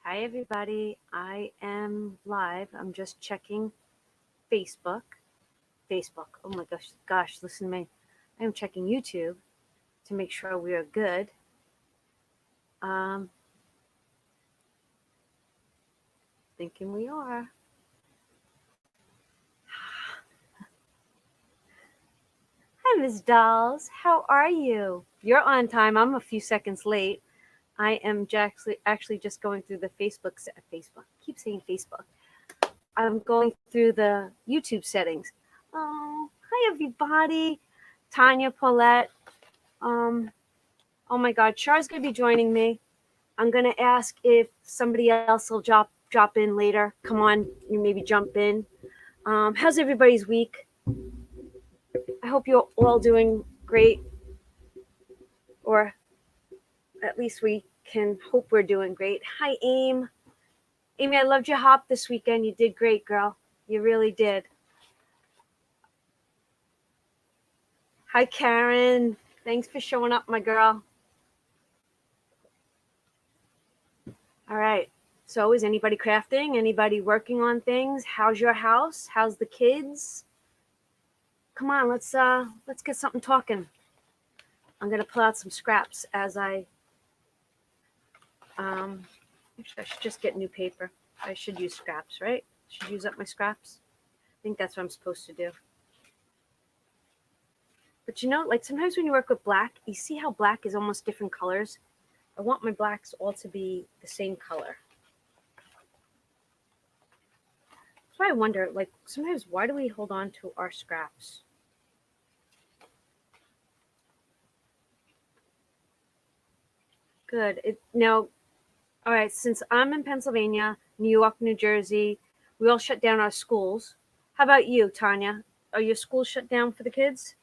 Hi, everybody. I am live. I'm just checking Facebook. Facebook. Oh my gosh, listen to me. I am checking YouTube to make sure we are good. Um, Thinking we are. Hi, Ms. Dolls. How are you? You're on time. I'm a few seconds late. I am actually just going through the Facebook. I keep saying Facebook. I'm going through the YouTube settings. Oh, hi, everybody. Tanya, Paulette. Um, Oh my God, Char's gonna be joining me. I'm gonna ask if somebody else will drop in later. Come on, you maybe jump in. How's everybody's week? I hope you're all doing great, or at least we can hope we're doing great. Hi, Aim. Amy, I loved your hop this weekend. You did great, girl. You really did. Hi, Karen. Thanks for showing up, my girl. All right. So, is anybody crafting? Anybody working on things? How's your house? How's the kids? Come on, let's get something talking. I'm gonna pull out some scraps as actually I should just get new paper. I should use scraps, right? Should use up my scraps. I think that's what I'm supposed to do. But like sometimes when you work with black, you see how black is almost different colors. I want my blacks all to be the same color. That's why I wonder, like sometimes why do we hold on to our scraps? Good. Now, all right, since I'm in Pennsylvania, New York, New Jersey, we all shut down our schools. How about you, Tanya? Are your schools shut down for the kids?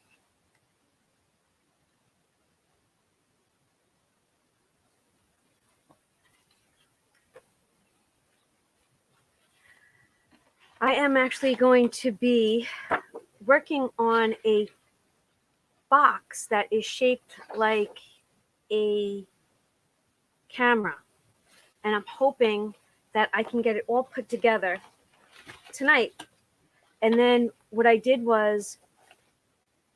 I am actually going to be working on a box that is shaped like a camera. And I'm hoping that I can get it all put together tonight. And then what I did was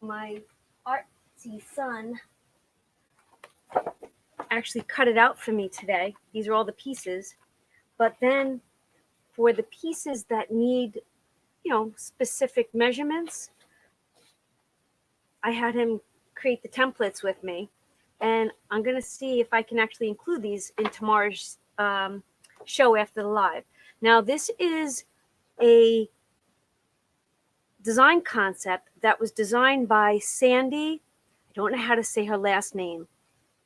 my artsy son actually cut it out for me today. These are all the pieces. But then for the pieces that need, specific measurements, I had him create the templates with me. And I'm going to see if I can actually include these in tomorrow's show after the live. Now, this is a design concept that was designed by Sandy. I don't know how to say her last name.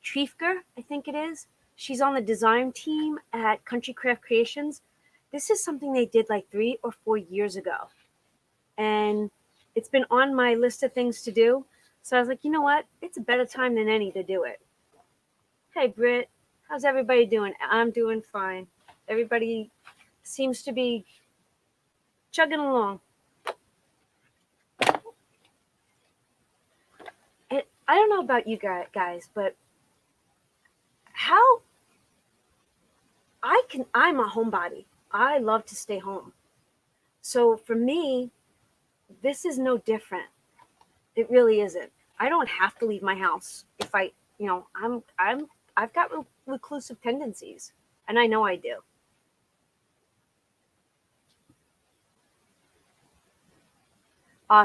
Triefker, I think it is. She's on the design team at Country Craft Creations. This is something they did like 3 or 4 years ago. And it's been on my list of things to do. So I was like, you know what? It's a better time than any to do it. Hey, Britt, how's everybody doing? I'm doing fine. Everybody seems to be chugging along. And I don't know about you guys, but how I'm a homebody. I love to stay home. So for me, this is no different. It really isn't. I don't have to leave my house if I've got reclusive tendencies, and I know I do.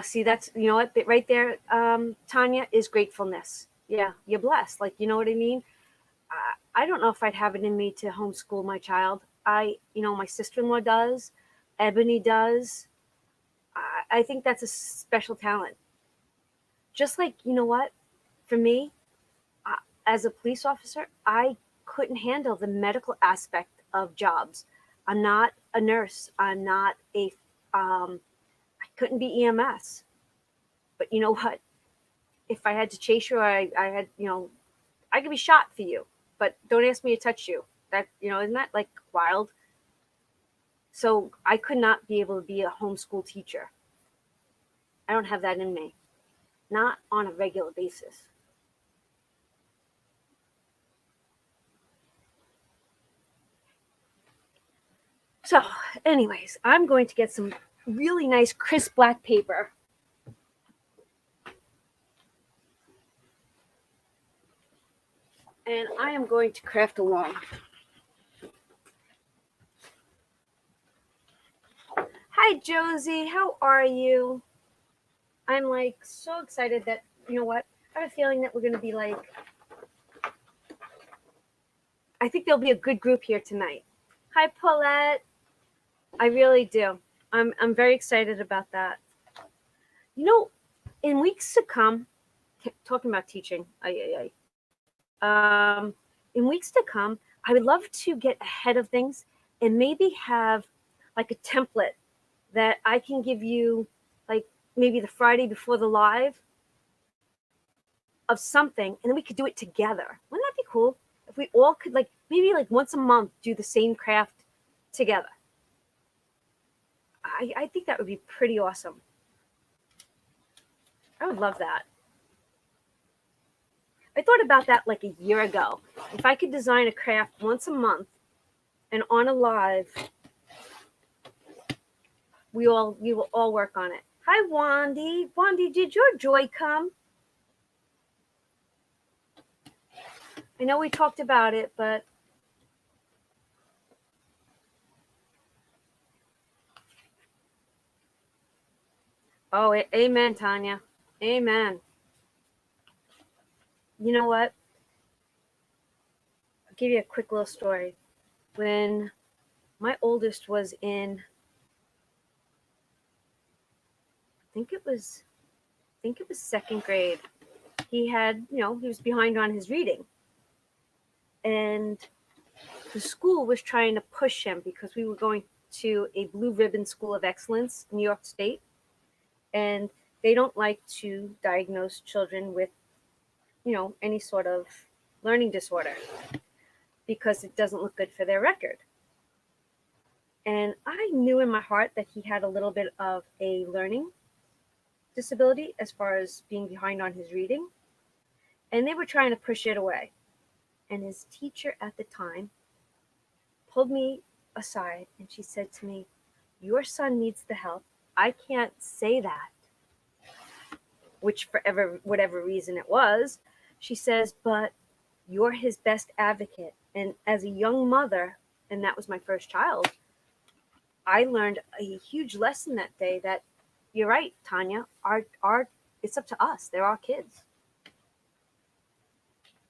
See, that's what right there, Tanya, is gratefulness. Yeah, you're blessed. Like, you know what I mean? I don't know if I'd have it in me to homeschool my child. My sister-in-law does, Ebony does. I think that's a special talent. Just like, you know what? For me, as a police officer, I couldn't handle the medical aspect of jobs. I'm not a nurse. I'm not I couldn't be EMS. But you know what? If I had to chase you, I had, I could be shot for you, but don't ask me to touch you. That, isn't that like wild? So I could not be able to be a homeschool teacher. I don't have that in me, not on a regular basis. So, anyways, I'm going to get some really nice crisp black paper. And I am going to craft along. Hi, Josie. How are you? I'm like so excited that, you know what? I have a feeling that we're going to be like, I think there'll be a good group here tonight. Hi, Paulette. I really do. I'm very excited about that. You know, in weeks to come, talking about teaching, in weeks to come, I would love to get ahead of things and maybe have like a template that I can give you, like maybe the Friday before the live of something, and then we could do it together. Wouldn't that be cool? If we all could, like, maybe like once a month do the same craft together. I think that would be pretty awesome. I would love that. I thought about that like a year ago. If I could design a craft once a month and on a live, we will all work on it. Hi, Wandy. Wandy, did your joy come? I know we talked about it, but oh, amen, Tanya. Amen. You know what? I'll give you a quick little story. When my oldest was in, I think it was second grade. He had, he was behind on his reading. And the school was trying to push him because we were going to a blue ribbon school of excellence in New York State. And they don't like to diagnose children with, any sort of learning disorder because it doesn't look good for their record. And I knew in my heart that he had a little bit of a learning disability as far as being behind on his reading. And they were trying to push it away. And his teacher at the time pulled me aside and she said to me, "Your son needs the help. I can't say that," which for whatever reason it was. She says, "But you're his best advocate." And as a young mother, and that was my first child, I learned a huge lesson that day that you're right, Tanya, our it's up to us. They're our kids.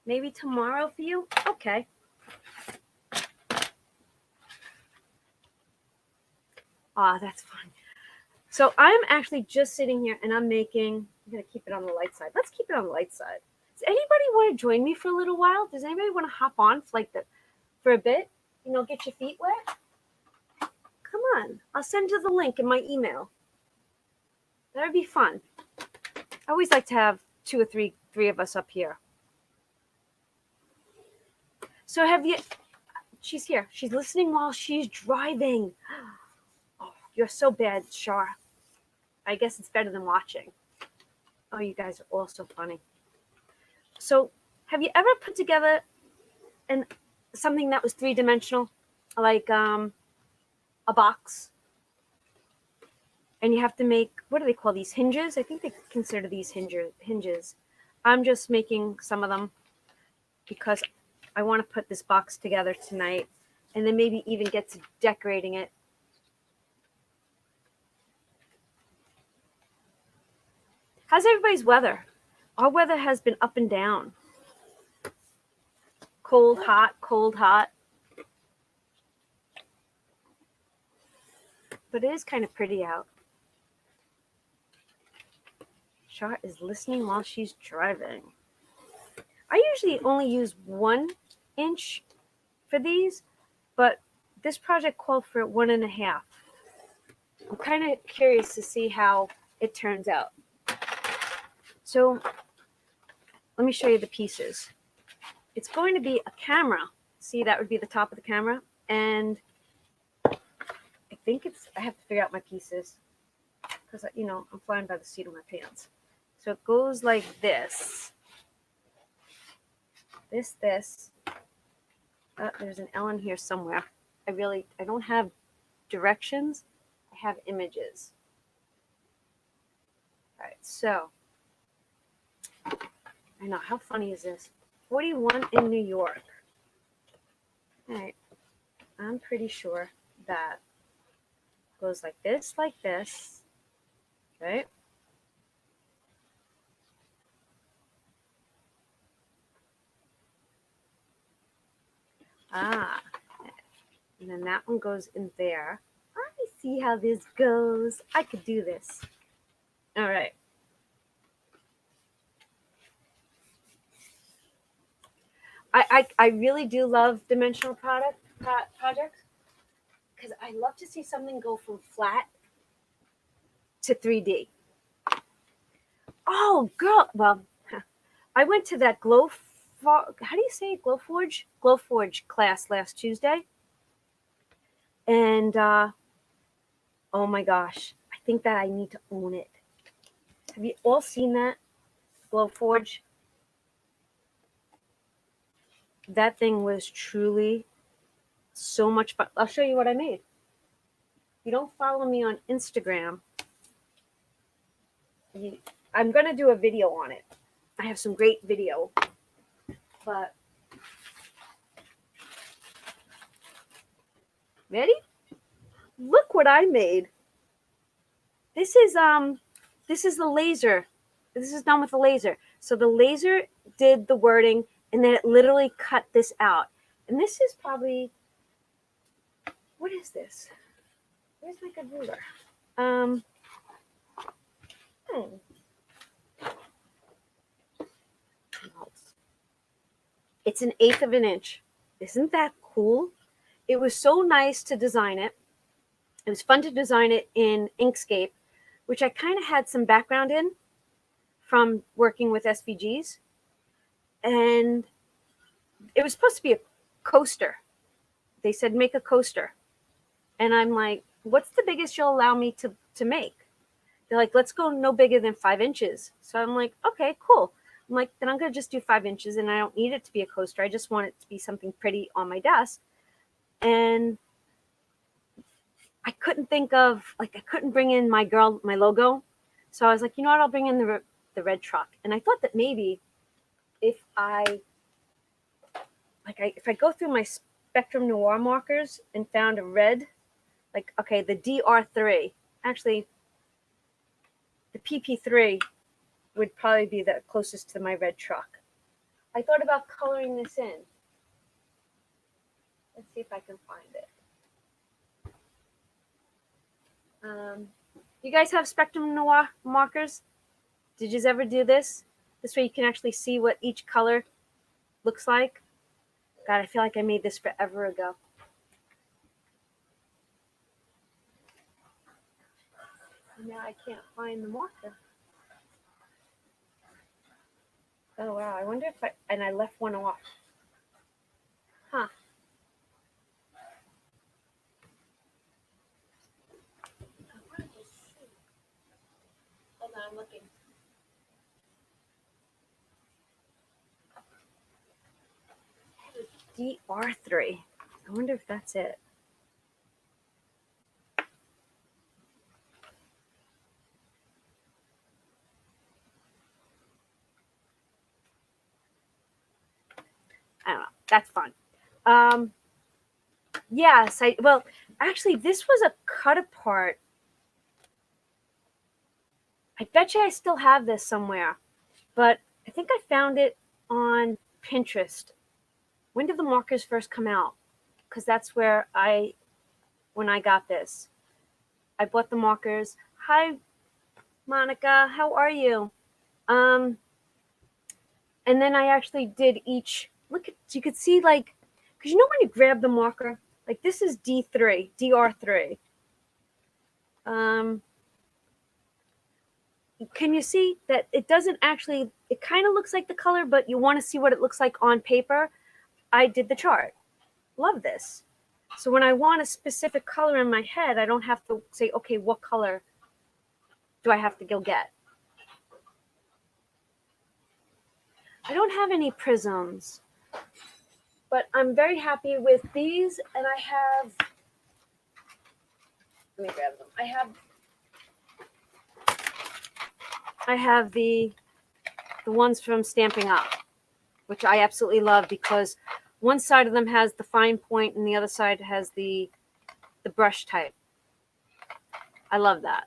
Maybe tomorrow for you? Okay. That's fun. So I'm actually just sitting here and I'm going to keep it on the light side. Let's keep it on the light side. Does anybody want to join me for a little while? Does anybody want to hop on for a bit? Get your feet wet? Come on. I'll send you the link in my email. That would be fun. I always like to have two or three of us up here. So she's here. She's listening while she's driving. Oh, you're so bad, Shar. I guess it's better than watching. Oh, you guys are all so funny. So have you ever put together something that was three-dimensional, like a box? And you have to make, what do they call these, hinges? I think they consider these hinges. I'm just making some of them because I want to put this box together tonight and then maybe even get to decorating it. How's everybody's weather? Our weather has been up and down. Cold, hot, cold, hot. But it is kind of pretty out. Shar is listening while she's driving. I usually only use 1 inch for these, but this project called for 1.5. I'm kind of curious to see how it turns out. So let me show you the pieces. It's going to be a camera. See, that would be the top of the camera. And I have to figure out my pieces because, I'm flying by the seat of my pants. So it goes like this. This. There's an L in here somewhere. I don't have directions, I have images. All right, so I know, how funny is this? 41 in New York. All right, I'm pretty sure that goes like this, right? Ah, and then that one goes in there. I see how this goes. I could do this. All right. I really do love dimensional projects because I love to see something go from flat to 3D. Oh, girl. Well, I went to that how do you say it? Glowforge class last Tuesday. And oh my gosh, I think that I need to own it. Have you all seen that? Glowforge? That thing was truly so much fun. I'll show you what I made. If you don't follow me on Instagram, I'm going to do a video on it. I have some great video. But ready? Look what I made. This is the laser. This is done with the laser. So the laser did the wording and then it literally cut this out. And this is probably, what is this? Where's my good ruler? It's 1/8 of an inch. Isn't that cool? It was so nice to design it. It was fun to design it in Inkscape, which I kind of had some background in from working with SVGs. And it was supposed to be a coaster. They said, make a coaster. And I'm like, what's the biggest you'll allow me to make? They're like, let's go no bigger than 5 inches. So I'm like, okay, cool. I'm like, then I'm going to just do 5 inches and I don't need it to be a coaster. I just want it to be something pretty on my desk. And I couldn't think of, I couldn't bring in my logo. So I was like, you know what? I'll bring in the red truck. And I thought that maybe if I go through my Spectrum Noir markers and found a red, okay, the DR3, actually the PP3 would probably be the closest to my red truck. I thought about coloring this in. Let's see if I can find it. You guys have Spectrum Noir markers? Did you ever do this? This way you can actually see what each color looks like. God, I feel like I made this forever ago. Now I can't find the marker. Oh wow, I wonder if I left one off. Huh. Hold on, I'm looking. DR3. I wonder if that's it. I don't know. That's fun. Yes, well, actually, this was a cut apart. I bet you I still have this somewhere, but I think I found it on Pinterest. When did the markers first come out? Because that's where when I got this. I bought the markers. Hi, Monica, how are you? And then I actually did each. Look, you could see because you know when you grab the marker, this is D3, DR3. Can you see that it doesn't actually? It kind of looks like the color, but you want to see what it looks like on paper. I did the chart. Love this. So when I want a specific color in my head, I don't have to say, okay, what color do I have to go get? I don't have any prisms, but I'm very happy with these. And I have Let me grab them. I have the ones from Stamping Up, which I absolutely love because one side of them has the fine point and the other side has the brush type. I love that.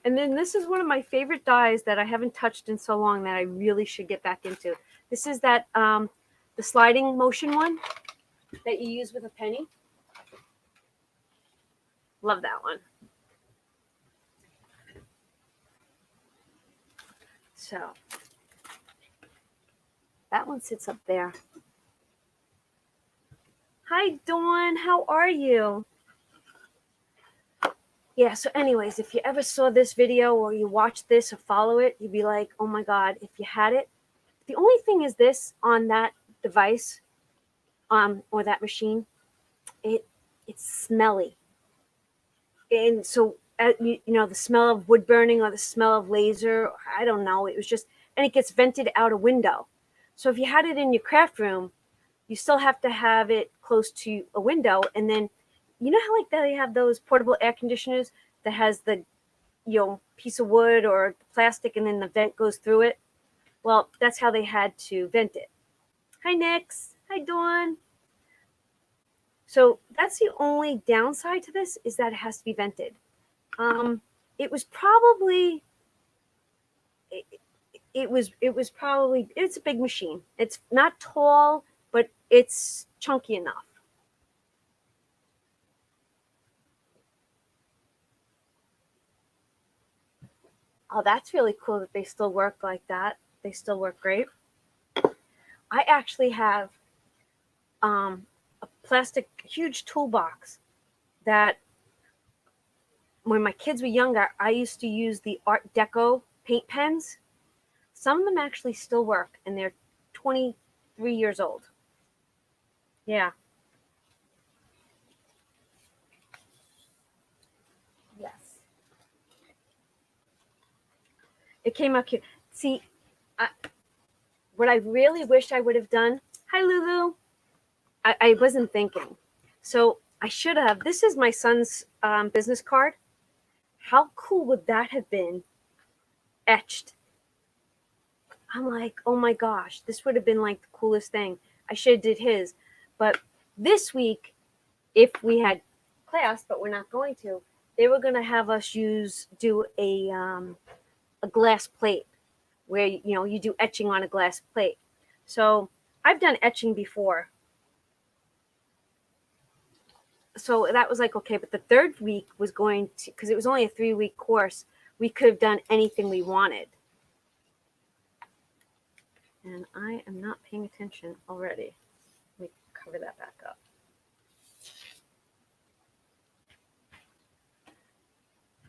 And then this is one of my favorite dies that I haven't touched in so long that I really should get back into. This is that the sliding motion one that you use with a penny. Love that one. So that one sits up there. Hi, Dawn. How are you? Yeah, so anyways, if you ever saw this video or you watched this or follow it, you'd be like, oh my God, if you had it. The only thing is this on that device or that machine, it's smelly. And so, you know, the smell of wood burning or the smell of laser, I don't know. It was just, and it gets vented out a window. So if you had it in your craft room, you still have to have it close to a window. And then, you know how like they have those portable air conditioners that has the, you know, piece of wood or plastic and then the vent goes through it? Well, that's how they had to vent it. Hi, Nix. Hi, Dawn. So that's the only downside to this is that it has to be vented. It was probably, it's a big machine. It's not tall, but it's chunky enough. Oh, that's really cool that they still work like that. They still work great. I actually have a plastic huge toolbox that when my kids were younger, I used to use the Art Deco paint pens. Some of them actually still work, and they're 23 years old. Yeah. Yes. It came out cute. See, what I really wish I would have done. Hi, Lulu. I wasn't thinking. So I should have. This is my son's business card. How cool would that have been etched? I'm like, oh my gosh, this would have been like the coolest thing. I should have did his. But this week, if we had class, but we're not going to, they were going to have us do a glass plate where, you know, you do etching on a glass plate. So I've done etching before. So that was like, okay, but the third week was going to, because it was only a 3-week course, we could have done anything we wanted. And I am not paying attention already. Let me cover that back up.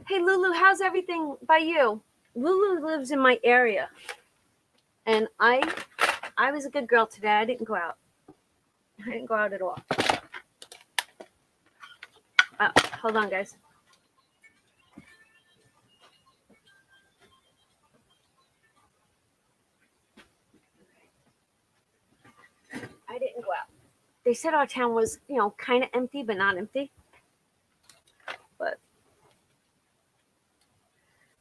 Hey, Lulu, how's everything by you? Lulu lives in my area. And I was a good girl today. I didn't go out. I didn't go out at all. Hold on, guys. I didn't go out. They said our town was, you know, kind of empty, but not empty. But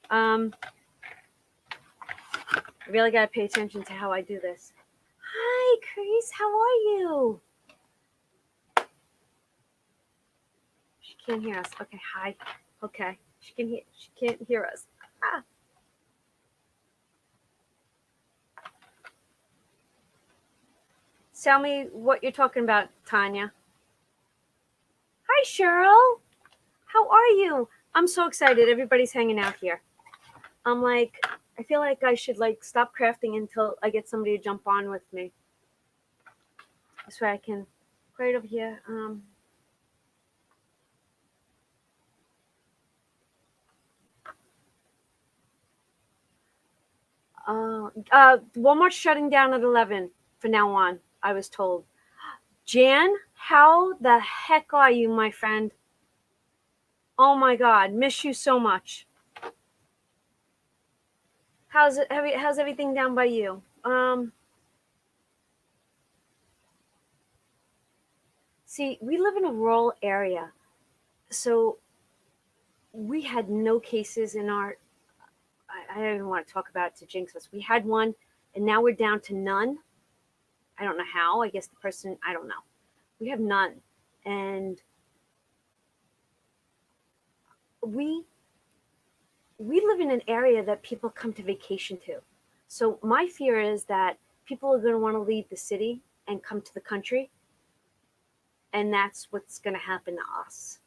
I really got to pay attention to how I do this. Hi, Chris. How are you? She can't hear us. Okay, hi. Okay, she can't hear us. Ah. Tell me what you're talking about, Tanya. Hi, Cheryl. How are you? I'm so excited. Everybody's hanging out here. I'm like, I feel like I should like stop crafting until I get somebody to jump on with me. This way I can, right over here. Walmart's shutting down at 11 from now on, I was told. Jan, how the heck are you, my friend? Oh my God, miss you so much. How's everything down by you? See, we live in a rural area, so we had no cases in our. I don't even want to talk about it to jinx us. We had one, and now we're down to none. I don't know how. I guess the person. I don't know. We have none, and we we live in an area that people come to vacation to. So my fear is that people are going to want to leave the city and come to the country, and that's what's going to happen to us.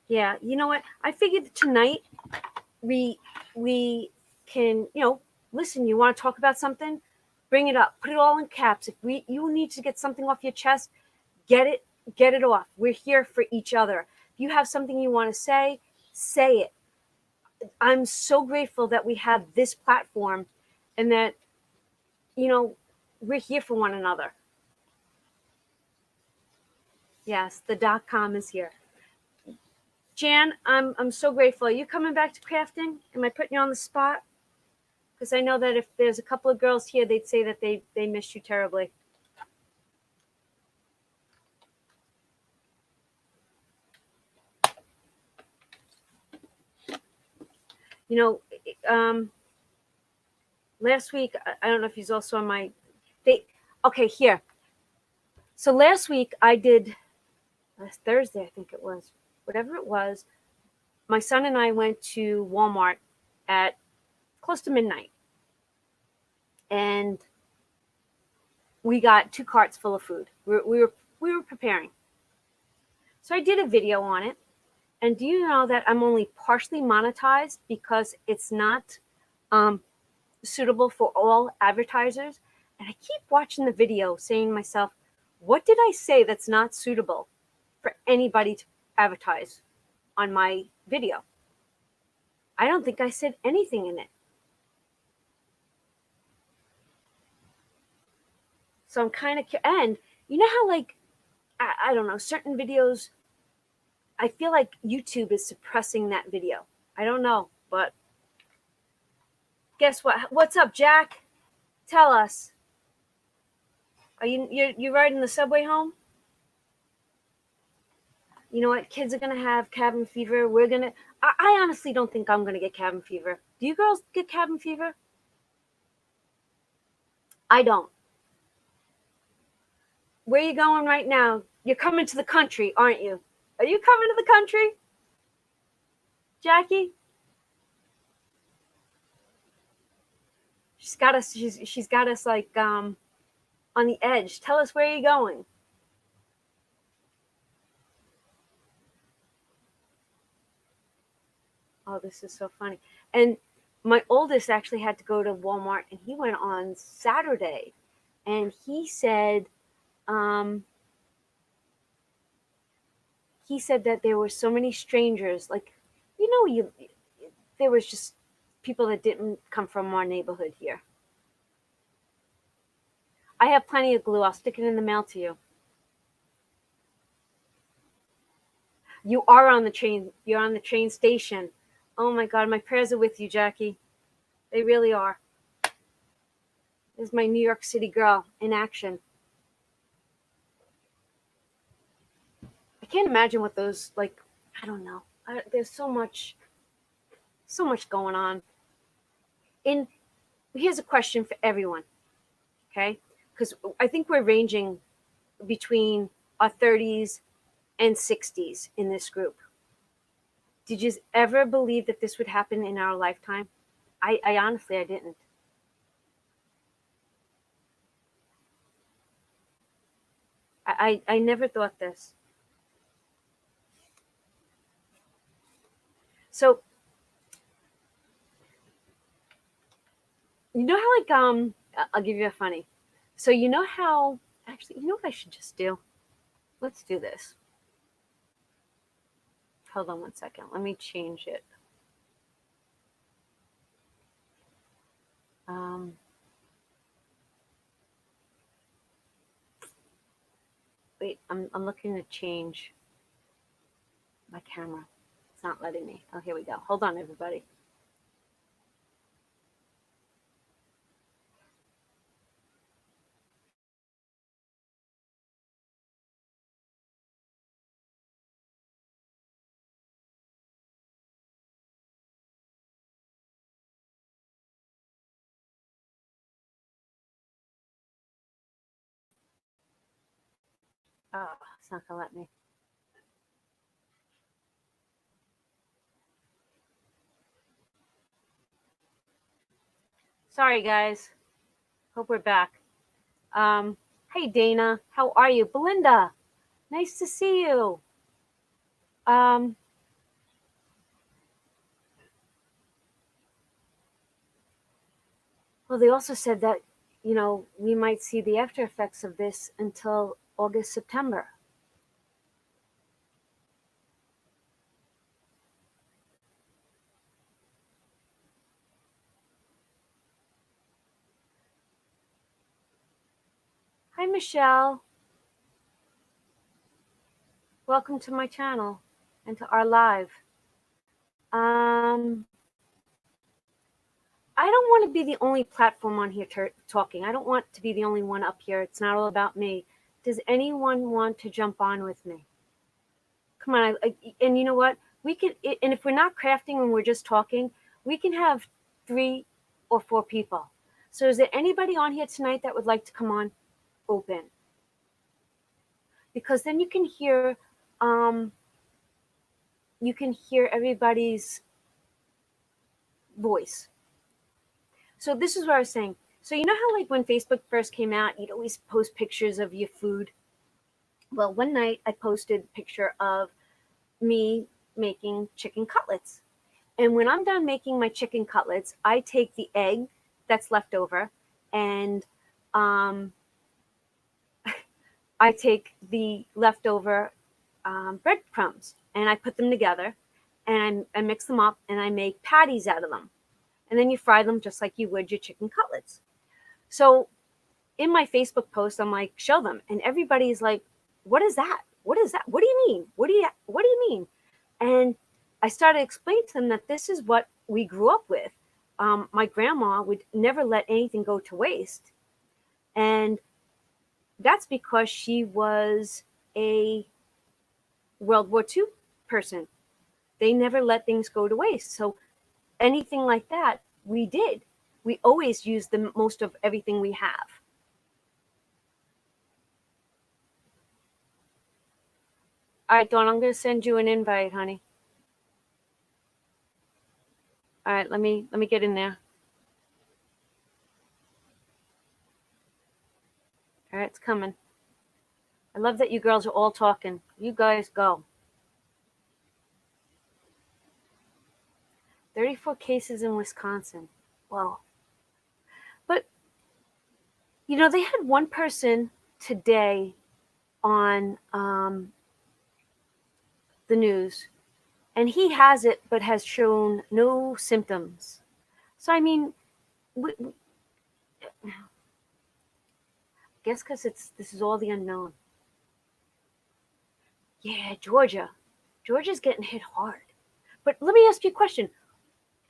Yeah, you know what? I figured tonight we we can, listen, you want to talk about something? Bring it up. Put it all in caps. If you need to get something off your chest, get it get it off. We're here for each other. If you have something you want to say it. I'm so grateful that we have this platform and that, you know, we're here for one another. Yes, the .com is here. Jan, I'm so grateful. Are you coming back to crafting? Am I putting you on the spot? Because I know that if there's a couple of girls here, they'd say that they missed you terribly. You know, last week, I don't know if he's also on my. Okay, here. So last week last Thursday, I think it was, whatever it was, my son and I went to Walmart at close to midnight. And we got 2 carts full of food. We were preparing. So I did a video on it. And do you know that I'm only partially monetized because it's not suitable for all advertisers? And I keep watching the video saying to myself, what did I say that's not suitable for anybody to advertise on my video? I don't think I said anything in it. So I'm kind of, and you know how, like, I don't know, certain videos, I feel like YouTube is suppressing that video. I don't know, but guess what? What's up, Jack? Tell us. Are you riding the subway home? You know what? Kids are gonna have cabin fever. I honestly don't think I'm gonna get cabin fever. Do you girls get cabin fever? I don't. Where are you going right now? You're coming to the country, aren't you? Are you coming to the country, Jackie? She's got us. She's got us like on the edge. Tell us where you're going. Oh, this is so funny. And my oldest actually had to go to Walmart, and he went on Saturday, and he said that there were so many strangers. Like, there was just people that didn't come from our neighborhood here. I have plenty of glue. I'll stick it in the mail to you. You are on the train. You're on the train station. Oh my God, my prayers are with you, Jackie. They really are. This is my New York City girl in action. I can't imagine what those, like, I don't know. There's so much going on. Here's a question for everyone, okay? Because I think we're ranging between our 30s and 60s in this group. Did you ever believe that this would happen in our lifetime? I honestly, I didn't. I never thought this. So, you know how, like, I'll give you a funny. So you know how, actually, you know what I should just do? Let's do this. Hold on one second. Let me change it. Wait, I'm looking to change my camera. It's not letting me. Oh, here we go. Hold on, everybody. Oh, it's not gonna let me. Sorry, guys. Hope we're back. Hey, Dana. How are you? Belinda, nice to see you. Um, well, they also said that, we might see the after effects of this until August, September. Hi, Michelle. Welcome to my channel and to our live. I don't want to be the only platform on here talking. I don't want to be the only one up here. It's not all about me. Does anyone want to jump on with me? Come on. And you know what? We can, and if we're not crafting and we're just talking, we can have 3 or 4 people. So is there anybody on here tonight that would like to come on? Open. Because then you can hear everybody's voice. So this is what I was saying. So you know how like when Facebook first came out, you'd always post pictures of your food? Well, one night I posted a picture of me making chicken cutlets. And when I'm done making my chicken cutlets, I take the egg that's left over and I take the leftover breadcrumbs and I put them together and I mix them up and I make patties out of them. And then you fry them just like you would your chicken cutlets. So in my Facebook post, I'm like, show them. And everybody's like, what is that? What is that? What do you mean? What do you mean? And I started explaining to them that this is what we grew up with. My grandma would never let anything go to waste. And that's because she was a World War II person. They never let things go to waste. So anything like that, we did. We always used the most of everything we have. All right, Dawn, I'm going to send you an invite, honey. All right, let me get in there. All right, it's coming. I love that you girls are all talking. You guys go. 34 cases in Wisconsin. Wow. But, they had one person today on the news, and he has it but has shown no symptoms. So, I mean, I guess because this is all the unknown. Yeah, Georgia. Georgia's getting hit hard. But let me ask you a question.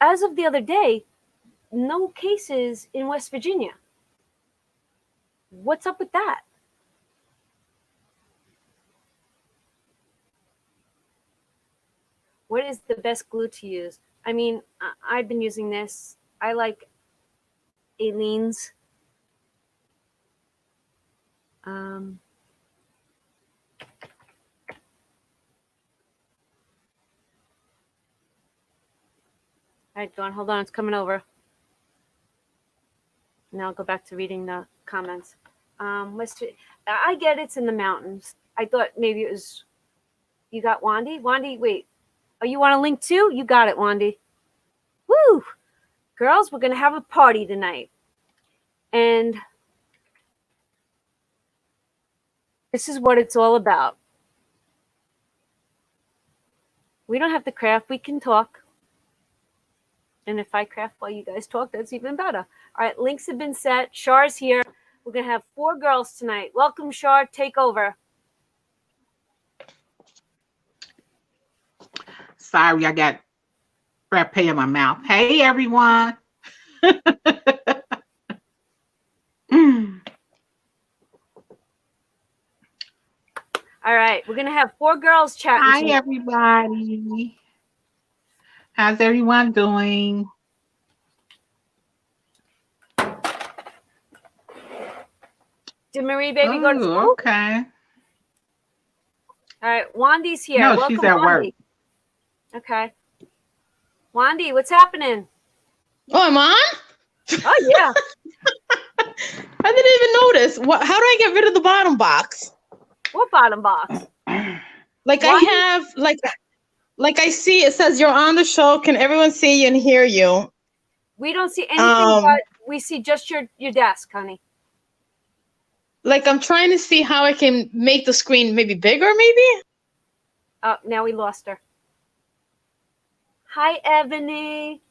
As of the other day, no cases in West Virginia. What's up with that? What is the best glue to use? I mean, I've been using this. I like Aleene's. All right, Dawn, hold on. It's coming over. Now I'll go back to reading the comments. I get it's in the mountains. I thought maybe it was, you got Wandy? Wandy, wait. Oh, you want a link too? You got it, Wandy. Woo! Girls, we're going to have a party tonight. And this is what it's all about. We don't have to craft. We can talk. And if I craft while you guys talk, that's even better. All right, links have been set. Char's here. We're going to have 4 girls tonight. Welcome, Char. Take over. Sorry, I got frappe in my mouth. Hey, everyone. All right, we're going to have 4 girls chatting. Hi, everybody. How's everyone doing? Did Marie baby go to school? Okay. All right, Wandy's here. No, Welcome, she's at work. Wandy. Okay. Wandy, what's happening? Oh, I'm on? Oh, yeah. I didn't even notice. How do I get rid of the bottom box? What bottom box? Like Why? I have, like I see it says you're on the show. Can everyone see you and hear you? We don't see anything but we see just your desk, honey. Like I'm trying to see how I can make the screen maybe bigger, maybe? Oh, now we lost her. Hi, Ebony.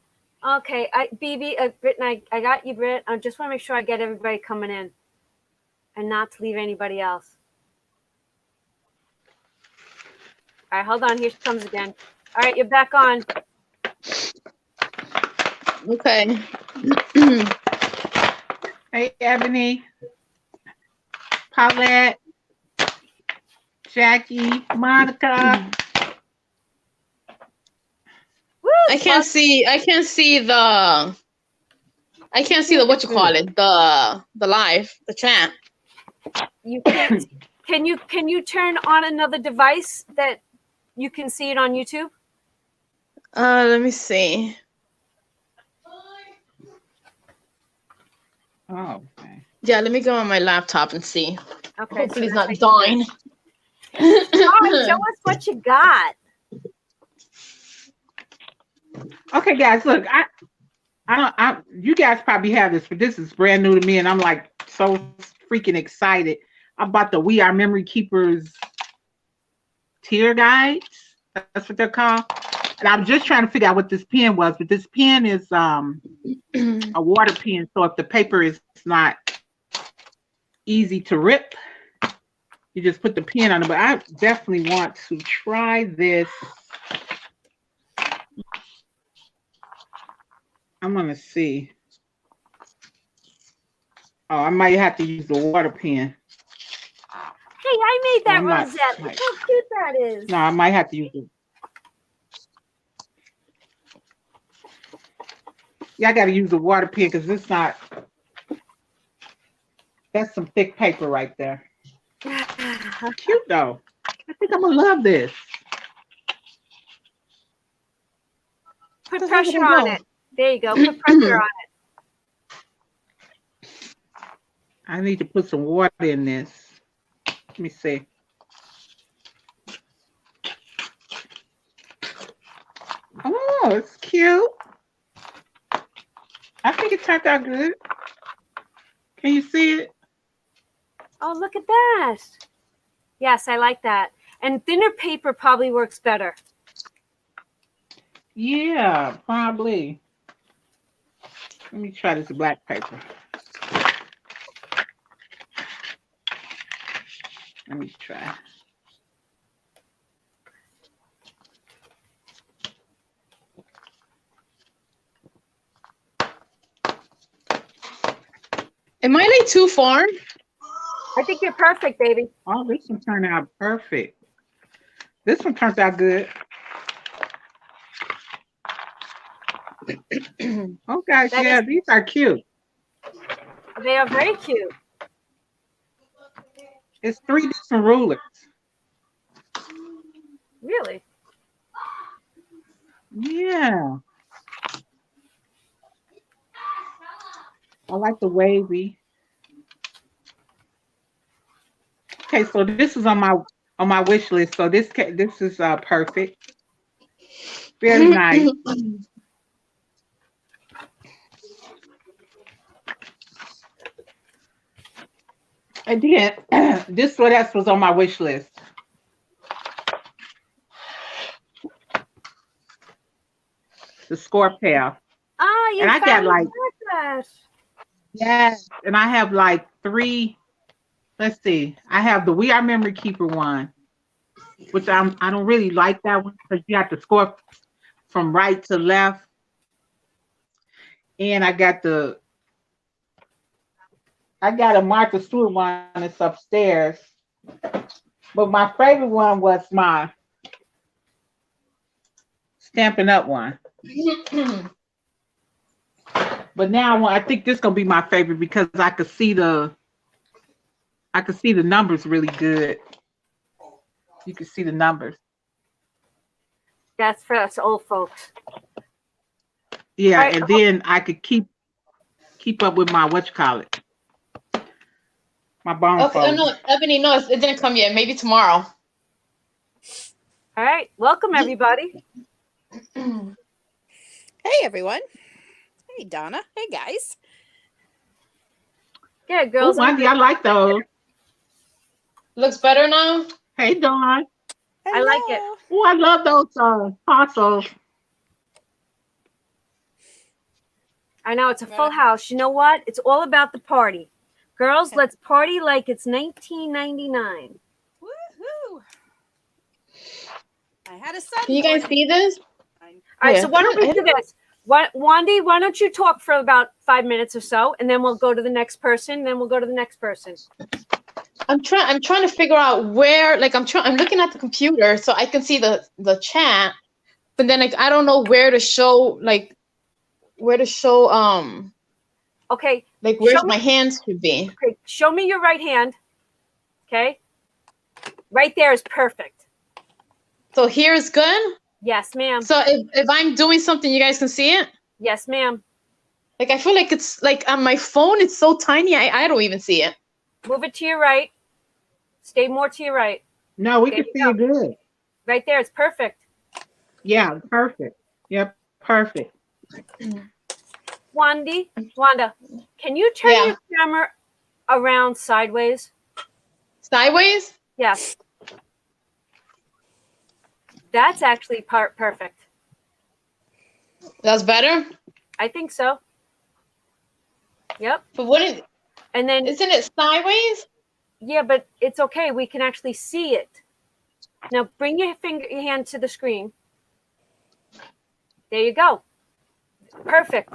Okay, BB, Britt, I got you, Britt. I just want to make sure I get everybody coming in and not to leave anybody else. All right, hold on. Here she comes again. All right, you're back on. Okay. Hey, Ebony, Paulette, Jackie, Monica. Woo, I can't see the what you call it, the live, the chat. You can't. Can you turn on another device that you can see it on YouTube? Let me see. Oh, okay. Yeah, let me go on my laptop and see. Okay. Hopefully so it's not dying. All right, show us what you got. Okay, guys, look, you guys probably have this, but this is brand new to me, and I'm like so freaking excited about the We Are Memory Keepers tier guides. That's what they're called. And I'm just trying to figure out what this pen was, but this pen is a water pen, so if the paper is not easy to rip, you just put the pen on it. But I definitely want to try this. I'm gonna see. Oh, I might have to use the water pen. Hey, I made that I'm not- rosette. Look how cute that is. No, I might have to use it. Yeah, I got to use the water pen because it's not. That's some thick paper right there. Cute though. I think I'm gonna love this. Put pressure on it. There you go. Put pressure on it. I need to put some water in this. Let me see. Oh, it's cute. I think it turned out good. Can you see it? Oh, look at that. Yes, I like that. And thinner paper probably works better. Yeah, probably. Let me try this black paper. Let me try. Am I like too far? I think you're perfect, baby. Oh, this one turned out perfect. This one turns out good. Oh, guys, yeah, these are cute. They are very cute. It's 3 different rulers. Really? Yeah. I like the wavy. Okay, so this is on my wish list. So this is perfect. Very nice. And then this what else was on my wish list. The Scorpio. Ah, you And I got like that. yes, and I have like 3. Let's see. I have the We Are Memory Keeper one, which I don't really like that one because you have to score from right to left. And I got a Martha Stewart one that's upstairs. But my favorite one was my Stampin' Up one. But now I think this is gonna be my favorite because I could see the numbers really good. You can see the numbers. That's for us old folks. Yeah, All right. and then I could keep up with my my bone Okay. Oh folder. no, Ebony, no, it didn't come yet. Maybe tomorrow. All right. Welcome, everybody. Hey, everyone. Hey, Donna. Hey, guys. Yeah, Oh, girls. Wendy, I like those. Looks better now. Hey, Dawn. I like it. Hello. Oh, I love those fossils. I know it's a full house. You know what? It's all about the party. Girls, let's party like it's 1999. Woohoo. I had a son. Can you guys born see this? All right, Yeah. so why don't we do this? Wandy, why don't you talk for about 5 minutes or so, and then we'll go to the next person, then we'll go to the next person. I'm trying to figure out where, like, I'm looking at the computer so I can see the chat, but then, like, I don't know where to show Okay. like where's my hands should be. Okay, show me your right hand. Okay. Right there is perfect. So here is good. Yes, ma'am. So if I'm doing something, you guys can see it. Yes, ma'am. Like, I feel like it's like on my phone, it's so tiny, I don't even see it. Move it to your right. Stay more to your right. No, we There can you see it good. Right there, it's perfect. Yeah, perfect. Yep, perfect. Wanda, can you turn Yeah. your camera around sideways? Sideways? Yes. That's actually perfect. That's better. I think so. Yep. But wouldn't, And then, isn't it sideways? yeah, but it's okay. We can actually see it. Now bring your hand to the screen. There you go. Perfect.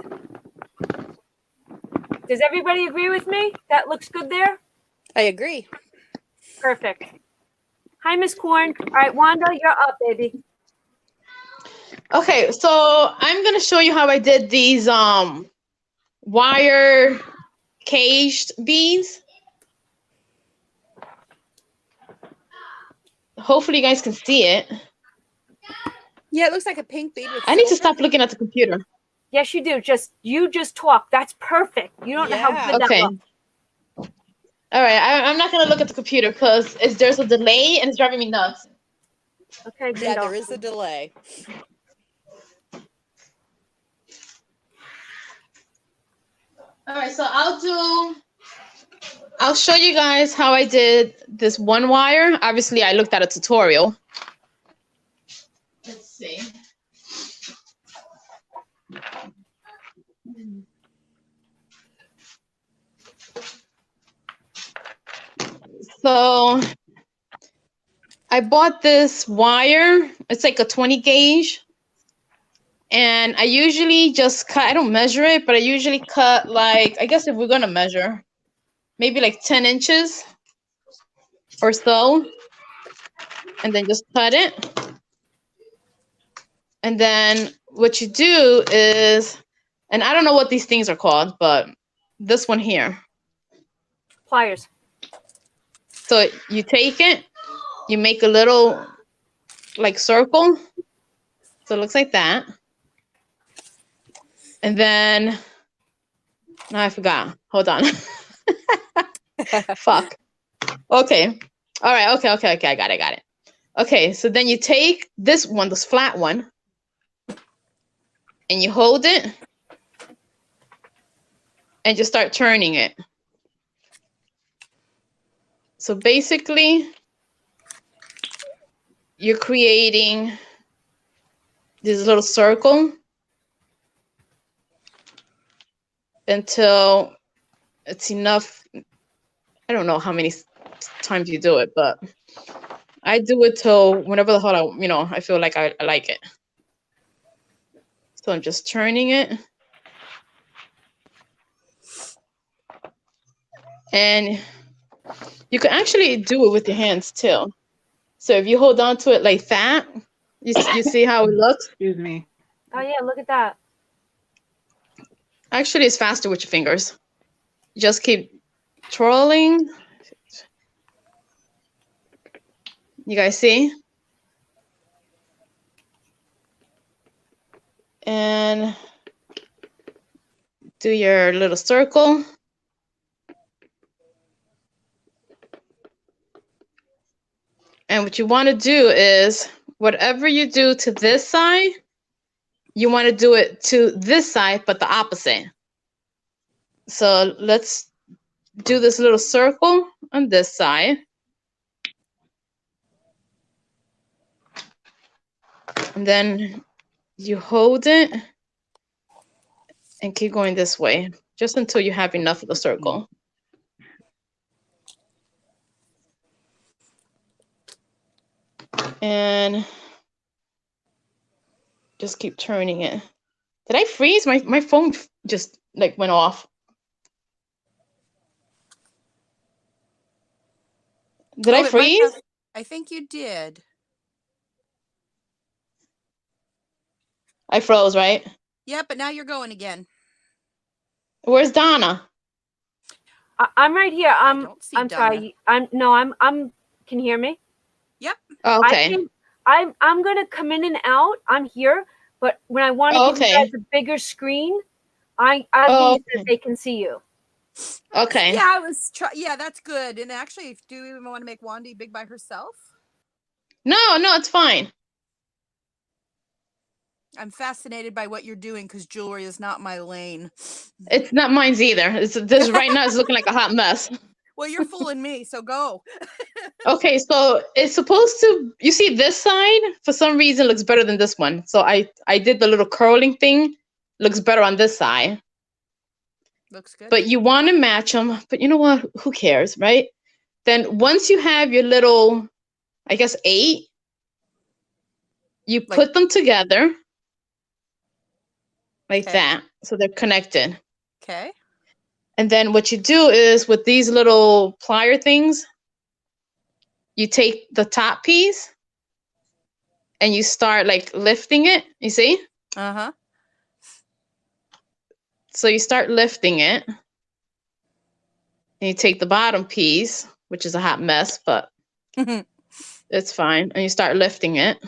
Does everybody agree with me? That looks good there? I agree. Perfect. Hi, Miss Corn. All right, Wanda, you're up, baby. Okay, so I'm gonna show you how I did these wire caged beads. Hopefully you guys can see it. Yeah, it looks like a pink bead with I need to silver. stop looking at the computer. Yes, you do. You just talk. That's perfect. You don't know how Yeah. good Okay. that looks. All right, I'm not gonna look at the computer because there's a delay and it's driving me nuts. Okay, Yeah, Bindo. there is a delay. All right, so I'll show you guys how I did this one wire. Obviously, I looked at a tutorial. Let's see. So I bought this wire. It's like a 20 gauge. And I usually just cut, I don't measure it, but I usually cut like, I guess if we're gonna measure, maybe like 10 inches or so. And then just cut it. And then what you do is, and I don't know what these things are called, but this one here. Pliers. So you take it, you make a little like circle. So it looks like that. And then, no, I forgot. Hold on. Fuck. Okay. All right. Okay. I got it. Okay. So then you take this one, this flat one, and you hold it and just start turning it. So basically, you're creating this little circle until it's enough. I don't know how many times you do it, but I do it till whenever the hell I feel like I like it. So I'm just turning it. And you can actually do it with your hands too. So if you hold on to it like that, you see how it looks? Excuse me. Oh, yeah, look at that. Actually, it's faster with your fingers. You just keep twirling. You guys see? And do your little circle. And what you want to do is whatever you do to this side, you want to do it to this side, but the opposite. So let's do this little circle on this side. And then you hold it and keep going this way, just until you have enough of the circle. And just keep turning it. Did I freeze? My phone just like went off. Did I it might freeze? have- I think you did. I froze, right? Yeah, but now you're going again. Where's Donna? I'm right here. I don't see I'm Donna. sorry. I'm. Can you hear me? Yep. Oh, okay. I think I'm gonna come in and out. I'm here, but when I want to Oh, give you okay. guys a bigger screen, I Oh, think that they can see you. Okay. Yeah, yeah, that's good. And actually, do you even want to make Wandy big by herself? No, it's fine. I'm fascinated by what you're doing because jewelry is not my lane. It's not mine's either. This right now is looking like a hot mess. Well, you're fooling me, so go. Okay, so it's supposed to, you see this side, for some reason looks better than this one. So I did the little curling thing, looks better on this side. Looks good. But you want to match them, but you know what? Who cares, right? Then once you have your little, I guess 8, you Like- put them together like Okay. that, so they're connected. Okay. And then what you do is with these little plier things, you take the top piece and you start like lifting it, you see? Uh-huh. So you start lifting it and you take the bottom piece, which is a hot mess, but it's fine. And you start lifting it.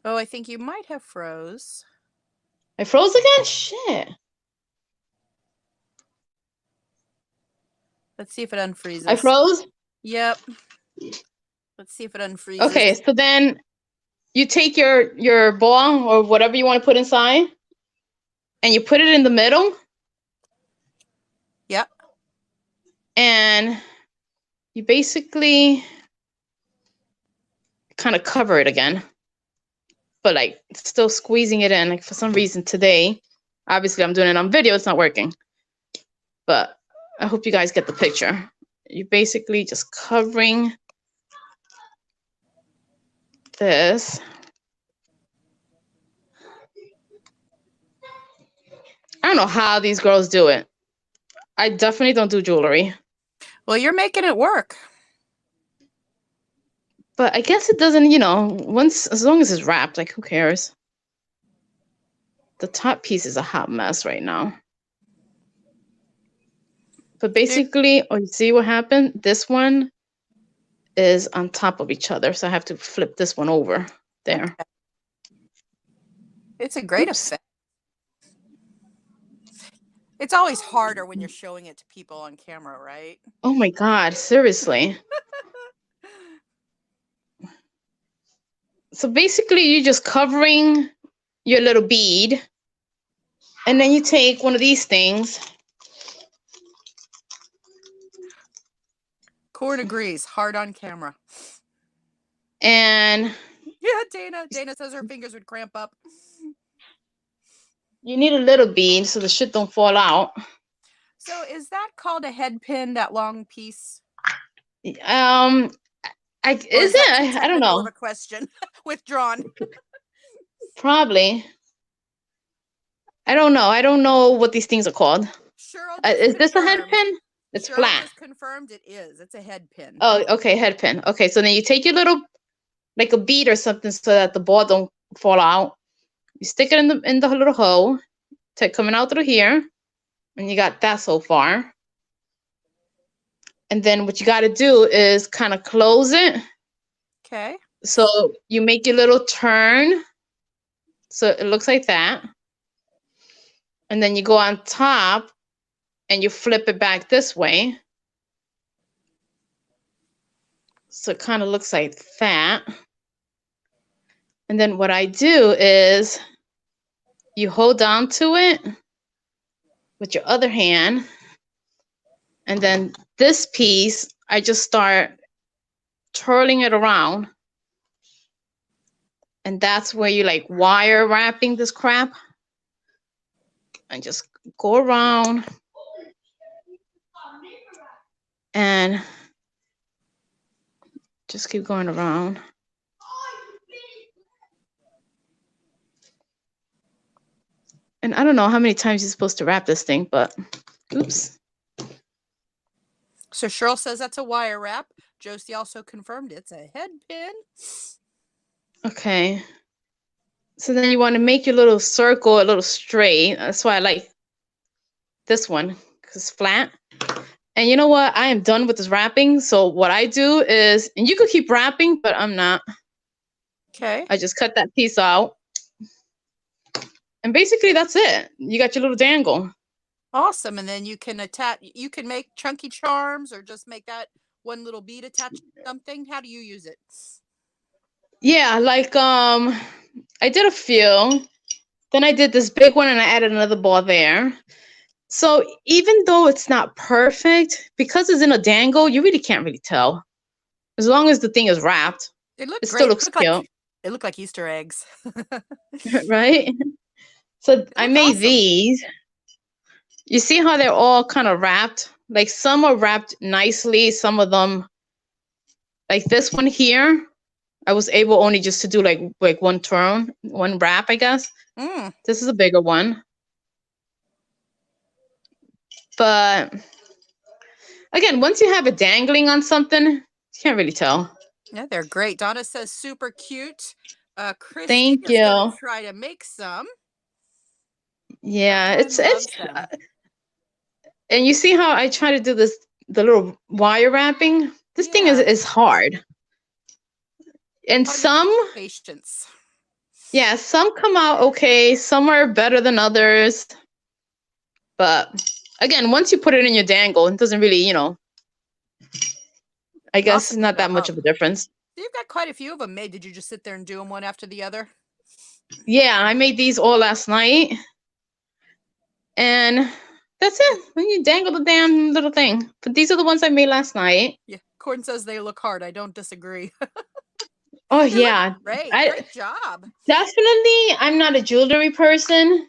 Oh, I think you might have froze. I froze again? Shit. Let's see if it unfreezes. I froze? Yep. Let's see if it unfreezes. Okay, so then you take your ball or whatever you want to put inside and you put it in the middle. Yep. And you basically kind of cover it again. But like still squeezing it in. Like for some reason today, obviously I'm doing it on video, it's not working. But I hope you guys get the picture. You're basically just covering this. I don't know how these girls do it. I definitely don't do jewelry. Well, you're making it work. But I guess it doesn't, as long as it's wrapped, like who cares? The top piece is a hot mess right now. But basically, you see what happened? This one is on top of each other. So I have to flip this one over there. Okay. It's a great Oops. effect. It's always harder when you're showing it to people on camera, right? Oh my God, seriously. So basically, you're just covering your little bead. And then you take one of these things. Corin agrees. Hard on camera. And Yeah, Dana says her fingers would cramp up. you need a little bead so the shit don't fall out. So is that called a head pin, that long piece? Is Or it? that too I don't technical of know. a question. Withdrawn. Probably. I don't know. I don't know what these things are called. Cheryl Is just this a head confirmed. pin? It's Cheryl flat. just confirmed it is. It's a head pin. Oh, okay, head pin. Okay, so then you take your little, like a bead or something, so that the ball don't fall out. You stick it in the little hole, coming out through here, and you got that so far. And then what you got to do is kind of close it Okay. So you make your little turn. So it looks like that. And then you go on top and you flip it back this way. So it kind of looks like that. And then what I do is you hold on to it with your other hand. And then this piece, I just start twirling it around. And that's where you like wire wrapping this crap. And just go around and just keep going around. And I don't know how many times you're supposed to wrap this thing, but oops. So Cheryl says that's a wire wrap. Josie also confirmed it's a head pin. Okay. So then you want to make your little circle a little straight. That's why I like this one, because it's flat. And you know what? I am done with this wrapping. So what I do is, and you could keep wrapping, but I'm not. Okay. I just cut that piece out. And basically that's it. You got your little dangle. Awesome. And then you can attach, you can make chunky charms or just make that one little bead attached to something. How do you use it? Yeah, like I did a few. Then I did this big one and I added another ball there. So even though it's not perfect, because it's in a dangle, you really can't really tell. As long as the thing is wrapped, It looked it great. still looks cute. It looked like Easter eggs. Right? So I look made awesome. these. You see how they're all kind of wrapped? Like some are wrapped nicely, some of them, like this one here, I was able only just to do like one turn, one wrap, I guess. This is a bigger one. But again, once you have it dangling on something, you can't really tell. Yeah, they're great. Donna says super cute. Christy Thank is going you. to try to make some. Yeah, Everyone loves it's them. and you see how I try to do this, the little wire wrapping? This thing is hard. And some, patience. yeah, some come out okay, some are better than others. But again, once you put it in your dangle, it doesn't really, I guess Awesome. not that much of a difference. You've got quite a few of them made. Did you just sit there and do them one after the other? Yeah, I made these all last night. And that's it. When you dangle the damn little thing. But these are the ones I made last night. Yeah, Gordon says they look hard. I don't disagree. Oh, yeah. Great. Great job. Definitely, I'm not a jewelry person.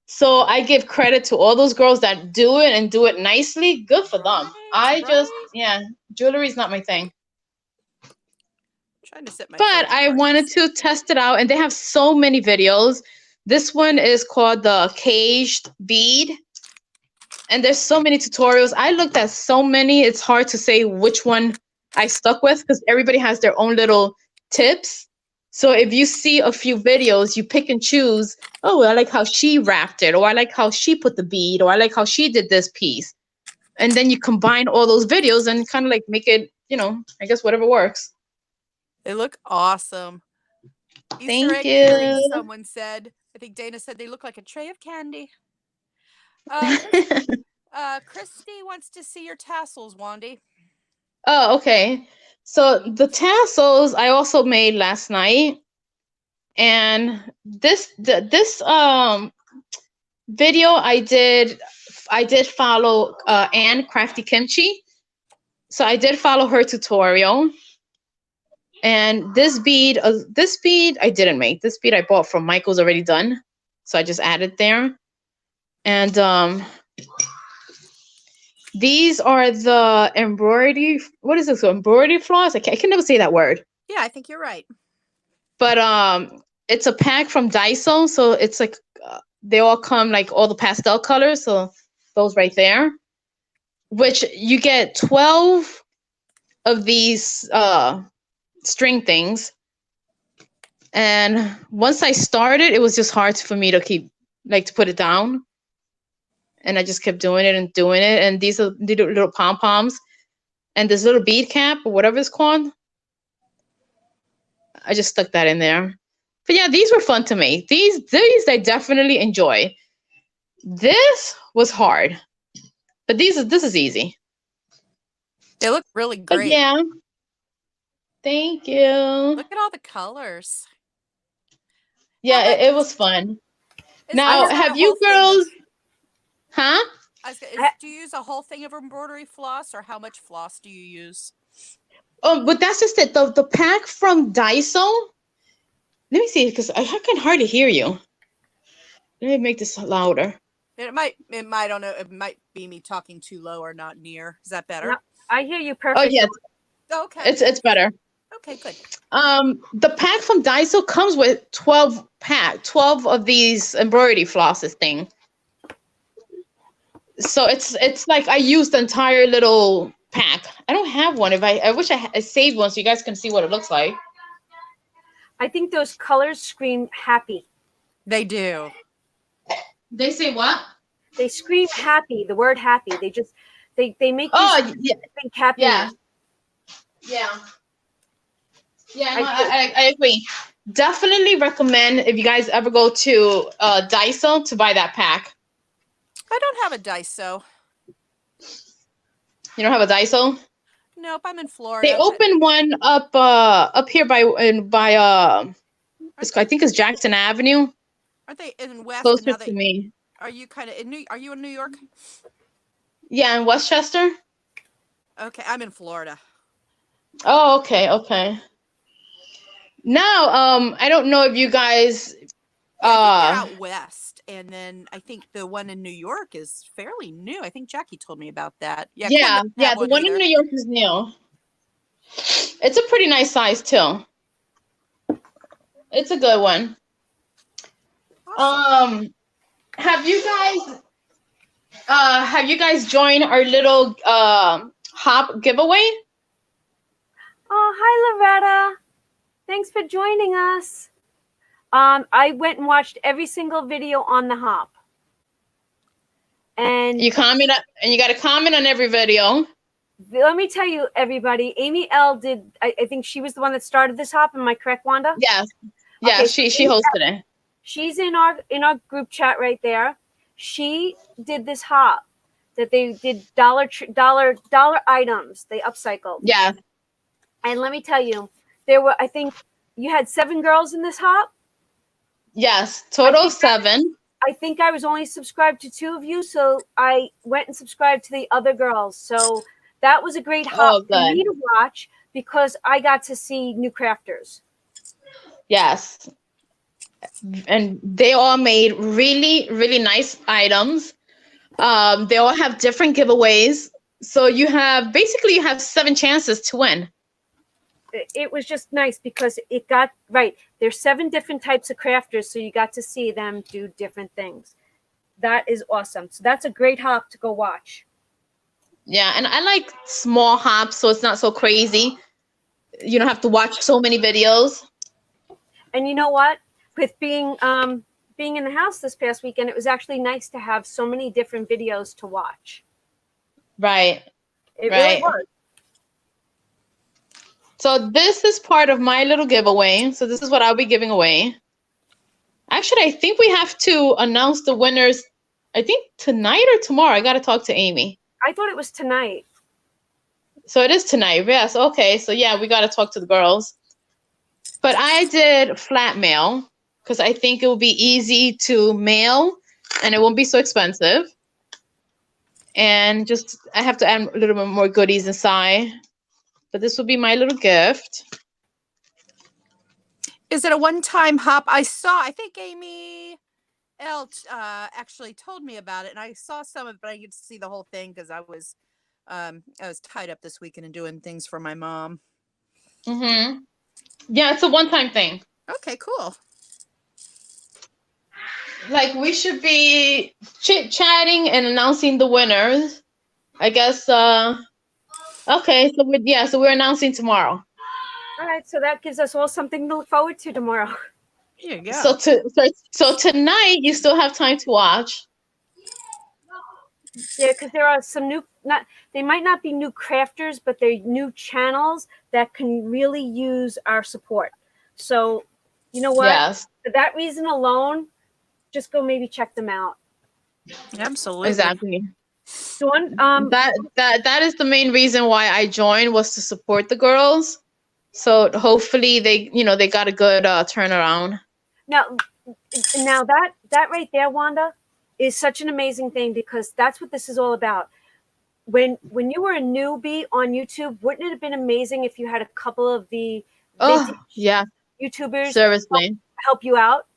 So I give credit to all those girls that do it and do it nicely. Good for them. Jewelry is not my thing. Trying to set my but I wanted to test it out, and they have so many videos. This one is called the caged bead, and there's so many tutorials. I looked at so many, it's hard to say which one I stuck with because everybody has their own little tips. So if you see a few videos, you pick and choose, oh, I like how she wrapped it, or I like how she put the bead, or I like how she did this piece. And then you combine all those videos and kind of like make it, I guess whatever works. They look awesome. Thank Easter egg you. earrings, someone said. I think Dana said they look like a tray of candy. Christy wants to see your tassels, Wandy. Oh, okay. So the tassels I also made last night, and this video I did follow Anne Crafty Kimchi. So I did follow her tutorial. And this bead I didn't make. This bead I bought from Michael's already done. So I just added there. And these are the embroidery. What is this? Embroidery floss? I can never say that word. Yeah, I think you're right. But it's a pack from Daiso, so it's like they all come like all the pastel colors. So those right there, which you get 12 of these string things. And once I started, it was just hard for me to keep to put it down. And I just kept doing it. And these are little pom-poms and this little bead cap or whatever it's called. I just stuck that in there. But yeah, these were fun to make. These I definitely enjoy. This was hard, but this is easy. They look really But great. yeah, thank you. Look at all the colors. Yeah, How much it was fun. is Now, that have a you whole thing girls? of- Huh? do you use a whole thing of embroidery floss, or how much floss do you use? Oh, but that's just it. The pack from Daiso. Let me see, because I can hardly hear you. Let me make this louder. It might, I don't know, it might be me talking too low or not near. Is that better? No, I hear you Oh perfectly. yeah, Okay. it's better. Okay, good. The pack from Daiso comes with 12 of these embroidery flosses thing. So it's like I used the entire little pack. I don't have one. If I wish I saved one so you guys can see what it looks like. I think those colors scream happy. They do. They say what? They scream happy. The word happy. They make you Oh yeah, think happiness. yeah. I agree. Definitely recommend if you guys ever go to Daiso to buy that pack. I don't have a Daiso. You don't have a Daiso? Nope, I'm in Florida. They opened one up here by I think it's Jackson Avenue. Are they in West? Closer to me. Are you kind of in New? Are you in New York? Yeah, in Westchester. Okay, I'm in Florida. Oh, okay. Now, I don't know if you guys. I think they're out west, and then I think the one in New York is fairly new. I think Jackie told me about that. Yeah. The one in New York is new. It's a pretty nice size too. It's a good one. Awesome. Have you guys joined our little hop giveaway? Oh, hi, Loretta. Thanks for joining us. I went and watched every single video on the hop. And You comment and you got to comment on every video. let me tell you, everybody, Amy L did, I think she was the one that started this hop. Am I correct, Wanda? Yes. Yeah, Okay, she hosted it. She's in our group chat right there. She did this hop that they did dollar items. They upcycled. Yeah. And let me tell you, I think you had 7 girls in this hop. Yes, total 7. I think I was only subscribed to 2 of you, so I went and subscribed to the other girls. So that was a great hop for me to watch because I got to see new crafters. Yes. And they all made really, really nice items. They all have different giveaways. So you have 7 chances to win. It was just nice because it got right. There's 7 different types of crafters, so you got to see them do different things. That is awesome. So that's a great hop to go watch. Yeah, and I like small hops, so it's not so crazy. You don't have to watch so many videos. And you know what? With being in the house this past weekend, it was actually nice to have so many different videos to watch. Right. It really was. So this is part of my little giveaway. So this is what I'll be giving away. Actually, I think we have to announce the winners, I think tonight or tomorrow. I got to talk to Amy. I thought it was tonight. So it is tonight. Yes. Okay. So yeah, we got to talk to the girls. But I did flat mail because I think it will be easy to mail and it won't be so expensive. And just, I have to add a little bit more goodies inside. But this will be my little gift. Is it a one-time hop? I think Amy L actually told me about it, and I saw some of it, but I didn't get to see the whole thing because I was tied up this weekend and doing things for my mom. Mm-hmm. Yeah, it's a one-time thing. Okay, cool. Like, we should be chit-chatting and announcing the winners. I guess, okay, so we're announcing tomorrow. All right, so that gives us all something to look forward to tomorrow. Here you go. So tonight you still have time to watch. Yeah, because there are some they might not be new crafters, but they're new channels that can really use our support. So, you know what? Yes, For that reason alone, just go maybe check them out. Absolutely. exactly. Dawn, That is the main reason why I joined, was to support the girls. So hopefully they, they got a good turnaround. now that right there, Wanda, is such an amazing thing, because that's what this is all about. When you were a newbie on YouTube, wouldn't it have been amazing if you had a couple of the vintage Oh, yeah, YouTubers seriously. help you out?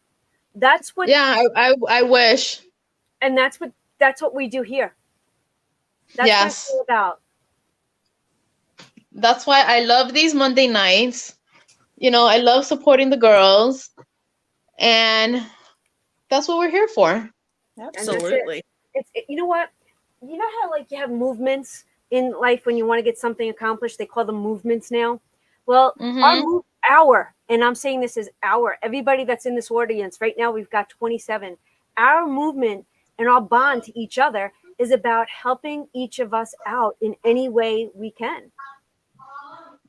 That's what, Yeah, I wish. and that's what we do here. That's what it's Yes. all about. That's why I love these Monday nights. I love supporting the girls, and that's what we're here for. Absolutely. You know what? You know how like you have movements in life when you want to get something accomplished? They call them movements now. Well, Mm-hmm. and I'm saying this is everybody that's in this audience right now, we've got 27. Our movement and our bond to each other is about helping each of us out in any way we can.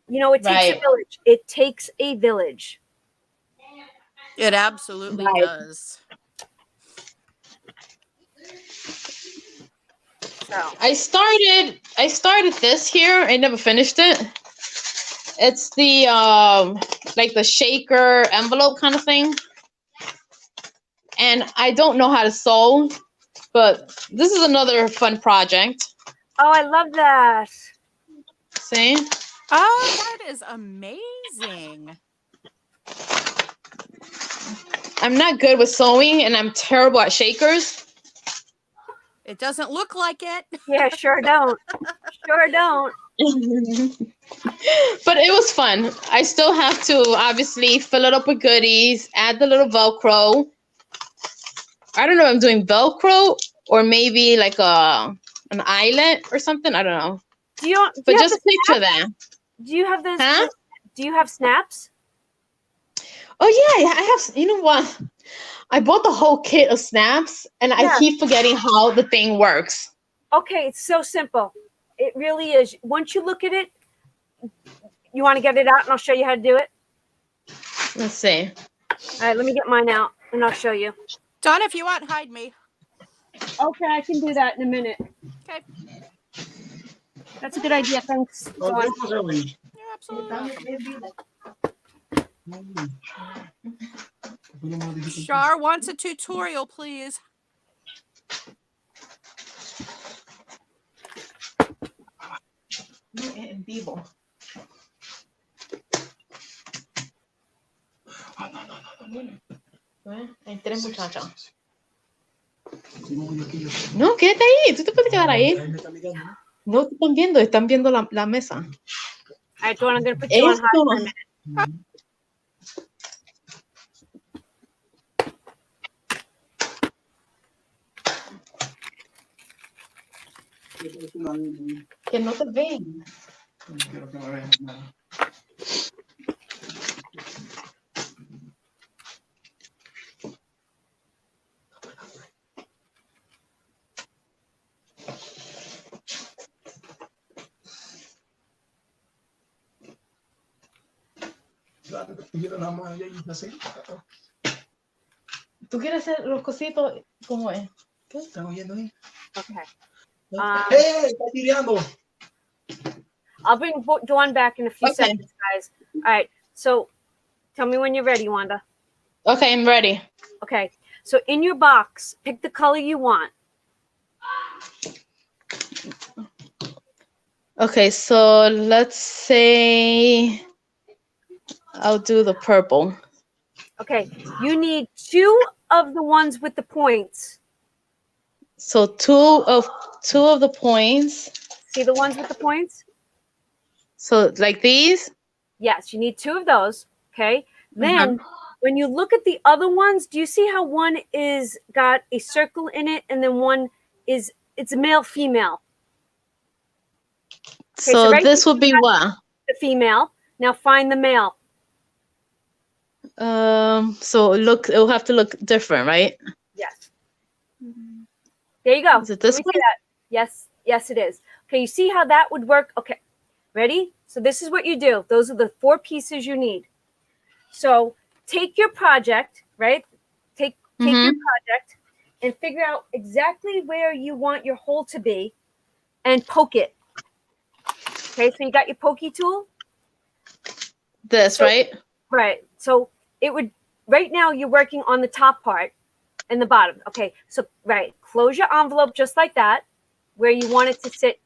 It takes a Right. village. It takes a village. It absolutely Right. does. So I started this here. I never finished it. It's the like the shaker envelope kind of thing. And I don't know how to sew, but this is another fun project. oh, I love that. See? Oh, that is amazing. I'm not good with sewing, and I'm terrible at shakers. It doesn't look like it. Yeah, sure don't. Sure don't. But it was fun. I still have to obviously fill it up with goodies, add the little Velcro. I don't know if I'm doing Velcro or maybe like an eyelet or something. I don't know. But just picture that. Do you have those? Huh? Do you have snaps? Oh yeah, I have. You know what? I bought the whole kit of snaps, and Yeah. I keep forgetting how the thing works. Okay, it's so simple. It really is. Once you look at it, you want to get it out, and I'll show you how to do it. Let's see. All right, let me get mine out, and I'll show you. Donna, if you want, hide me. Okay, I can do that in a minute. Okay. That's a good idea. Thanks. Dawn. You're absolutely welcome. Shar wants a tutorial, please. En vivo. Hay tres muchachas. No, quédate ahí. Tú te puedes quedar ahí. No te están viendo la mesa. All right, Dawn, I'm going to put you on hot for a minute. Que no te ven. ¿Tú quieres hacer los cositos como es? ¿Qué están oyendo ahí? Okay. ¡Hey! ¡Está tireando! I'll bring Dawn back in a few Okay. seconds, guys. All right. So tell me when you're ready, Wanda. Okay, I'm ready. Okay. So in your box, pick the color you want. Okay, so let's say I'll do the purple. Okay. You need 2 of the ones with the points. So two of the points. See the ones with the points? So like these. Yes, you need 2 of those. Okay. Then when you look at the other ones, do you see how one is got a circle in it and then one is it's a male female? Okay, So right this here would be you got what? the female. Now find the male. So it'll have to look different, right? Yes. There you go. Is it this Let me one? see that. Yes. Yes, it is. Okay, you see how that would work? Okay. Ready? So this is what you do. Those are the 4 pieces you need. So take your project, right? Take your Mm-hmm. project and figure out exactly where you want your hole to be and poke it. Okay, so you got your pokey tool? This, So- right? Right. So it would, right now you're working on the top part and the bottom. Okay, so right, close your envelope just like that, where you want it to sit.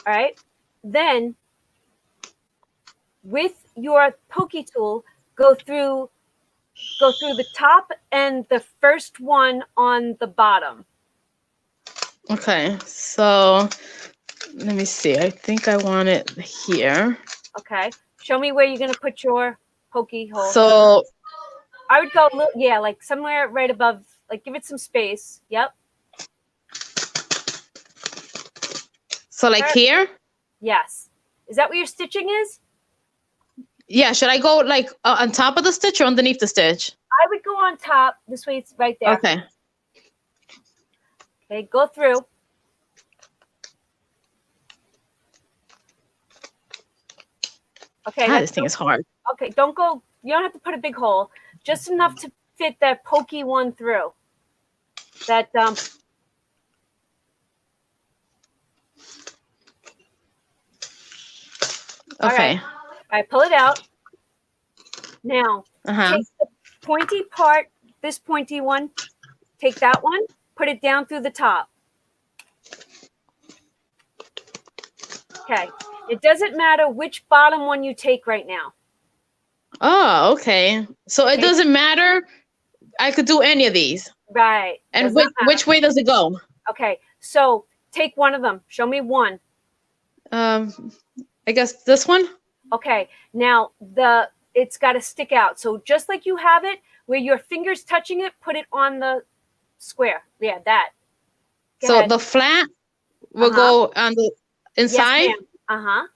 All right. Then with your pokey tool, go through the top and the first one on the bottom. Okay, so let me see. I think I want it here. Okay. Show me where you're gonna put your pokey hole. So, I would go, yeah, like somewhere right above, like give it some space. Yep. so like here? Yes. Is that where your stitching is? Yeah, should I go like on top of the stitch or underneath the stitch? I would go on top. This way it's right there. Okay. Okay, go through. Okay. God, this thing is hard. Okay, don't go. You don't have to put a big hole. Just enough to fit that pokey one through. That All Okay. right. I pull it out. Now, Uh-huh. take the pointy part, this pointy one, take that one, put it down through the top. Okay. It doesn't matter which bottom one you take right now. Oh, okay. So it Okay. doesn't matter. I could do any of these. Right. And Does not matter. which way does it go? Okay. So take one of them. Show me one. I guess this one? Okay. Now it's got to stick out. So just like you have it, where your fingers touching it, put it on the square. Yeah, that. Go So ahead. the flat will Uh-huh. go on the Yes, inside? ma'am. Uh-huh.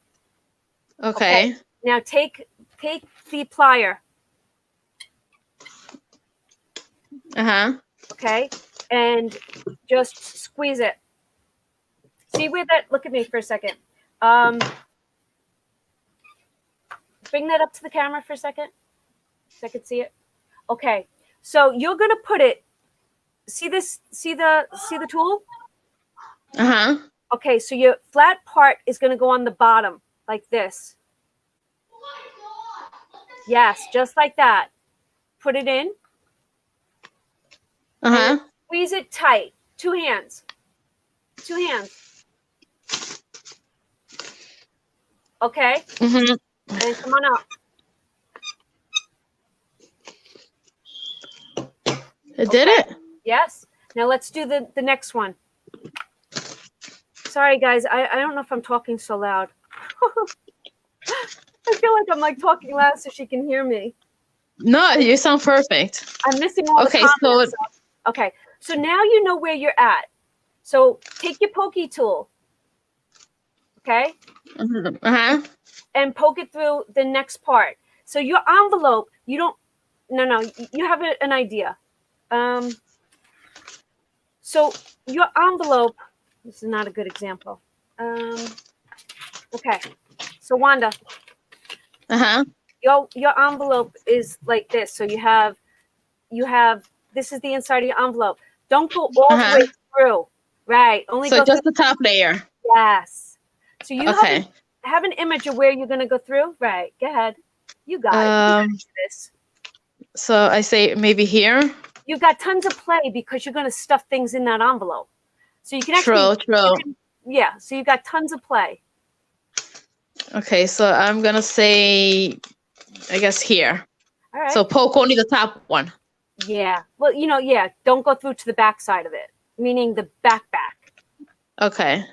Okay. Now take the plier, Uh-huh. okay, and just squeeze it. See where that? Look at me for a second. Bring that up to the camera for a second, so I can see it. Okay, so you're gonna put it. See this? See the tool? Uh-huh. Okay, so your flat part is gonna go on the bottom like this. Yes, just like that. Put it in. Uh-huh. Squeeze it tight. Two hands. Okay, Mm-hmm. and come on up. It did it? Yes. Now let's do the next one. Sorry, guys. I don't know if I'm talking so loud. I feel like I'm like talking loud so she can hear me. No, you sound perfect. I'm missing all Okay, the so comments. Okay, so now you know where you're at. So take your pokey tool, okay, uh-huh. and poke it through the next part. So your envelope, you don't. No. You have an idea. So your envelope. This is not a good example. Okay. So Wanda, Uh-huh. your envelope is like this. So you have this is the inside of your envelope. Don't go all the way through. Right. Only So go just through. the top layer. Yes. So you Okay. have an image of where you're going to go through. Right. Go ahead. You got it. You can do this. So I say maybe here. You've got tons of play because you're going to stuff things in that envelope. So you can actually. True. Yeah. So you've got tons of play. Okay, so I'm gonna say, I guess here. All right. So poke only the top one. Yeah. Well, yeah. Don't go through to the back side of it, meaning the back. Okay.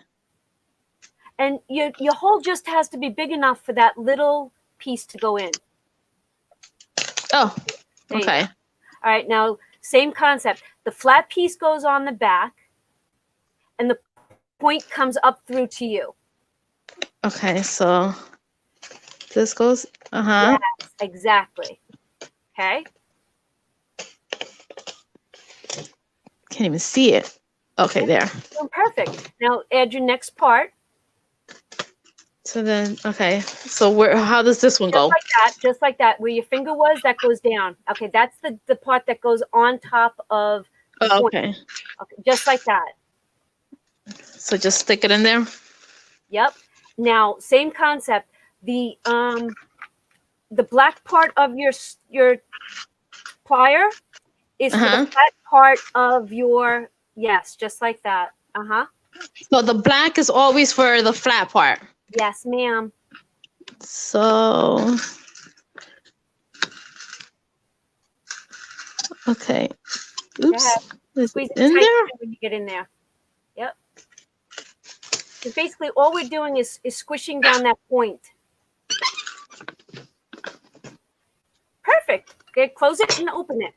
And your hole just has to be big enough for that little piece to go in. Oh, There you okay. go. All right. Now, same concept. The flat piece goes on the back, and the point comes up through to you. Okay, so this goes, uh-huh. Yes, exactly. Okay. Can't even see it. Okay, there. Perfect. Now add your next part. So then, okay. So where? How does this one go? Just like that. Where your finger was, that goes down. Okay, that's the part that goes on top of the Oh, point. okay. Okay, just like that. So just stick it in there. Yep. Now, same concept. The black part of your plier is for the flat part of your, yes, just like that. So the black is always for the flat part. Yes, ma'am. So, okay. Oops. Is Squeeze it it in tight there? when you get in there. Yep. Because basically all we're doing is squishing down that point. Perfect. Okay, close it and open it.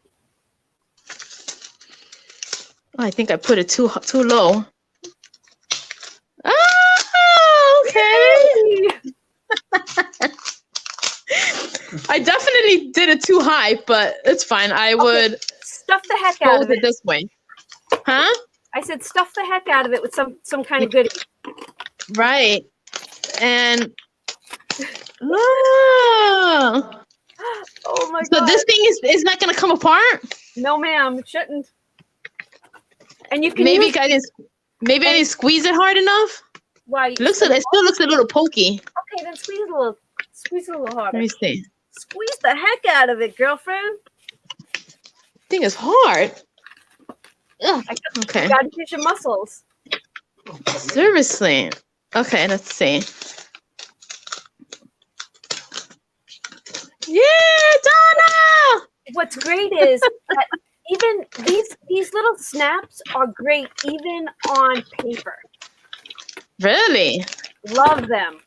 Oh, I think I put it too low. Oh, okay. I definitely did it too high, but it's fine. I would stuff the heck out of it this way. Huh? I said stuff the heck out of it with some kind of goodie. Right. And oh my god. So this thing is not gonna come apart? No, ma'am, it shouldn't. And you can maybe I didn't squeeze it hard enough. Why? It still looks a little pokey. Okay, then squeeze it a little harder. Let me see. Squeeze the heck out of it, girlfriend. Thing is hard. Ugh. Okay. You gotta use your muscles. Seriously. Okay, let's see. Yeah, Donna! What's great is that even these little snaps are great even on paper. Really? Love them.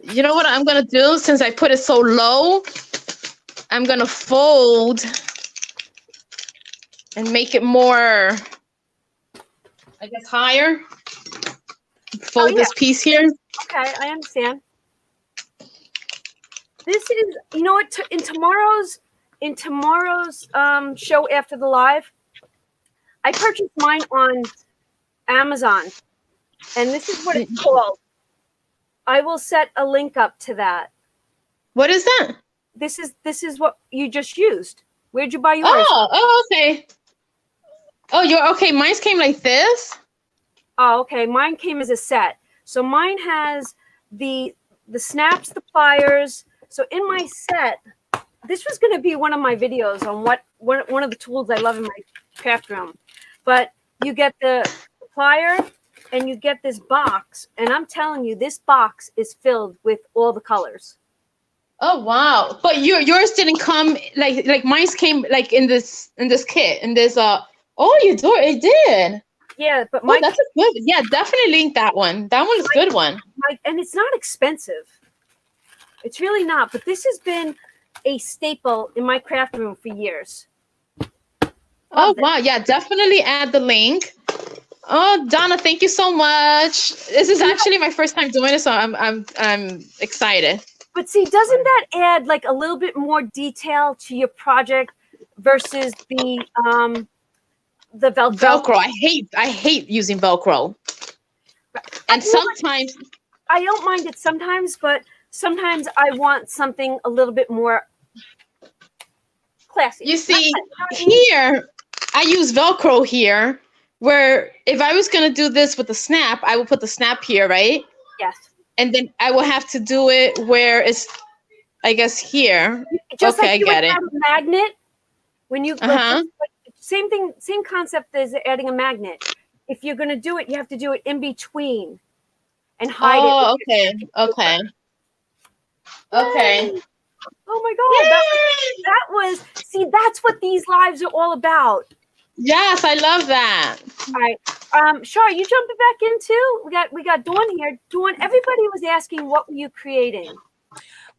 You know what I'm gonna do? Since I put it so low, I'm gonna fold and make it more, I guess, higher. Fold this piece here. Okay, I understand. This is, you know what? In tomorrow's show after the live, I purchased mine on Amazon, and this is what it's called. I will set a link up to that. What is that? This is what you just used. Where'd you buy yours? Oh, okay. Oh, okay. Mine came like this. Oh, okay. Mine came as a set. So mine has the snaps, the pliers. So in my set, this was going to be one of my videos on one of the tools I love in my craft room. But you get the plier and you get this box, and I'm telling you, this box is filled with all the colors. Oh wow! But yours didn't come like mine came like in this kit, and there's it did. Yeah, but that's a good. Yeah, definitely link that one. That one's a good one. And it's not expensive. It's really not. But this has been a staple in my craft room for years. Oh wow! Yeah, definitely add the link. Oh, Donna, thank you so much. This is actually my first time doing it, so I'm excited. But see, doesn't that add like a little bit more detail to your project versus the Velcro? I hate using Velcro. And sometimes I don't mind it sometimes, but sometimes I want something a little bit more classy. You see, here I use Velcro here, where if I was gonna do this with the snap, I would put the snap here, right? Yes. And then I will have to do it where it's, I guess, here. Just okay, like you I get it. Add a magnet when you same thing, same concept as adding a magnet. If you're gonna do it, you have to do it in between and hide it. Oh, okay. Okay. Oh my God, that was see, that's what these lives are all about. Yes, I love that. All right. Shar, you jumping back in too? We got Dawn here. Dawn, everybody was asking what were you creating?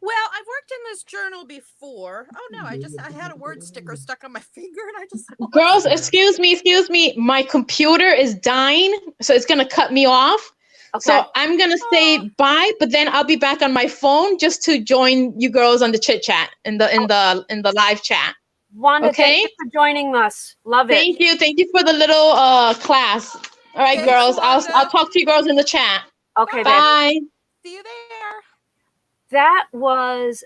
Well, I've worked in this journal before. Oh no, I had a word sticker stuck on my finger and I just Girls, excuse me. My computer is dying, so it's gonna cut me off. Okay. So I'm gonna say bye, but then I'll be back on my phone just to join you girls on the chit chat in the live chat. Wanda, thank you for joining us. Love it. Thank you for the little class. All right, girls. I'll talk to you girls in the chat. Okay. Bye. See you there. that was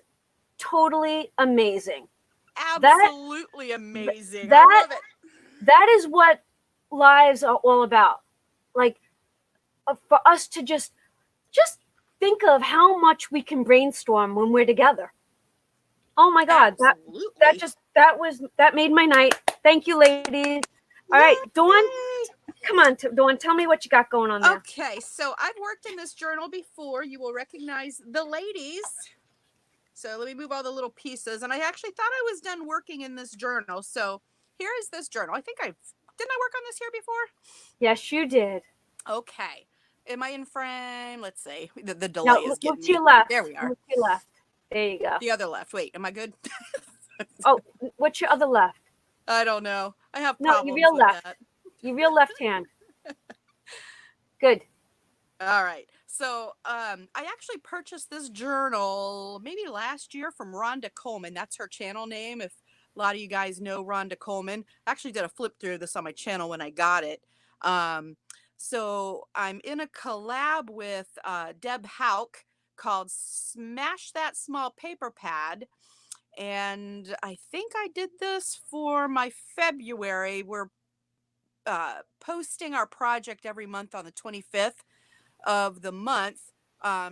totally amazing. Absolutely amazing. I that love it. that is what lives are all about. Like, for us to just think of how much we can brainstorm when we're together. Oh my God, Absolutely. that made my night. Thank you, ladies. All right, Dawn, come on, Dawn, tell me what you got going on there. Okay, so I've worked in this journal before. You will recognize the ladies. So let me move all the little pieces. And I actually thought I was done working in this journal. So here is this journal. Didn't I work on this here before? Yes, you did. Okay. Am I in frame? Let's see. The delay Now, is look getting to me. your left. There we are. Look to your left. There you go. The other left. Wait, am I good? Oh, what's your other left? I don't know. I have No, problems your real with left. that. Your real left hand. Good. All right. So I actually purchased this journal maybe last year from Rhonda Coleman. That's her channel name. If a lot of you guys know Rhonda Coleman, I actually did a flip through this on my channel when I got it. So I'm in a collab with Deb Hauk called Smash That Small Paper Pad. And I think I did this for my February. We're posting our project every month on the 25th of the month.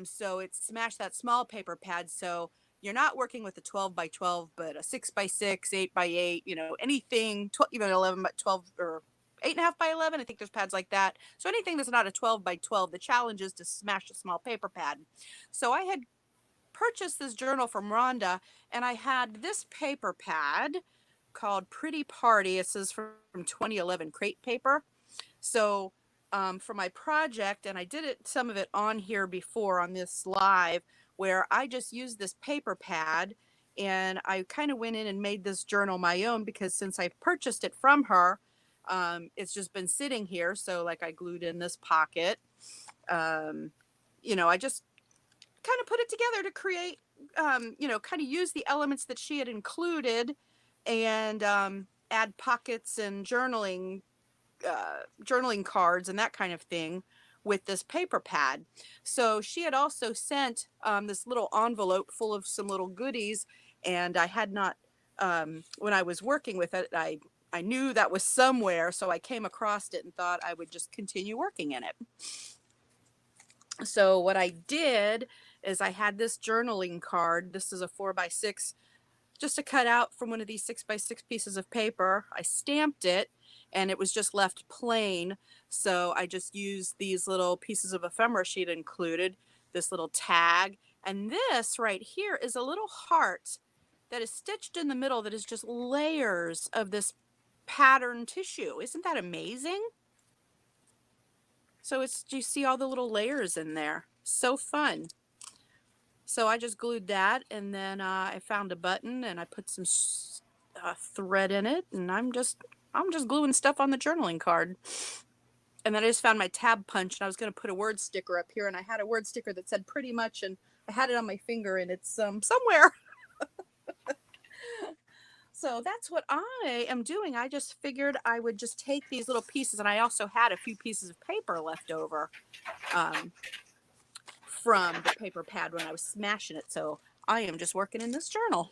So it's Smash That Small Paper Pad. So you're not working with a 12 by 12, but a 6 by 6, 8 by 8, anything, even 11 by 12 or 8.5 by 11. I think there's pads like that. So anything that's not a 12 by 12, the challenge is to smash a small paper pad. So I had purchased this journal from Rhonda, and I had this paper pad called Pretty Party. It says from 2011 crate paper. So for my project, and I did some of it on here before on this live, where I just used this paper pad, and I kind of went in and made this journal my own, because since I purchased it from her, it's just been sitting here. So like I glued in this pocket. I just kind of put it together to create, kind of use the elements that she had included, and add pockets and journaling cards and that kind of thing with this paper pad. So she had also sent this little envelope full of some little goodies, and I had not, when I was working with it, I knew that was somewhere, so I came across it and thought I would just continue working in it. So what I did is I had this journaling card. This is a 4x6, just to cut out from one of these 6x6 pieces of paper. I stamped it, and it was just left plain. So I just used these little pieces of ephemera sheet included, this little tag. And this right here is a little heart that is stitched in the middle, that is just layers of this pattern tissue. Isn't that amazing? So do you see all the little layers in there? So fun. So I just glued that, and then I found a button, and I put some thread in it, and I'm just gluing stuff on the journaling card. And then I just found my tab punch, and I was going to put a word sticker up here, and I had a word sticker that said pretty much, and I had it on my finger, and it's somewhere. So that's what I am doing. I just figured I would just take these little pieces, and I also had a few pieces of paper left over from the paper pad when I was smashing it. So I am just working in this journal.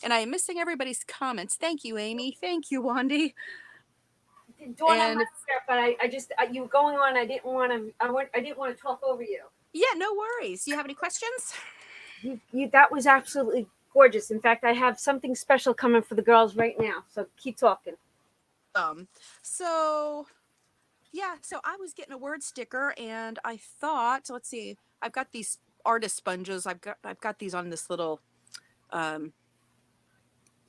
And I am missing everybody's comments. Thank you, Amy. Thank you, Wandy. Dawn, I'm not sure, but I just you were going on. I didn't want to talk over you. Yeah, no worries. You have any questions? That was absolutely gorgeous. In fact, I have something special coming for the girls right now. So keep talking. So I was getting a word sticker, and I thought, let's see, I've got these artist sponges. I've got these on this little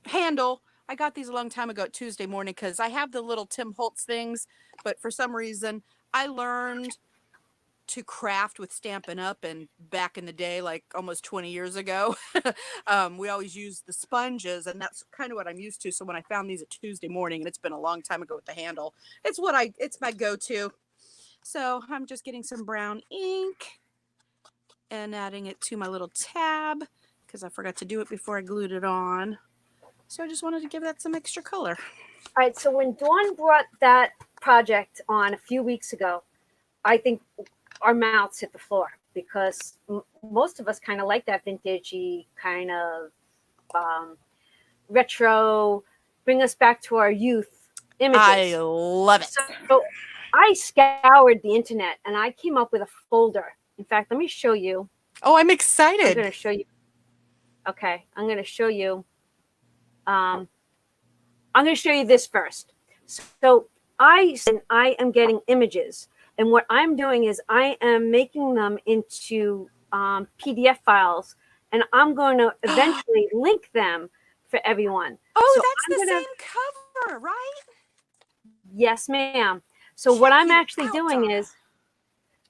handle. I got these a long time ago at Tuesday morning, because I have the little Tim Holtz things, but for some reason I learned to craft with Stampin' Up, and back in the day, like almost 20 years ago, we always used the sponges, and that's kind of what I'm used to. So when I found these at Tuesday morning, and it's been a long time ago with the handle, it's my go-to. So I'm just getting some brown ink and adding it to my little tab, because I forgot to do it before I glued it on. So I just wanted to give that some extra color. All right. So when Dawn brought that project on a few weeks ago, I think our mouths hit the floor, because most of us kind of like that vintagey kind of retro, bring us back to our youth images. I love it. So I scoured the internet and I came up with a folder. In fact, let me show you. Oh, I'm I'm excited. going to show you. Okay, I'm going to show you. I'm going to show you this first. So I am getting images, and what I'm doing is I am making them into PDF files, and I'm going to eventually link them for everyone. Oh, So that's I'm the gonna, same cover, right? yes, ma'am. So what Check I'm you actually out, doing Donna. is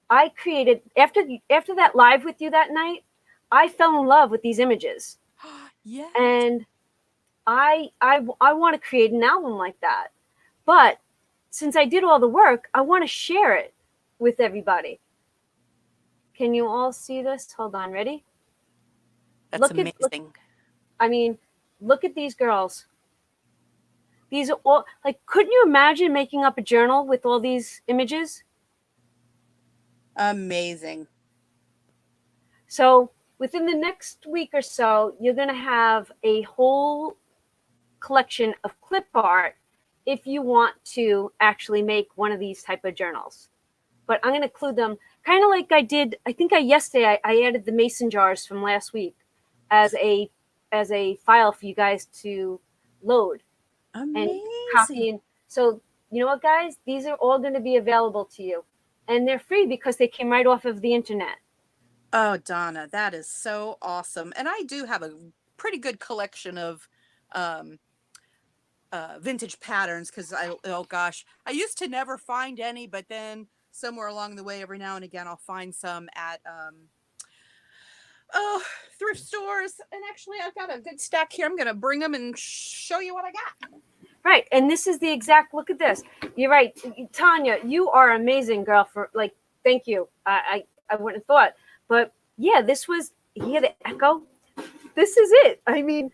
I created after that live with you that night, I fell in love with these images, Yeah. and I want to create an album like that. But since I did all the work, I want to share it with everybody. Can you all see this? Hold on, ready? That's Look amazing. look at these girls. These are all like, couldn't you imagine making up a journal with all these images? Amazing. So within the next week or so, you're going to have a whole collection of clip art if you want to actually make one of these type of journals. But I'm going to include them kind of like I did. I think yesterday I added the mason jars from last week as a file for you guys to load and Amazing. copy. And so you know what, guys, these are all going to be available to you, and they're free because they came right off of the internet. Oh, Donna, that is so awesome. And I do have a pretty good collection of vintage patterns because oh gosh, I used to never find any, but then somewhere along the way, every now and again, I'll find some at thrift stores. And actually, I've got a good stack here. I'm gonna bring them and show you what I got. Right, and this is the exact look at this. You're right, Tanya. You are amazing, girl. For like, thank you. I wouldn't have thought, but yeah, this was. You hear the echo? This is it. I mean,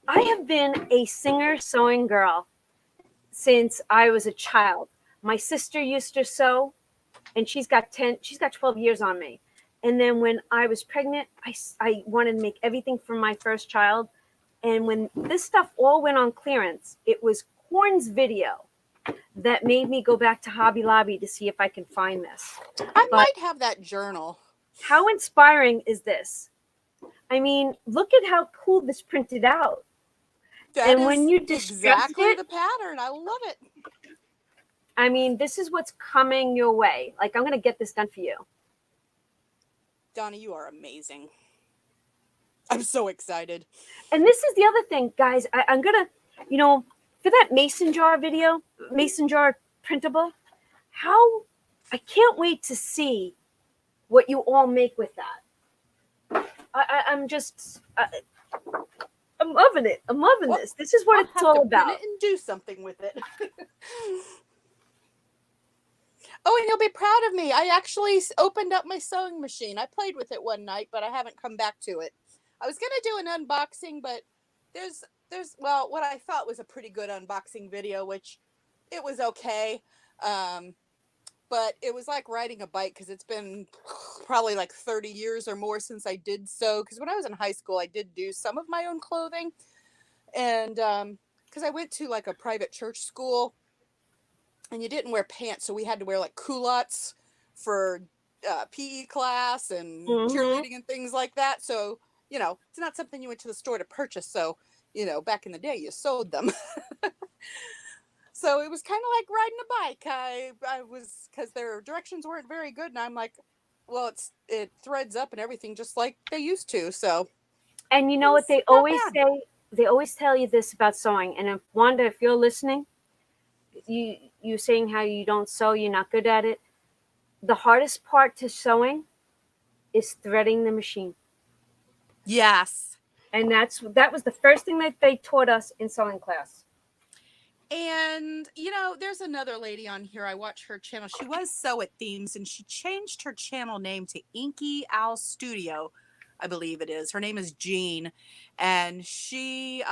I have been a singer sewing girl since I was a child. My sister used to sew, and she's got 12 years on me. And then when I was pregnant, I wanted to make everything for my first child. And when this stuff all went on clearance, it was Korn's video that made me go back to Hobby Lobby to see if I can find this. I might have that journal. How inspiring is this? I mean, look at how cool this printed out. That and when is you distressed exactly it, the pattern. I love it. I mean, this is what's coming your way. Like, I'm going to get this done for you. Donna, you are amazing. I'm so excited. And this is the other thing, guys. I'm going to, for that mason jar video, mason jar printable, I can't wait to see what you all make with that. I'm loving it. I'm loving this. This is what it's all about. Print it and do something with it. Oh, and you'll be proud of me. I actually opened up my sewing machine. I played with it one night, but I haven't come back to it. I was going to do an unboxing, but there's what I thought was a pretty good unboxing video, which it was okay. But it was like riding a bike because it's been probably like 30 years or more since I did sew. Because when I was in high school, I did do some of my own clothing. And because I went to like a private church school, and you didn't wear pants, so we had to wear like culottes for PE class and cheerleading and things like that. So, it's not something you went to the store to purchase. So, back in the day, you sewed them. So it was kind of like riding a bike. I was, because their directions weren't very good, and I'm like, well, it threads up and everything just like they used to. So, and you know what they always say? They always tell you this about sewing. And Wanda, if you're listening, you saying how you don't sew, you're not good at it. The hardest part to sewing is threading the machine. Yes. And that was the first thing that they taught us in sewing class. And, there's another lady on here. I watch her channel. She was Sew It Themes, and she changed her channel name to Inky Owl Studio, I believe it is. Her name is Jean, and she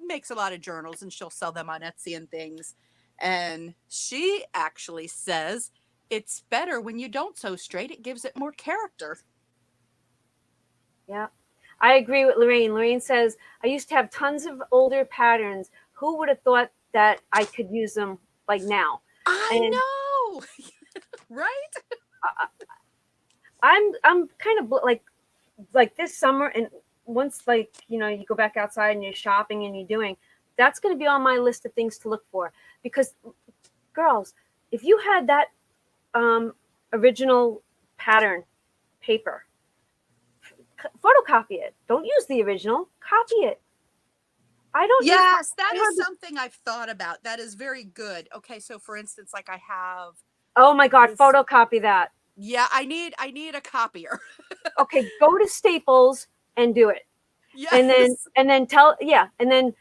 makes a lot of journals, and she'll sell them on Etsy and things. And she actually says it's better when you don't sew straight. It gives it more character. Yeah. I agree with Lorraine. Lorraine says, I used to have tons of older patterns. Who would have thought that I could use them like now? I And know. Right? I'm kind of like this summer, and once like you go back outside and you're shopping and you're doing, that's going to be on my list of things to look for, because girls, if you had that original pattern paper, photocopy it. Don't use the original, copy it. I don't Yes, that I is hardly- something I've thought about. That is very good. Okay, so for instance, like I have, Oh my god, this- photocopy that. yeah, I need a copier. Okay, go to Staples and do it. Yes. And then tell, yeah, and then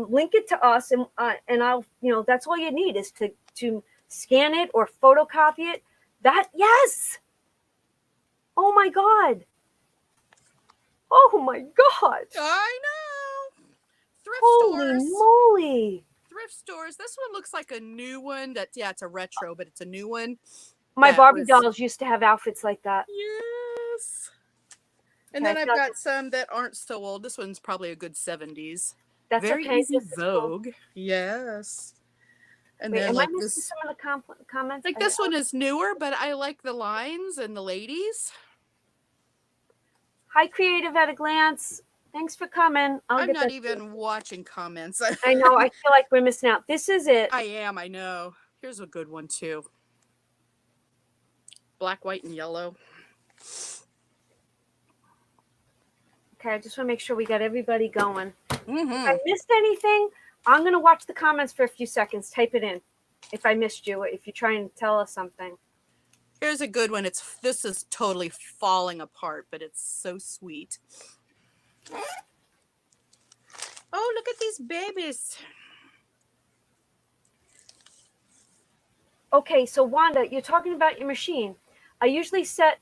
link it to us, and I'll, that's all you need is to scan it or photocopy it. That, yes. Oh my god. Oh my god. I know. Thrift Holy stores. moly. Thrift stores. This one looks like a new one. It's a retro, but it's a new one. My That Barbie was- dolls used to have outfits like that. Yes. And Okay, then I've so- got some that aren't so old. This one's probably a good 70s. That's Very okay. easy This is cool. Vogue. Yes. And Wait, then am like I missing this, some of the comments? like this one is newer, but I like the lines and the ladies. Hi, Creative at a Glance. Thanks for coming. I'm get not that to even you. watching comments. I know. I feel like we're missing out. This is it. I know. Here's a good one too. Black, white, and yellow. Okay, I just want to make sure we got everybody going. Mm-hmm. If I missed anything, I'm going to watch the comments for a few seconds. Type it in if I missed you, if you're trying to tell us something. Here's a good one. This is totally falling apart, but it's so sweet. Oh, look at these babies. Okay, so Wanda, you're talking about your machine. I usually set,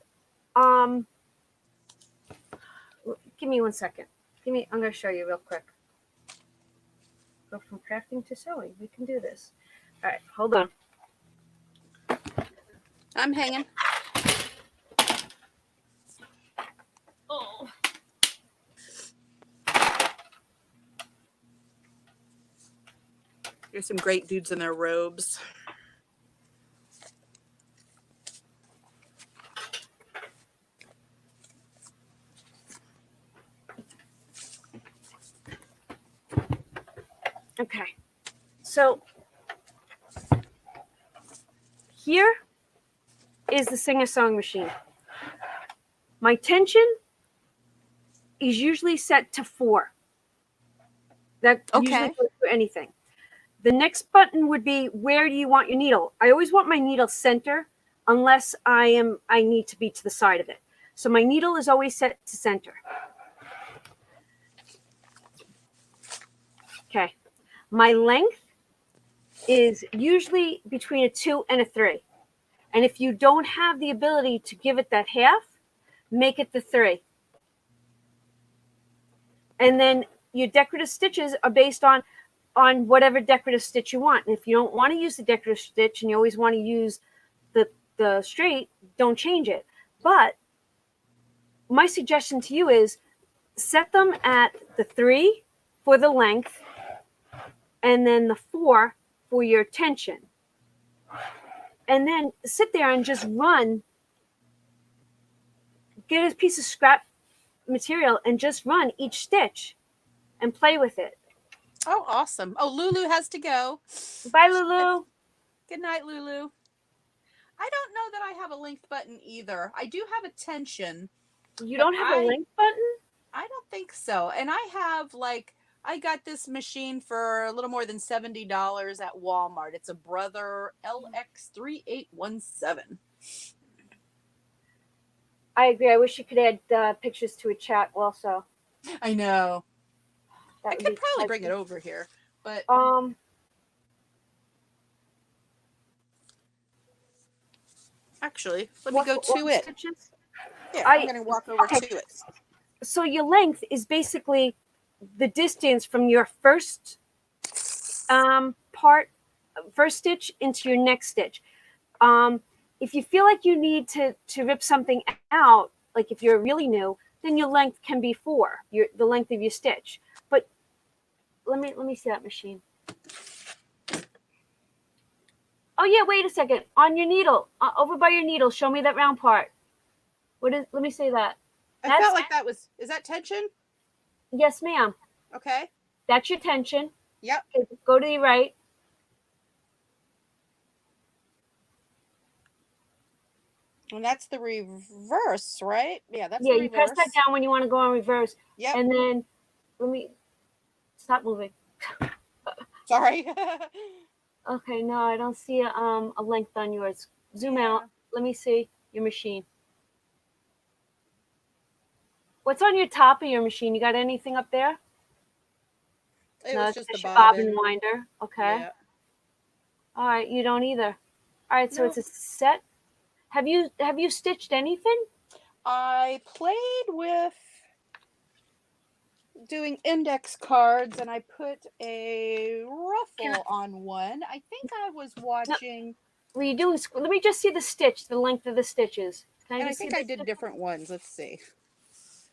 give me 1 second. I'm going to show you real quick. Go from crafting to sewing. We can do this. All right, hold on. I'm hanging. Oh. There's some great dudes in their robes. Okay, so here is the singer sewing machine. My tension is usually set to 4. That usually Okay. goes for anything. The next button would be, where do you want your needle? I always want my needle center, unless I need to be to the side of it. So my needle is always set to center. Okay. My length is usually between a 2 and a 3. And if you don't have the ability to give it that half, make it the 3. And then your decorative stitches are based on whatever decorative stitch you want. And if you don't want to use the decorative stitch and you always want to use the straight, don't change it. But my suggestion to you is set them at the 3 for the length, and then the 4 for your tension. And then sit there and just run. Get a piece of scrap material and just run each stitch and play with it. Oh, awesome. Oh, Lulu has to go. Bye, Lulu. Good night, Lulu. I don't know that I have a length button either. I do have a tension. You don't have a length button? I don't think so. And I have I got this machine for a little more than $70 at Walmart. It's a Brother LX3817. I agree. I wish you could add pictures to a chat also. I know. That I would could be probably quite bring it good. over here, but actually, let me go to it. Stitches? Yeah, I'm going to walk over okay. to it. So your length is basically the distance from your first first stitch into your next stitch. if you feel like you need to rip something out, like if you're really new, then your length can be 4, the length of your stitch. But let me see that machine. Oh yeah, wait a second. On your needle, over by your needle, show me that round part. What is? Let me say that. I felt like that was. Is that tension? Yes, ma'am. Okay. That's your tension. Yep. Okay, go to the right. And that's the reverse, right? Yeah, that's Yeah, the you press reverse. that down when you want to go on reverse. Yep. And then let me stop moving. Sorry. Okay, no, I don't see a length on yours. Zoom out. Let me see your machine. What's on your top of your machine? You got anything up there? It No, was it's just the your bobbin. winder. Okay. Yeah. All right, you don't either. All right, so Nope. it's a set. Have you stitched anything? I played with doing index cards, and I put a ruffle on one. I think I was watching. Were you doing? Let me just see the stitch, the length of the stitches. Can And I just think see I did different ones. Let's see.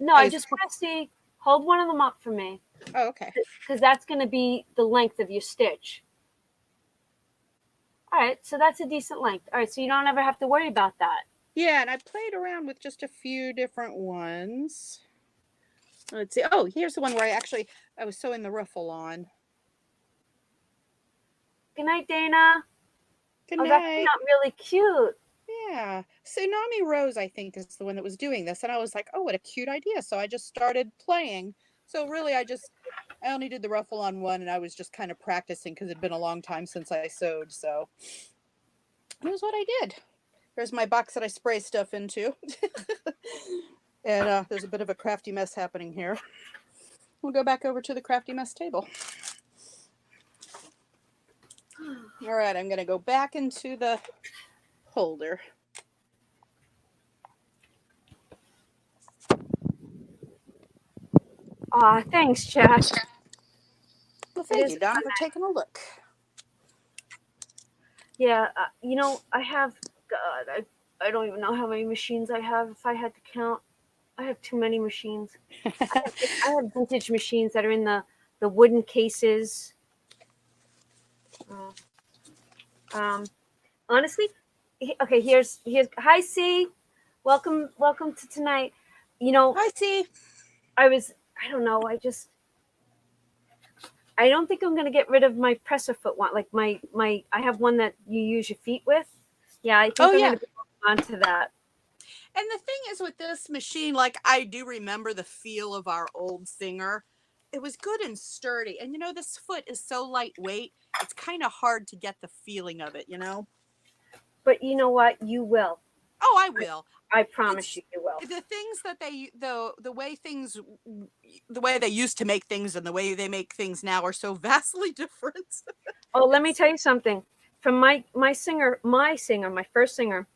No, I just want to see. Hold one of them up for me. Oh, okay. Because that's going to be the length of your stitch. All right, so that's a decent length. All right, so you don't ever have to worry about that. Yeah, and I played around with just a few different ones. Let's see. Oh, here's the one where I was sewing the ruffle on. Good night, Dana. Good Oh, night. that's not really cute. Yeah. Tsunami Rose, I think, is the one that was doing this. And I was like, oh, what a cute idea. So I just started playing. So really, I only did the ruffle on one, and I was just kind of practicing because it'd been a long time since I sewed. So it was what I did. Here's my box that I spray stuff into. And there's a bit of a crafty mess happening here. We'll go back over to the crafty mess table. All right, I'm going to go back into the holder. Aw, thanks, Jack. Well, thank you, Donna, for taking a look. Yeah, I have, God, I don't even know how many machines I have. If I had to count, I have too many machines. I have vintage machines that are in the wooden cases. Honestly, okay. Here's hi C, welcome to tonight. Hi C. I don't know. I don't think I'm gonna get rid of my presser foot one. Like my I have one that you use your feet with. Yeah, I think I'm gonna be onto that. And the thing is with this machine, like I do remember the feel of our old Singer. It was good and sturdy. And this foot is so lightweight, it's kind of hard to get the feeling of it, But you know what? You will. Oh, I will. I promise you will. The things that the way they used to make things and the way they make things now are so vastly different. Oh, let me tell you something. From my first Singer,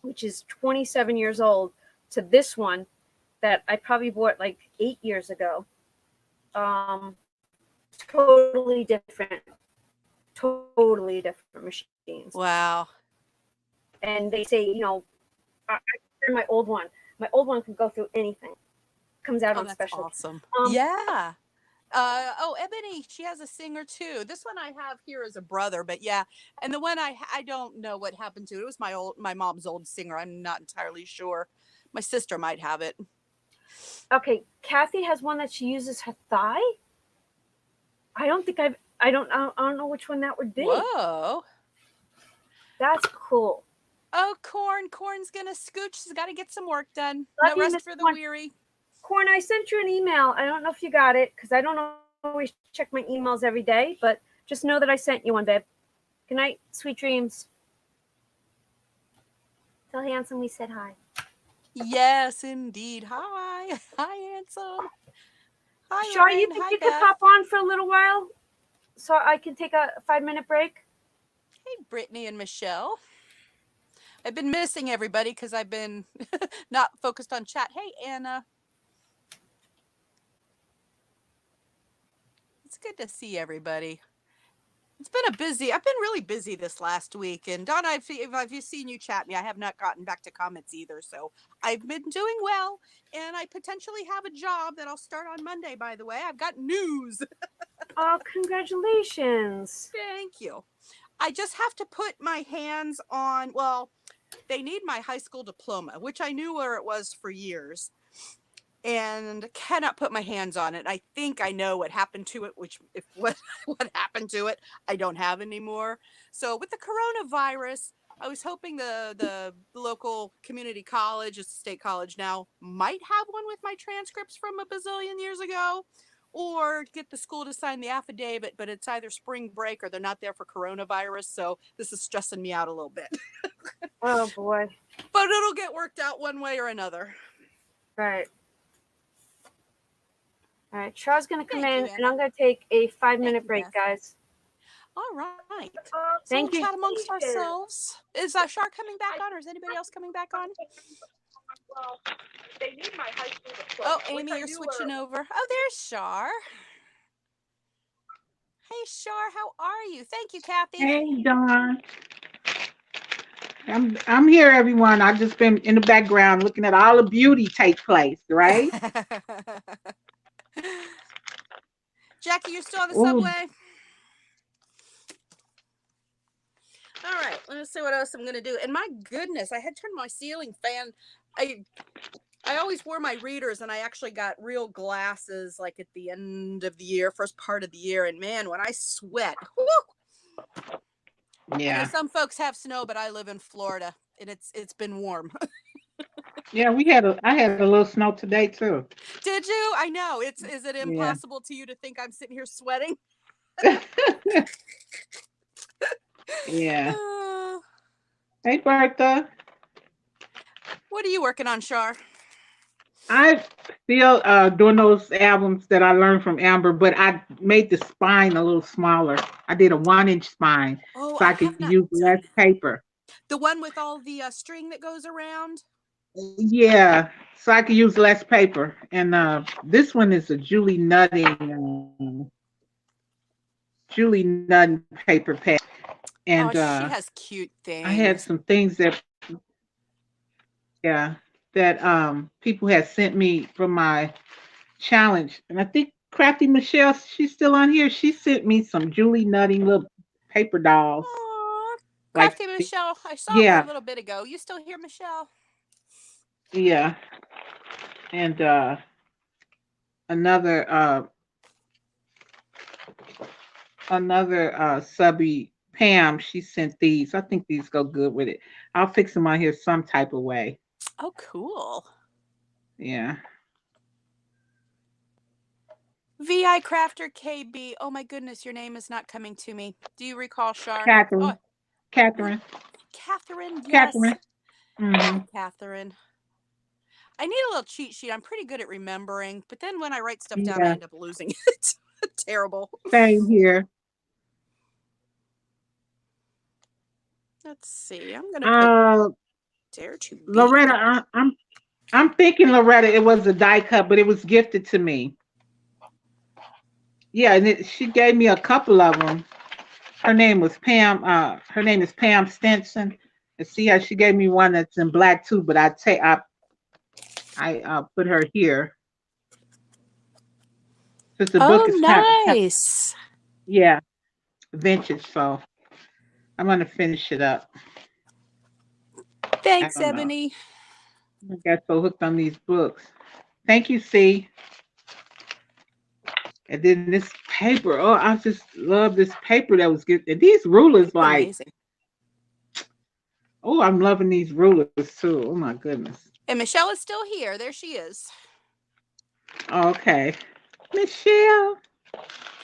which is 27 years old, to this one that I probably bought like 8 years ago. Totally different machines. Wow. And they say, my old one can go through anything. Comes out on special. Awesome. Yeah. Ebony, she has a Singer too. This one I have here is a brother, but yeah. And the one I don't know what happened to it. It was my mom's old Singer. I'm not entirely sure. My sister might have it. Okay, Kathy has one that she uses her thigh. I don't know which one that would be. Whoa. That's cool. Oh, Corn's gonna scooch. She's got to get some work done. Love no you, rest for the Corn. weary. Corn, I sent you an email. I don't know if you got it because I don't always check my emails every day, but just know that I sent you one, babe. Good night, sweet dreams. Tell Handsome we said hi. Yes, indeed. Hi, Handsome. Hi, Sure, Lorraine. you think Hi, you Beth. could pop on for a little while so I can take a 5-minute break? Hey, Brittany and Michelle. I've been missing everybody because I've been not focused on chat. Hey, Anna. It's good to see everybody. It's been I've been really busy this last week. And Donna, if I've seen you chat me, I have not gotten back to comments either. So I've been doing well, and I potentially have a job that I'll start on Monday, by the way. I've got news. Oh, congratulations. Thank you. I just have to put my hands on, well, they need my high school diploma, which I knew where it was for years, and cannot put my hands on it. I think I know what happened to it, which if what happened to it, I don't have anymore. So with the coronavirus, I was hoping the local community college, it's a state college now, might have one with my transcripts from a bazillion years ago, or get the school to sign the affidavit, but it's either spring break or they're not there for coronavirus. So this is stressing me out a little bit. Oh boy. But it'll get worked out one way or another. Right. All right. Char's going to come Thank in, you, and I'm going to take a 5-minute you, break, Beth. guys. All right. Thank So you. we'll chat amongst ourselves. Is Shar coming back on, or is anybody else coming back on? Well, they need my high school diploma. Oh, Amy, you're switching over. Oh, there's Shar. Hey, Shar, how are you? Thank you, Kathy. Hey, Dawn. I'm here, everyone. I've just been in the background looking at all the beauty take place, right? Jackie, you're still on the Oh, subway? All right, let's see what else I'm gonna do. And my goodness, I had turned my ceiling fan. I always wore my readers, and I actually got real glasses like at the end of the year, first part of the year. And man, when I sweat, whoo! I know yeah. some folks have snow, but I live in Florida, and it's been warm. Yeah, I had a little snow today too. Did you? I know. Is it Yeah. impossible to you to think I'm sitting here sweating? Yeah. Hey, Bertha. What are you working on, Shar? I still doing those albums that I learned from Amber, but I made the spine a little smaller. I did a 1-inch spine Oh, so I I could have not use done less paper. the one with all the string that goes around. Yeah, so I could use less paper. And this one is a Julie Nutting paper pad. Oh, And she has cute I had things. some things that that people had sent me from my challenge. And I think Crafty Michelle, she's still on here. She sent me some Julie Nutting little paper dolls. Aww. Like Crafty Michelle, I saw her a yeah, little bit ago. You still here, Michelle? yeah. And another subby Pam, she sent these. I think these go good with it. I'll fix them on here some type of way. Oh, cool. Yeah. VI Crafter KB. Oh my goodness, your name is not coming to me. Do you recall, Shar? Oh, Catherine. Catherine, yes. Catherine. Oh, Catherine. I need a little cheat sheet. I'm pretty good at remembering, but then when I write stuff down, I Yeah. end up losing it. Terrible. Same here. Let's see. I'm gonna put Dare to Be. Loretta, I'm thinking Loretta, it was a die cut, but it was gifted to me. Yeah, and she gave me a couple of them. Her name was Pam. Her name is Pam Stinson. And see how she gave me one that's in black too, but I put her here. Since the book is nice. Yeah, vintage. So I'm gonna finish it up. Thanks, Ebony. I got so hooked on these books. Thank you, C. And then this paper. Oh, I just love this paper that was good. And these rulers, like, amazing. Oh, I'm loving these rulers too. Oh my goodness. And Michelle is still here. There she is. Okay, Michelle.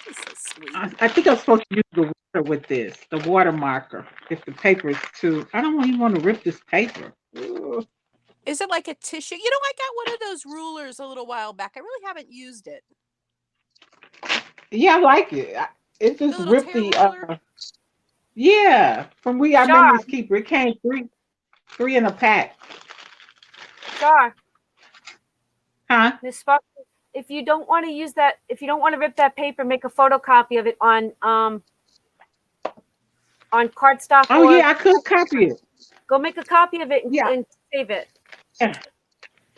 She's so sweet. I think I'm supposed to use the water with this, the water marker. If the paper is too, I don't even want to rip this paper. Ugh. Is it like a tissue? You know, I got one of those rulers a little while back. I really haven't used it. Yeah, I like it. It just ripped the. Yeah, from We Are Memories Keeper. It came three in a pack. Char. Huh? Miss Fox, if you don't want to use that, if you don't want to rip that paper, make a photocopy of it on on cardstock. Oh or yeah, I could copy it. Go make a copy of it Yeah, and save it.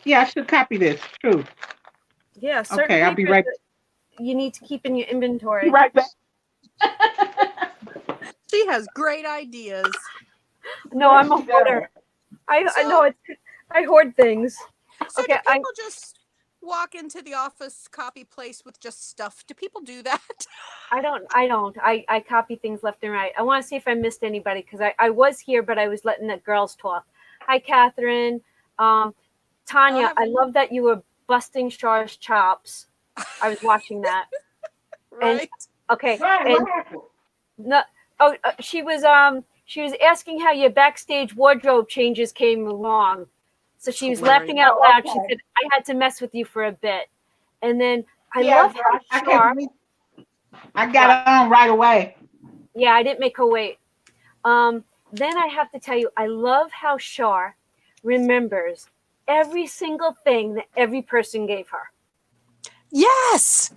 yeah, I should copy this. True. Yeah, certain Okay, I'll be papers right. that you need to keep in your Be inventory. right back. She has great ideas. No, I'm a Yes, she does. hoarder. I know So, it's. I hoard things. so Okay, do people just walk into the office copy place with just stuff? Do people do that? I don't. I copy things left and right. I want to see if I missed anybody because I was here, but I was letting the girls talk. Hi, Catherine. Tanya, I love that you were busting Char's chops. I was watching that. Right. Okay, Right, and what happened? no, she was asking how your backstage wardrobe changes came along. So she was laughing out loud. She Okay. said, "I had to mess with you for a bit," and then I Yeah, love girl, how I Char. can't believe I got it on right away. Yeah, I didn't make her wait. Then I have to tell you, I love how Char remembers every single thing that every person gave her. Yes.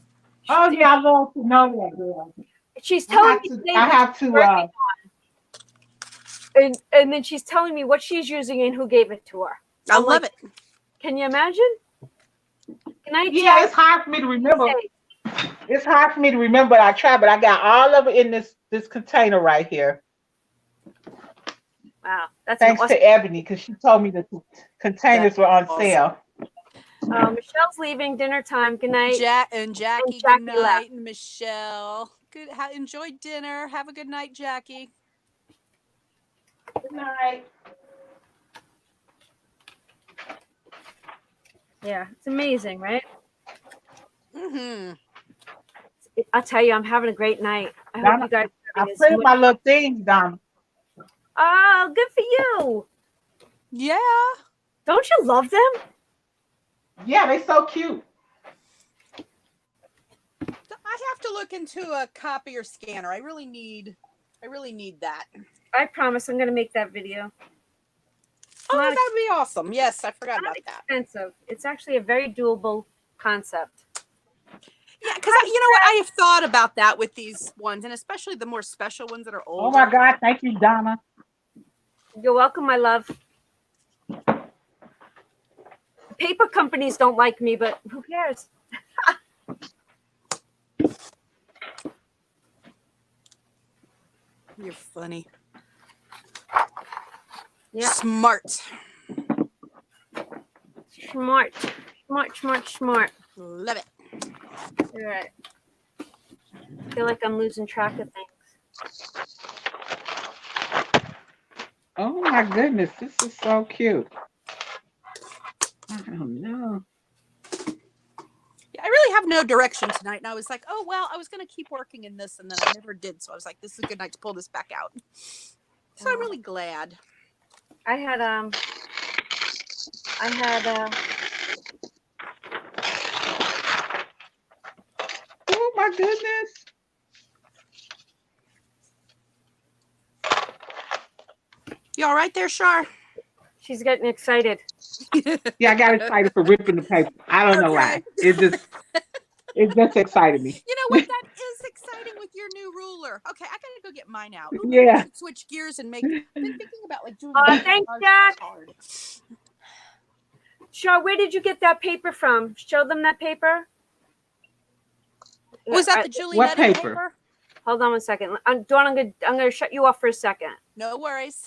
Oh yeah, I love to know that, girl. She's telling me today what she's working and then she's telling me what she's using and who gave it to her. I love it. Can you imagine? Can I Yeah, it's hard for me to remember. It's hard for me to remember, but I try, but I got all of it in this container right here. Wow, that's Thanks awesome. to Ebony, because she told me the containers were on sale. Michelle's leaving, dinner time. Good night. Jackie, good night. left. And Michelle, good. Enjoy dinner. Have a good night, Jackie. Good night. Yeah, it's amazing, right? Mm-hmm. I'll tell you, I'm having a great night. I hope Donna, you guys are I having as printed much- my little things, Donna. Oh, good for you. Yeah. Don't you love them? Yeah, they so cute. I have to look into a copier scanner. I really need that. I promise I'm going to make that video. Oh, Not that would be awesome. Yes, I forgot Not about that. expensive. It's actually a very doable concept. Yeah, because you know what? I have thought about that with these ones, and especially the more special ones that are older. Oh my God, thank you, Donna. You're welcome, my love. Paper companies don't like me, but who cares? You're funny. Yeah. Smart. Smart. Smart. Love it. All right. I feel like I'm losing track of things. Oh my goodness, this is so cute. I don't know. I really have no direction tonight, and I was like, oh well, I was gonna keep working in this, and then I never did. So I was like, this is a good night to pull this back out. So I'm really glad. I had Oh my goodness. You all right there, Shar? she's getting excited. Yeah, I got excited for ripping the paper. I don't know why. It just excited me. You know what? That is exciting with your new ruler. Okay, I gotta go get mine out. Ooh, maybe Yeah. I should switch gears and make. I've been thinking about like doing. Thanks, a Jack. card. Shaw, where did you get that paper from? Show them that paper. Was that the Julie What Nettie paper? Hold on one second. Dawn, I'm gonna shut you off for a second. No worries.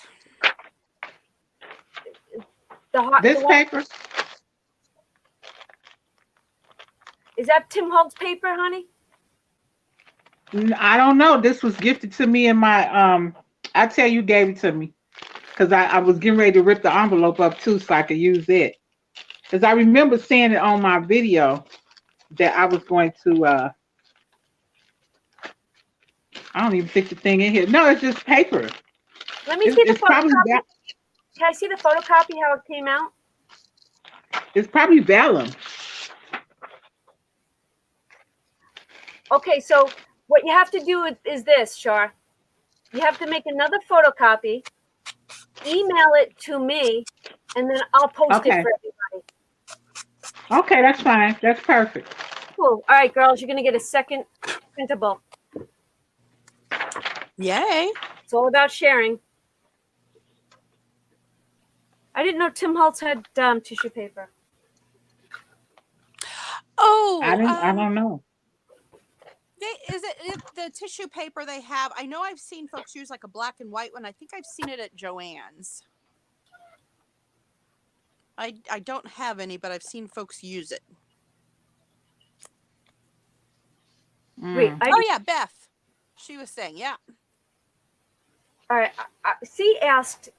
This the one- paper? Is that Tim Holt's paper, honey? I don't know. This was gifted to me in my I tell you gave it to me. Because I was getting ready to rip the envelope up too so I could use it. Because I remember seeing it on my video that I was going to I don't even think the thing in here. No, it's just paper. Let me see the It's probably photocopy. Can I see the photocopy, how it came out? it's probably vellum. Okay, so what you have to do is this, Shar. You have to make another photocopy, email it to me, and then I'll post Okay. it for everybody. Okay, that's fine. That's perfect. Cool. All right, girls, you're going to get a second printable. Yay. It's all about sharing. I didn't know Tim Holtz had tissue paper. Oh, I don't know. is it the tissue paper they have? I know I've seen folks use like a black and white one. I think I've seen it at Joann's. I don't have any, but I've seen folks use it. Wait, Oh yeah, Beth. She was saying, yeah. All right. C asked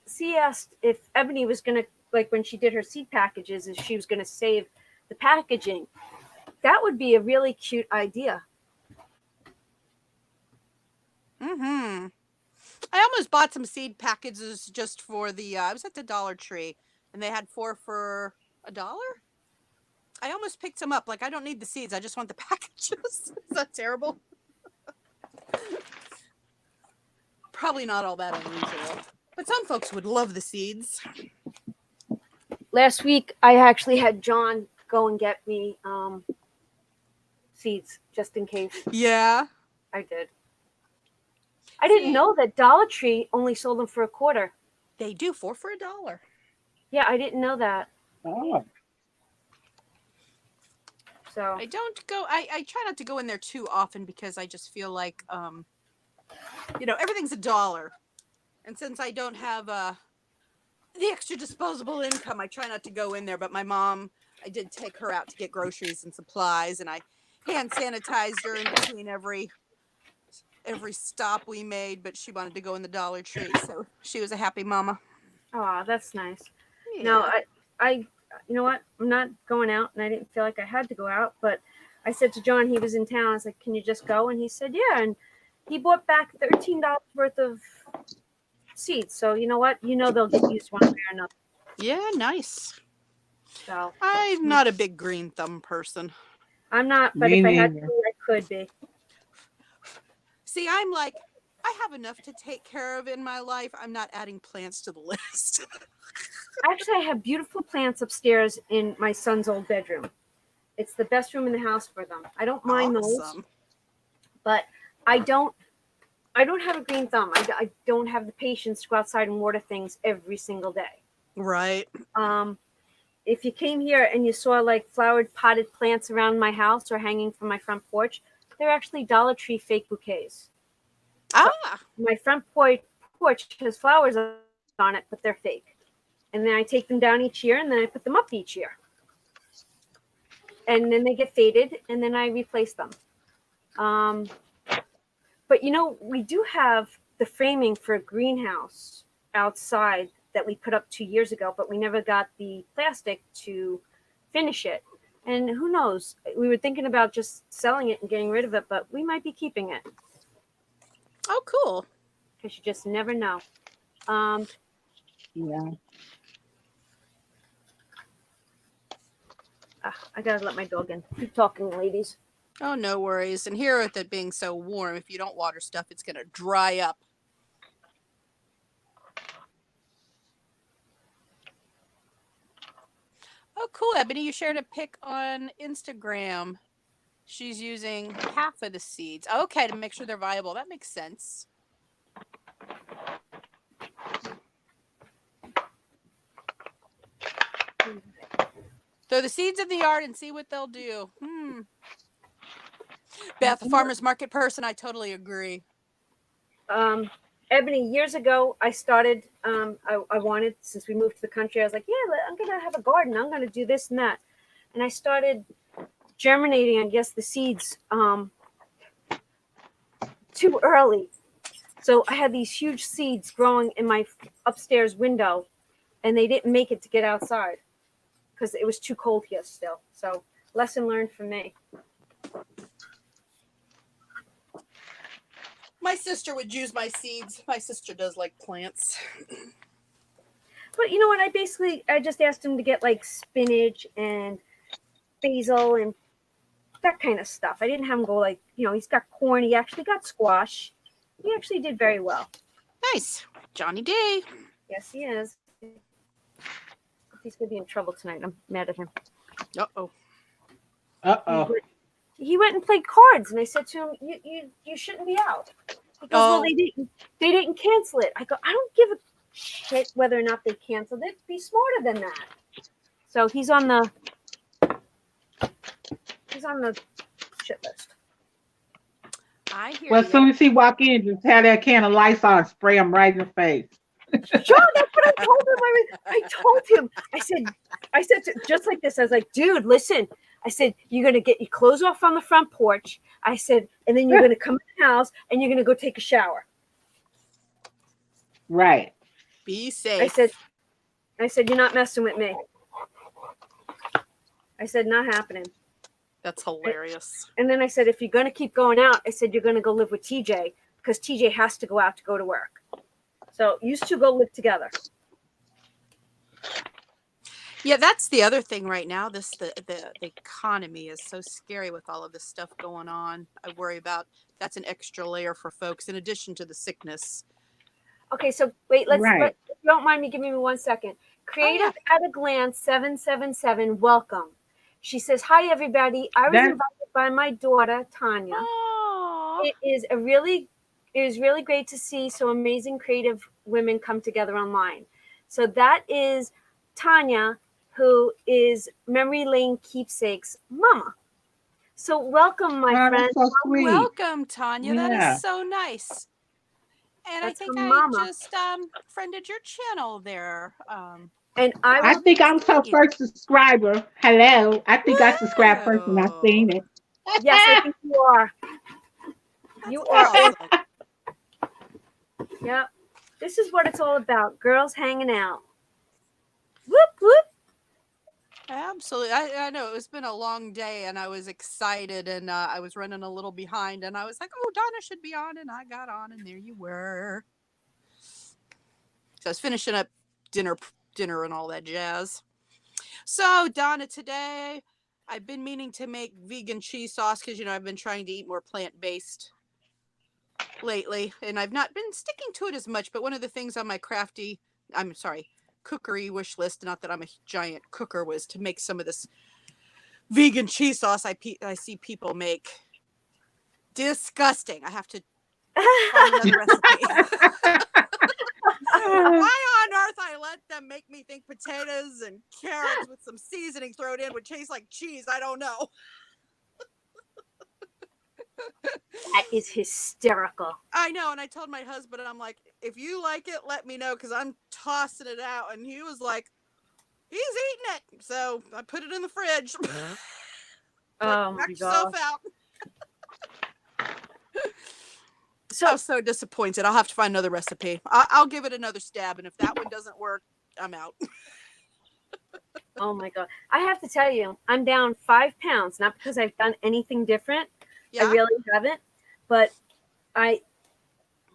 if Ebony was gonna, like when she did her seed packages, if she was gonna save the packaging. That would be a really cute idea. Mm-hmm. I almost bought some seed packages just for the. I was at the Dollar Tree, and they had 4 for $1. I almost picked some up. Like I don't need the seeds. I just want the packages. Is that terrible? Probably not all that unusual, but some folks would love the seeds. Last week, I actually had John go and get me seeds just in case. Yeah, I did. I didn't know that Dollar Tree only sold them for $0.25. they do 4 for $1. Yeah, I didn't know that. Oh. So I don't go. I try not to go in there too often because I just feel like everything's $1, and since I don't have the extra disposable income, I try not to go in there. But my mom, I did take her out to get groceries and supplies, and I hand sanitized her in between every stop we made. But she wanted to go in the Dollar Tree, so she was a happy mama. oh, that's nice. Yeah. No, I you know what? I'm not going out, and I didn't feel like I had to go out. But I said to John, he was in town. I was like, "Can you just go?" And he said, "Yeah." And he bought back $13 worth of seeds. So you know what? They'll get used one way or another. Yeah, nice. So I'm not a big green thumb person. I'm not, but Me if I had neither. to, I could be. See, I'm like, I have enough to take care of in my life. I'm not adding plants to the list. Actually, I have beautiful plants upstairs in my son's old bedroom. It's the best room in the house for them. I don't mind those, Awesome. but I don't have a green thumb. I don't have the patience to go outside and water things every single day. Right. If you came here and you saw like flowered potted plants around my house or hanging from my front porch, they're actually Dollar Tree fake bouquets. Ah. My front porch has flowers on it, but they're fake. And then I take them down each year, and then I put them up each year. And then they get faded, and then I replace them. But we do have the framing for a greenhouse outside that we put up 2 years ago, but we never got the plastic to finish it. And who knows? We were thinking about just selling it and getting rid of it, but we might be keeping it. Oh, cool. Because you just never know. Yeah. I gotta let my dog in. Keep talking, ladies. Oh, no worries. And here with it being so warm, if you don't water stuff, it's going to dry up. Oh, cool. Ebony, you shared a pic on Instagram. She's using half of the seeds. Okay, to make sure they're viable. That makes sense. Throw the seeds in the yard and see what they'll do. Beth, a farmer's market person, I totally agree. Ebony, years ago, I started, I wanted, since we moved to the country, I was like, yeah, I'm going to have a garden. I'm going to do this and that. And I started germinating, I guess, the seeds too early. So I had these huge seeds growing in my upstairs window, and they didn't make it to get outside because it was too cold here still. So lesson learned from me. My sister would use my seeds. My sister does like plants. But you know what? I just asked him to get like spinach and basil and that kind of stuff. I didn't have him go like, he's got corn. He actually got squash. He actually did very well. Nice. Johnny D. Yes, he is. He's going to be in trouble tonight. I'm mad at him. Uh-oh. Uh-oh. He went and played cards, and I said to him, you shouldn't be out. He goes, well, they didn't cancel it. I go, I don't give a shit whether or not they canceled it. Be smarter than that. So he's on the shit list. I hear Well, as soon as he walk in, just have that can of Lysol and spray him right in the face. Sure, that's what I told him. I told him. I said just like this. I was like, dude, listen. I said, you're gonna get your clothes off on the front porch. I said, and then you're gonna come in the house and you're gonna go take a shower. Right. Be safe. I said, you're not messing with me. I said, not happening. That's hilarious. And then I said, if you're gonna keep going out, I said you're gonna go live with TJ because TJ has to go out to go to work. So you two go live together. Yeah, that's the other thing right now. The economy is so scary with all of this stuff going on. I worry about that's an extra layer for folks in addition to the sickness. Okay, so wait, if you don't mind me, give me 1 second. Creative at a Glance 777, welcome. She says, hi everybody. I was invited by my daughter Tanya. Aww. It is really great to see so amazing creative women come together online. So that is Tanya, who is Memory Lane Keepsake's mama. So welcome, my friend. So sweet. Welcome, Tanya. Yeah. That is so nice. And That's I think her I mama. just friended your channel there. And I think I'm her first subscriber. Hello. I think I subscribed first and I've seen it. Yes, I think you are. You are. Awesome. Yep. This is what it's all about. Girls hanging out. Whoop, whoop. Absolutely. I know it's been a long day and I was excited and I was running a little behind and I was like, oh, Donna should be on, and I got on and there you were. So I was finishing up dinner and all that jazz. So Donna, today I've been meaning to make vegan cheese sauce because, you know, I've been trying to eat more plant-based lately and I've not been sticking to it as much. But one of the things on my cookery wish list, not that I'm a giant cooker, was to make some of this vegan cheese sauce I see people make. Disgusting. I have to find another recipe. Why on earth I let them make me think potatoes and carrots with some seasoning thrown in would taste like cheese? I don't know. That is hysterical. I know, and I told my husband, I'm like, if you like it, let me know, because I'm tossing it out. And he was like, he's eating it. So I put it in the fridge. Oh my yourself gosh. out. So I'm so disappointed. I'll have to find another recipe. I'll give it another stab, and if that one doesn't work, I'm out. oh my God. I have to tell you, I'm down 5 pounds, not because I've done anything different. Yeah. I really haven't, but I'm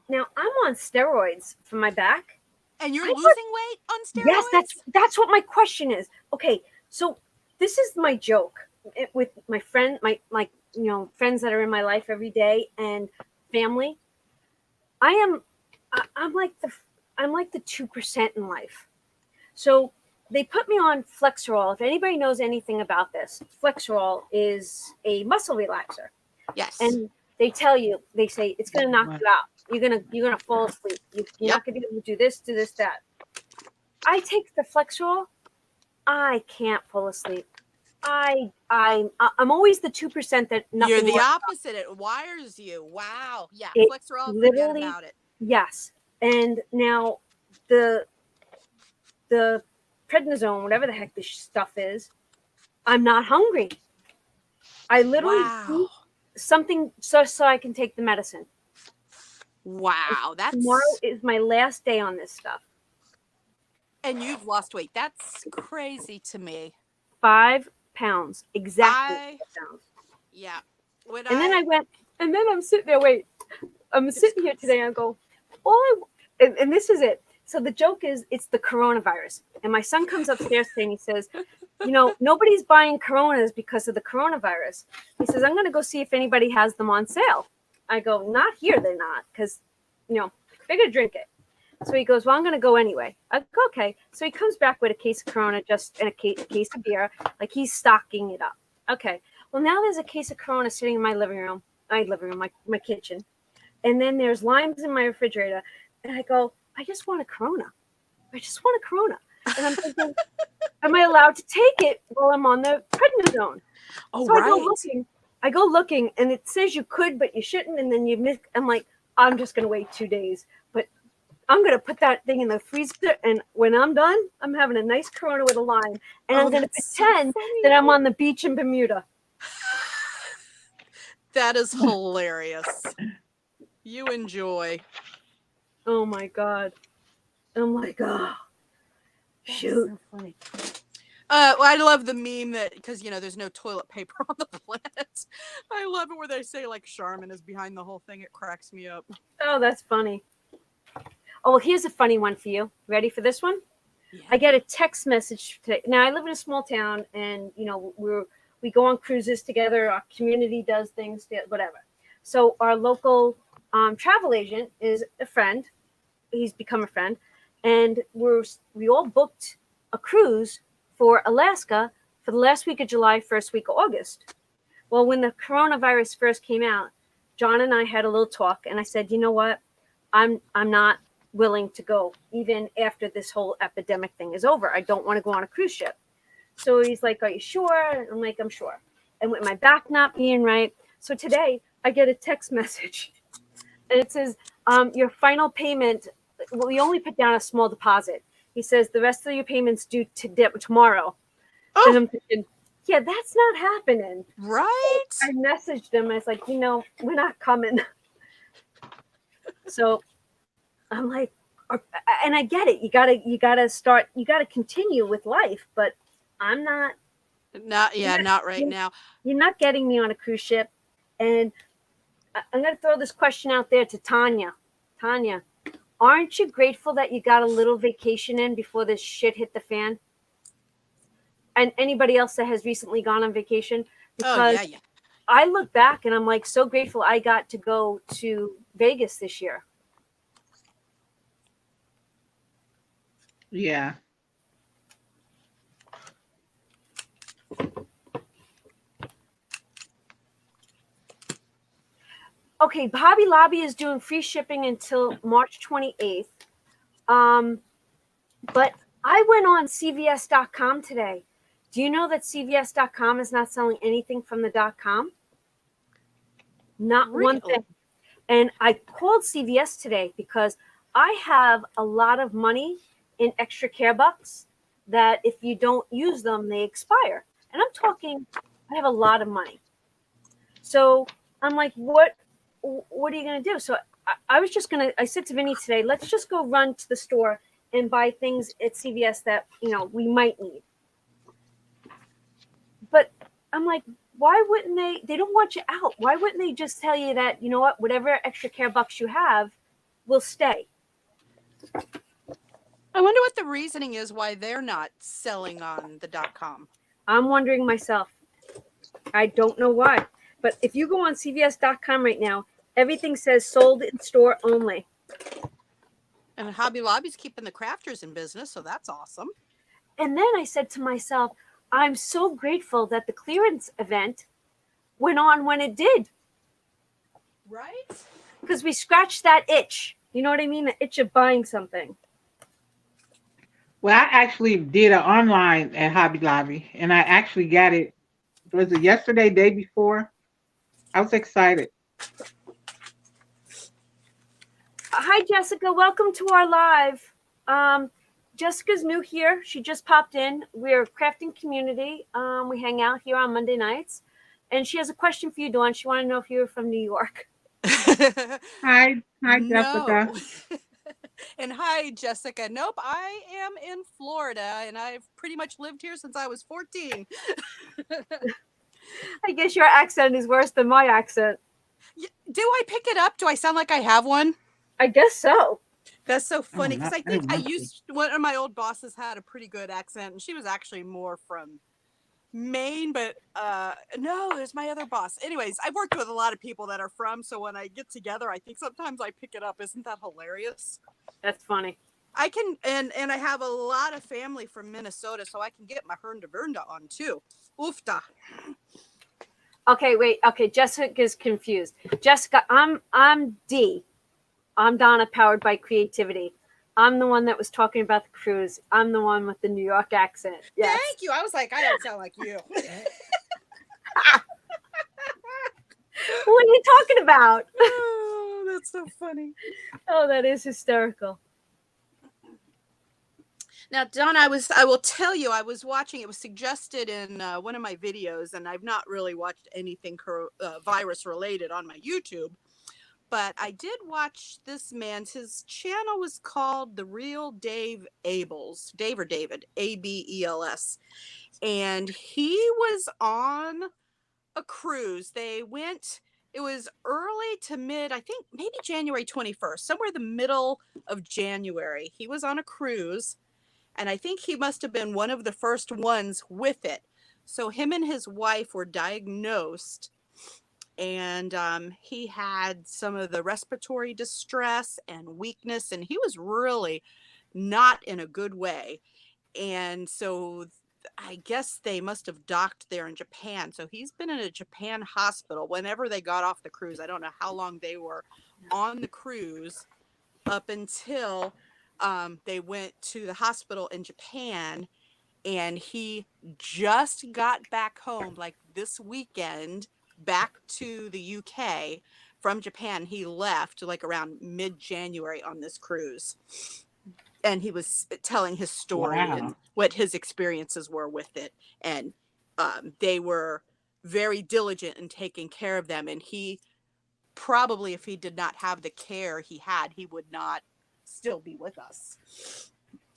on steroids for my back. And you're losing weight on steroids? Yes, that's what my question is. Okay, so this is my joke with my friend, my friends that are in my life every day and family. I'm like the 2% in life. So they put me on Flexerol. If anybody knows anything about this, Flexerol is a muscle relaxer. Yes. And they say it's going to knock you out. You're gonna fall asleep. You're not going to be able to do this, that. I take the Flexerol. I can't fall asleep. I'm always the 2% that nothing. You're the works opposite. It wires you. Wow. Yeah. It Flexerol, literally, forget about it. Yes. And now the prednisone, whatever the heck this stuff is, I'm not hungry. I literally eat something so I can take the medicine. Wow. Tomorrow is my last day on this stuff. And you've lost weight. That's crazy to me. 5 pounds. Exactly 5 pounds. Yeah. Then I'm sitting there, I'm sitting here today and I go, and this is it. So the joke is, it's the coronavirus. And my son comes upstairs today and he says, nobody's buying Coronas because of the coronavirus. He says, I'm going to go see if anybody has them on sale. I go, not here, they're not, because, figure drink it. So he goes, well, I'm going to go anyway. I go, okay. So he comes back with a case of Corona, just and a case of beer, like he's stocking it up. Okay. Well, now there's a case of Corona sitting in my living room, my kitchen. And then there's limes in my refrigerator. And I go, I just want a Corona. I just want a Corona. And I'm thinking, am I allowed to take it while I'm on the prednisone? Oh, So right. I go looking, and it says you could, but you shouldn't. And then you miss. I'm like, I'm just gonna wait 2 days, but I'm gonna put that thing in the freezer. And when I'm done, I'm having a nice Corona with a lime, and I'm gonna That's so pretend funny. that I'm on the beach in Bermuda. That is hilarious. You enjoy. Oh my god! I'm like, oh, shoot. So funny. Well, I love the meme that because there's no toilet paper on the planet. I love it where they say like Charmin is behind the whole thing. It cracks me up. Oh, that's funny. Oh, well, here's a funny one for you. Ready for this one? Yeah. I get a text message today. Now I live in a small town, and we go on cruises together. Our community does things, whatever. So our local travel agent is a friend. He's become a friend, and we all booked a cruise for Alaska for the last week of July, first week of August. Well, when the coronavirus first came out, John and I had a little talk, and I said, you know what, I'm not willing to go even after this whole epidemic thing is over. I don't want to go on a cruise ship. So he's like, are you sure? I'm like, I'm sure. And with my back not being right, so today I get a text message, and it says, your final payment. Well, we only put down a small deposit. He says the rest of your payments due tomorrow. Oh. And I'm thinking, yeah, that's not happening. Right? I messaged him. I was like, we're not coming. So I'm like, and I get it. You gotta continue with life, but I'm not. Not right now. You're not getting me on a cruise ship. And I'm gonna throw this question out there to Tanya. Tanya, aren't you grateful that you got a little vacation in before this shit hit the fan? And anybody else that has recently gone on vacation? Because Yeah. I look back and I'm like so grateful I got to go to Vegas this year. Yeah. Okay, Hobby Lobby is doing free shipping until March 28th. But I went on CVS.com today. Do you know that CVS.com is not selling anything from the .com? Not one thing. And I called CVS today because I have a lot of money in extra care bucks that if you don't use them, they expire. And I'm talking, I have a lot of money. So I'm like, what are you going to do? So I said to Vinny today, let's just go run to the store and buy things at CVS that, we might need. But I'm like, why wouldn't they don't want you out. Why wouldn't they just tell you that, you know what, whatever extra care bucks you have will stay? I wonder what the reasoning is why they're not selling on the .com. I'm wondering myself. I don't know why. But if you go on CVS.com right now, everything says sold in store only. And Hobby Lobby's keeping the crafters in business, so that's awesome. And then I said to myself, I'm so grateful that the clearance event went on when it did. Right? Because we scratched that itch. You know what I mean? The itch of buying something. Well, I actually did an online at Hobby Lobby, and I actually got it. Was it yesterday, day before? I was excited. Hi, Jessica. Welcome to our live. Jessica's new here. She just popped in. We're a crafting community. We hang out here on Monday nights. And she has a question for you, Dawn. She wanted to know if you were from New York. Hi, Jessica. And hi, Jessica. Nope, I am in Florida, and I've pretty much lived here since I was 14. I guess your accent is worse than my accent. Do I pick it up? Do I sound like I have one? I guess so. That's so funny because I think one of my old bosses had a pretty good accent, and she was actually more from Maine, but no, there's my other boss. Anyways, I've worked with a lot of people that are from, so when I get together, I think sometimes I pick it up. Isn't that hilarious? That's funny. I can, and I have a lot of family from Minnesota, so I can get my Hernda Vernda on too. Oofda. Okay, wait. Okay, Jessica's confused. Jessica, I'm D. I'm Donna, powered by creativity. I'm the one that was talking about the cruise. I'm the one with the New York accent. Yes. Thank you. I was like, I don't sound like you. What are you talking about? Oh, that's so funny. Oh, that is hysterical. Now, Don, I will tell you, I was watching, it was suggested in one of my videos, and I've not really watched anything virus related on my YouTube, but I did watch this man's, his channel was called The Real Dave Abels, Dave or David, Abels. And he was on a cruise. They went, it was early to mid, I think maybe January 21st, somewhere the middle of January. He was on a cruise. And I think he must have been one of the first ones with it. So him and his wife were diagnosed, and he had some of the respiratory distress and weakness, and he was really not in a good way. And so I guess they must have docked there in Japan. So he's been in a Japan hospital whenever they got off the cruise. I don't know how long they were on the cruise up until they went to the hospital in Japan, and he just got back home like this weekend, back to the UK from Japan. He left like around mid-January on this cruise, and he was telling his story and what his experiences were with it. And they were very diligent in taking care of them. And he probably, if he did not have the care he had, he would not still be with us.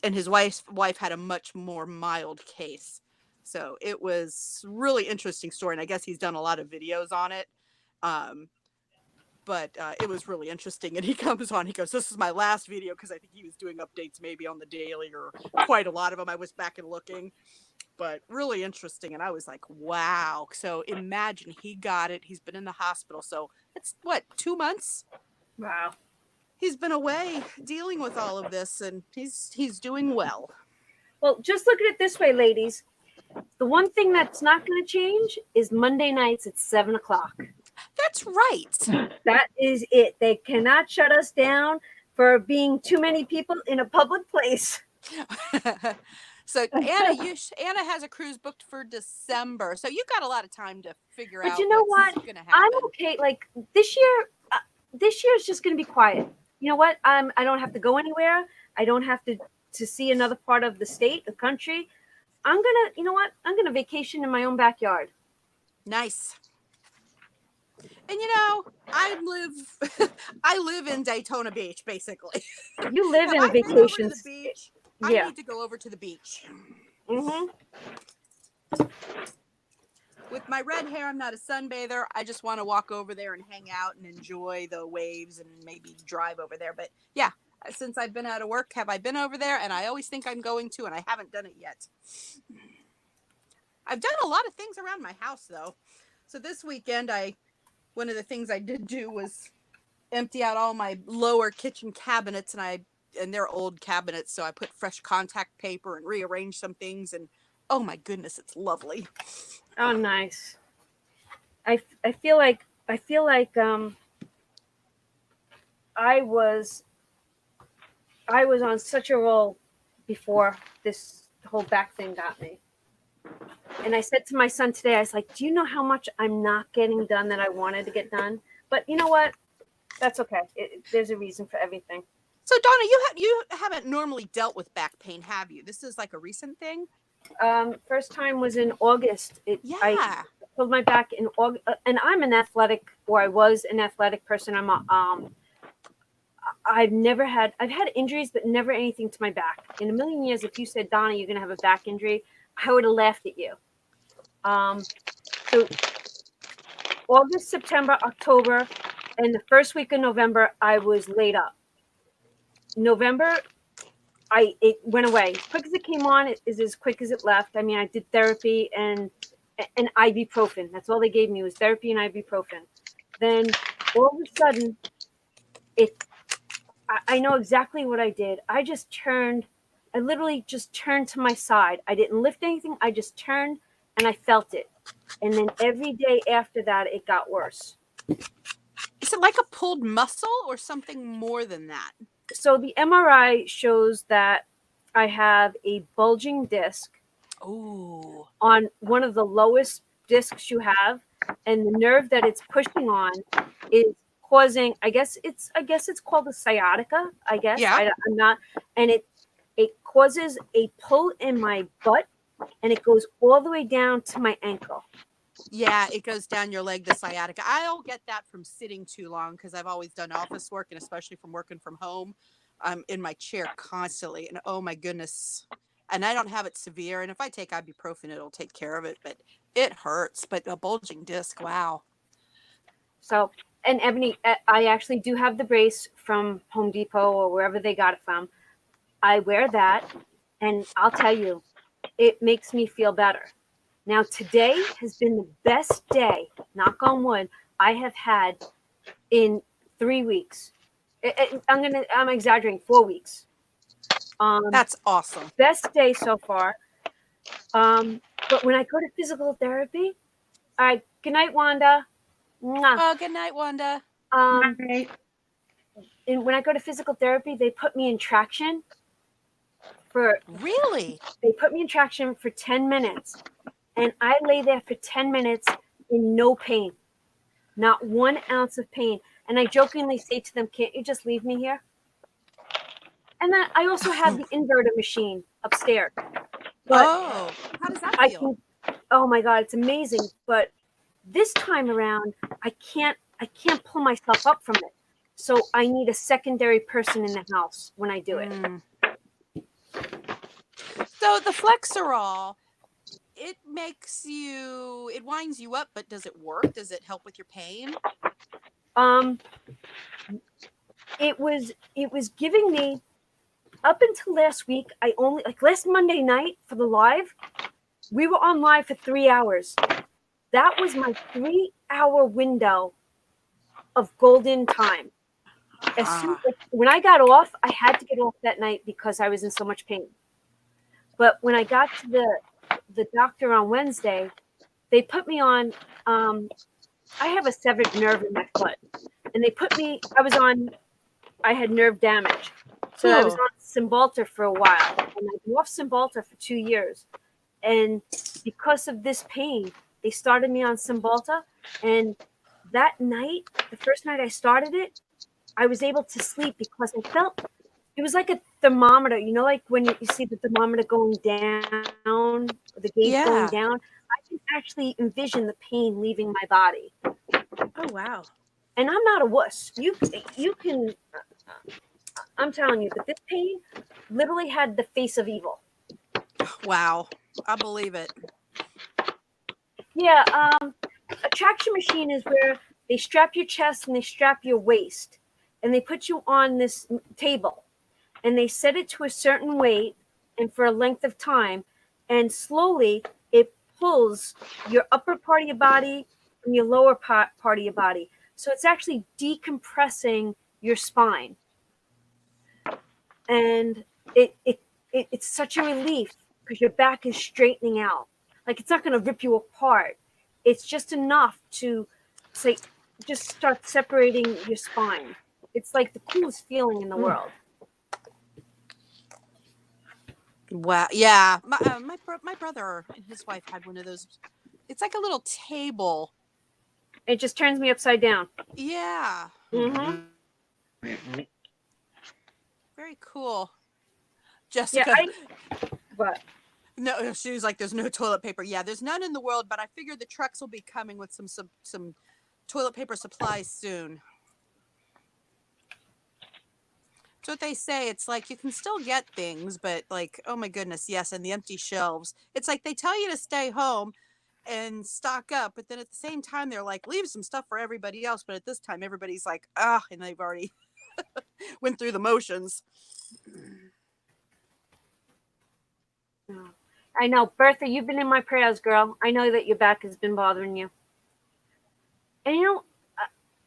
And his wife had a much more mild case. So it was really interesting story. And I guess he's done a lot of videos on it. But it was really interesting. And he comes on, he goes, this is my last video, because I think he was doing updates maybe on the daily or quite a lot of them. I was back and looking, but really interesting. And I was like, wow. So imagine he got it. He's been in the hospital. So it's what, 2 months? Wow. He's been away dealing with all of this, and he's doing well. Well, just look at it this way, ladies. The one thing that's not going to change is Monday nights at 7:00. That's right. That is it. They cannot shut us down for being too many people in a public place. So Anna has a cruise booked for December. So you've got a lot of time to figure out. But you know what? Gonna happen. I'm okay. Like this year is just going to be quiet. You know what? I don't have to go anywhere. I don't have to see another part of the state, the country. You know what? I'm gonna vacation in my own backyard. Nice. And you know, I live in Daytona Beach, basically. You live in a I've been vacation. over to the beach. Yeah. I need to go over to the beach. Mm-hmm. With my red hair, I'm not a sunbather. I just want to walk over there and hang out and enjoy the waves and maybe drive over there. But yeah, since I've been out of work, have I been over there? And I always think I'm going to, and I haven't done it yet. I've done a lot of things around my house, though. So this weekend, one of the things I did do was empty out all my lower kitchen cabinets, and they're old cabinets. So I put fresh contact paper and rearranged some things, and oh my goodness, it's lovely. Oh, nice. I feel like I was on such a roll before this whole back thing got me. And I said to my son today, I was like, do you know how much I'm not getting done that I wanted to get done? But you know what? That's okay. There's a reason for everything. So Donna, you haven't normally dealt with back pain, have you? This is like a recent thing? First time was in August. Yeah. I pulled my back in August, and I'm an athletic, or I was an athletic person. I've had injuries, but never anything to my back. In a million years, if you said, Donna, you're going to have a back injury, I would have laughed at you. So August, September, October, and the first week of November, I was laid up. November, it went away. As quick as it came on, it is as quick as it left. I mean, I did therapy and ibuprofen. That's all they gave me was therapy and ibuprofen. Then all of a sudden, I know exactly what I did. I literally just turned to my side. I didn't lift anything. I just turned and I felt it. And then every day after that, it got worse. Is it like a pulled muscle or something more than that? So the MRI shows that I have a bulging disc Oh. on one of the lowest discs you have, and the nerve that it's pushing on is causing, I guess it's called a sciatica, I guess. Yeah. I'm not, and it causes a pull in my butt, and it goes all the way down to my ankle. Yeah, it goes down your leg, the sciatica. I'll get that from sitting too long because I've always done office work, and especially from working from home. I'm in my chair constantly, and oh my goodness. And I don't have it severe, and if I take ibuprofen, it'll take care of it, but it hurts. But a bulging disc, wow. So, and Ebony, I actually do have the brace from Home Depot or wherever they got it from. I wear that, and I'll tell you, it makes me feel better. Now, today has been the best day, knock on wood, I have had in 3 weeks. I'm exaggerating, 4 weeks. That's awesome. Best day so far. But when I go to physical therapy, all right, good night, Wanda. Mwah. Oh, good night, Wanda. Right. And when I go to physical therapy, they put me in traction Really? they put me in traction for 10 minutes. And I lay there for 10 minutes in no pain, not 1 ounce of pain. And I jokingly say to them, can't you just leave me here? And then I also have the inverter machine upstairs. But Oh, how does that I feel? can, oh my God, it's amazing. But this time around, I can't pull myself up from it. So I need a secondary person in the house when I do it. So the Flexerol, it winds you up, but does it work? Does it help with your pain? It was giving me, up until last week, I only, like last Monday night for the live, we were on live for 3 hours. That was my 3-hour window of golden time. When I got off, I had to get off that night because I was in so much pain. But when I got to the doctor on Wednesday, they put me on, I have a severed nerve in my foot. And I had nerve damage. So I was on Cymbalta for a while. And I've been off Cymbalta for 2 years. And because of this pain, they started me on Cymbalta. And that night, the first night I started it, I was able to sleep because I felt it was like a thermometer, like when you see the thermometer going down, the gauge going down. I can actually envision the pain leaving my body. Oh, wow. And I'm not a wuss. You can, I'm telling you that this pain literally had the face of evil. Wow. I believe it. Yeah, a traction machine is where they strap your chest and they strap your waist. And they put you on this table. And they set it to a certain weight and for a length of time. And slowly it pulls your upper part of your body from your lower part of your body. So it's actually decompressing your spine. And it's such a relief because your back is straightening out. Like, it's not going to rip you apart. It's just enough to say, just start separating your spine. It's like the coolest feeling in the world. Wow. Yeah. My brother and his wife had one of those. It's like a little table. It just turns me upside down. Yeah. Mm-hmm. Very cool. Jessica. What? No, she was like, there's no toilet paper. Yeah, there's none in the world, but I figure the trucks will be coming with some toilet paper supplies soon. That's what they say. It's like you can still get things, but like, oh my goodness, yes, and the empty shelves. It's like they tell you to stay home and stock up, but then at the same time they're like, leave some stuff for everybody else. But at this time, everybody's like, and they've already went through the motions. I know, Bertha, you've been in my prayers, girl. I know that your back has been bothering you. And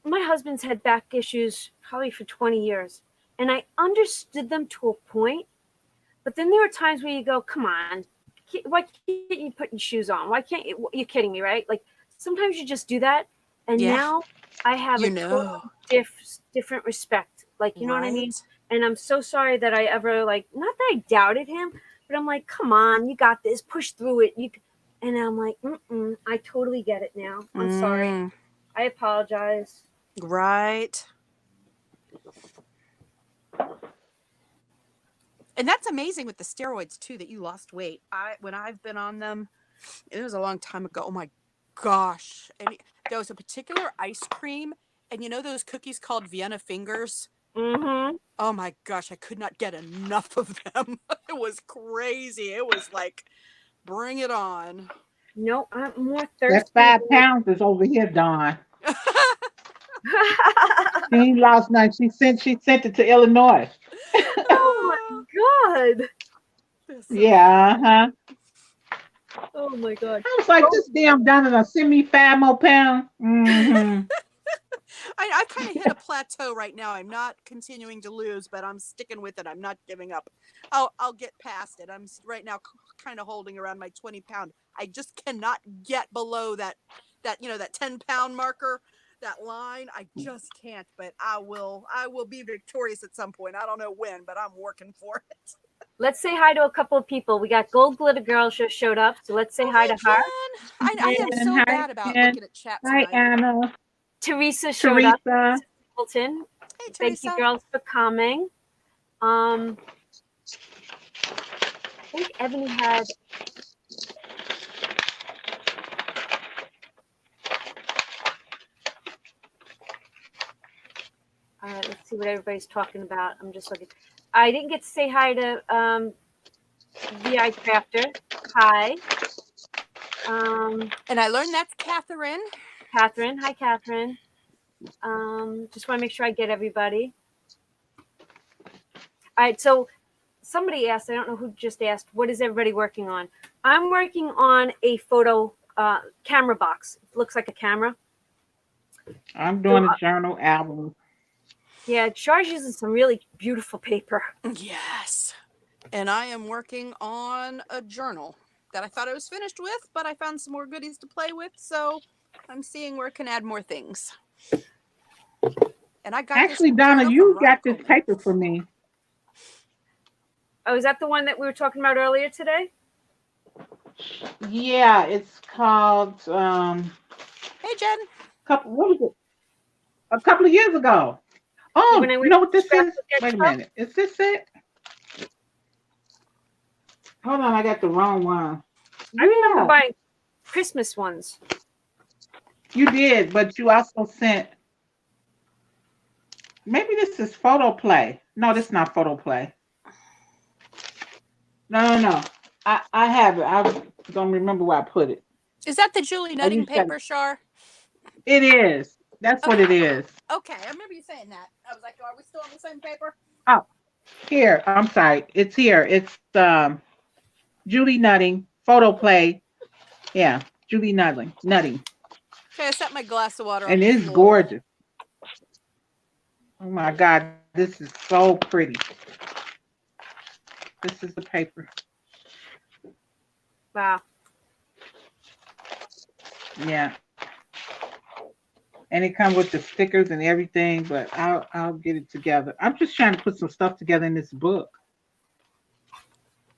my husband's had back issues probably for 20 years. And I understood them to a point. But then there are times where you go, come on, why can't you put your shoes on? Why can't you? You're kidding me, right? Like sometimes you just do that, and Yeah. now I have You a know. total different respect. Like you know what I mean? Right? And I'm so sorry that I ever like not that I doubted him, but I'm like, come on, you got this, push through it. And I'm like, I totally get it now. I'm sorry. Mm, I apologize. right. And that's amazing with the steroids too that you lost weight. When I've been on them, it was a long time ago. Oh my gosh. And there was a particular ice cream, and you know those cookies called Vienna fingers? Mm-hmm. Oh my gosh, I could not get enough of them. It was crazy. It was like, bring it on. No, I'm more That thirsty. 5 pounds is over here, Dawn. She ain't lost none. She sent it to Illinois. Oh my god. That's so Yeah, uh-huh. Oh my god. I was like, this damn Donna done send me 5 more pounds. Mm-hmm. I kind of hit a plateau right now. I'm not continuing to lose, but I'm sticking with it. I'm not giving up. I'll get past it. I'm right now kind of holding around my 20-pound. I just cannot get below that 10-pound marker, that line. I just can't, but I will be victorious at some point. I don't know when, but I'm working for it. Let's say hi to a couple of people. We got Gold Glitter Girl just showed up, so let's say hi Hi, to her. Jen. I am so Hi, bad about Jen. looking at chat Hi, tonight. Anna. Teresa showed up. Teresa. Hamilton. Hey, Thank Teresa. you, girls, for coming. I think Ebony had. All right, let's see what everybody's talking about. I'm just looking. I didn't get to say hi to VI Crafter. Hi. And I learned that's Catherine. Catherine. Hi, Catherine. Just want to make sure I get everybody. All right, so somebody asked, I don't know who just asked, what is everybody working on? I'm working on a photo camera box. It looks like a camera. I'm doing a journal album. Yeah, Char's using some really beautiful paper. Yes. And I am working on a journal that I thought I was finished with, but I found some more goodies to play with, so I'm seeing where I can add more things. And I got Actually, this Donna, journal you from got Ron this Coleman. paper for me. Oh, is that the one that we were talking about earlier today? Yeah, it's called Hey, Jen. what was it? A couple of years ago. When Oh, I you went know to what this is? Scrapbook Wait a Expo? minute. Is this it? Hold on, I got the wrong one. I remember Yeah, buying Christmas ones. you did, but you also sent. Maybe this is photo play. No, this is not photo play. No. I have it. I don't remember where I put it. Is that the Julie Oh, you Nutting said paper, Char? it is. That's what it is. Okay, I remember you saying that. I was like, are we still on the same paper? Oh, here. I'm sorry. It's here. It's Julie Nutting photo play. Yeah, Julie Nutting. Okay, I set my glass of water on And the it's floor. gorgeous. Oh my God, this is so pretty. This is the paper. Wow. Yeah. And it comes with the stickers and everything, but I'll get it together. I'm just trying to put some stuff together in this book.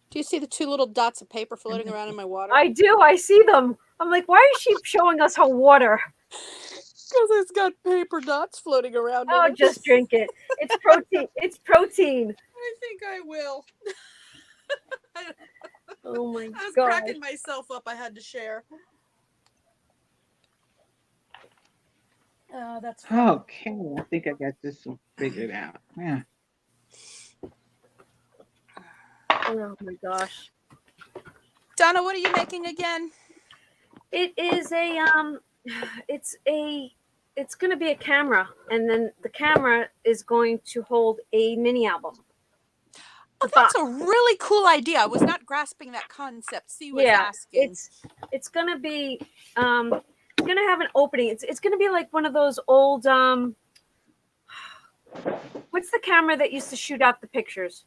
Do you see the two little dots of paper floating around in my water? I do. I see them. I'm like, why is she showing us her water? Because it's got paper dots floating around Oh, in it. just drink it. It's protein. It's protein. I think I will. Oh my I was god. cracking myself up. I had to share. That's fun. Okay, I think I got this one figured out. Yeah. Oh my gosh. Donna, what are you making again? It is it's going to be a camera, and then the camera is going to hold a mini album. Oh, that's a really cool idea. I was not grasping that concept. C was asking. It's going to be it's going to have an opening. It's going to be like one of those old what's the camera that used to shoot out the pictures?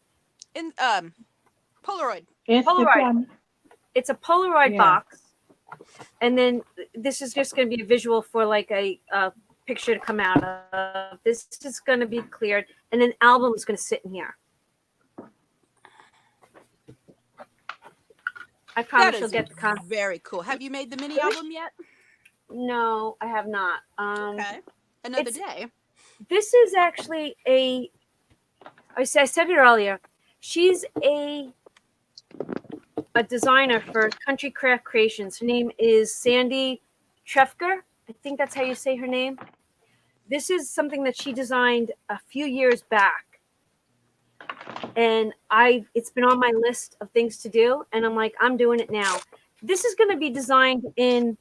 In Polaroid. Instant Polaroid. camera. it's a Polaroid Yeah. box, and then this is just going to be a visual for like a picture to come out of. This is going to be cleared, and an album is going to sit in here. I That promise you'll is get the very cool. Have you made the mini album yet? No, I have not. Okay. Another it's- day. This is actually I said it earlier. She's a designer for Country Craft Creations. Her name is Sandy Trefker. I think that's how you say her name. This is something that she designed a few years back. And it's been on my list of things to do, and I'm like, I'm doing it now. This is going to be designed in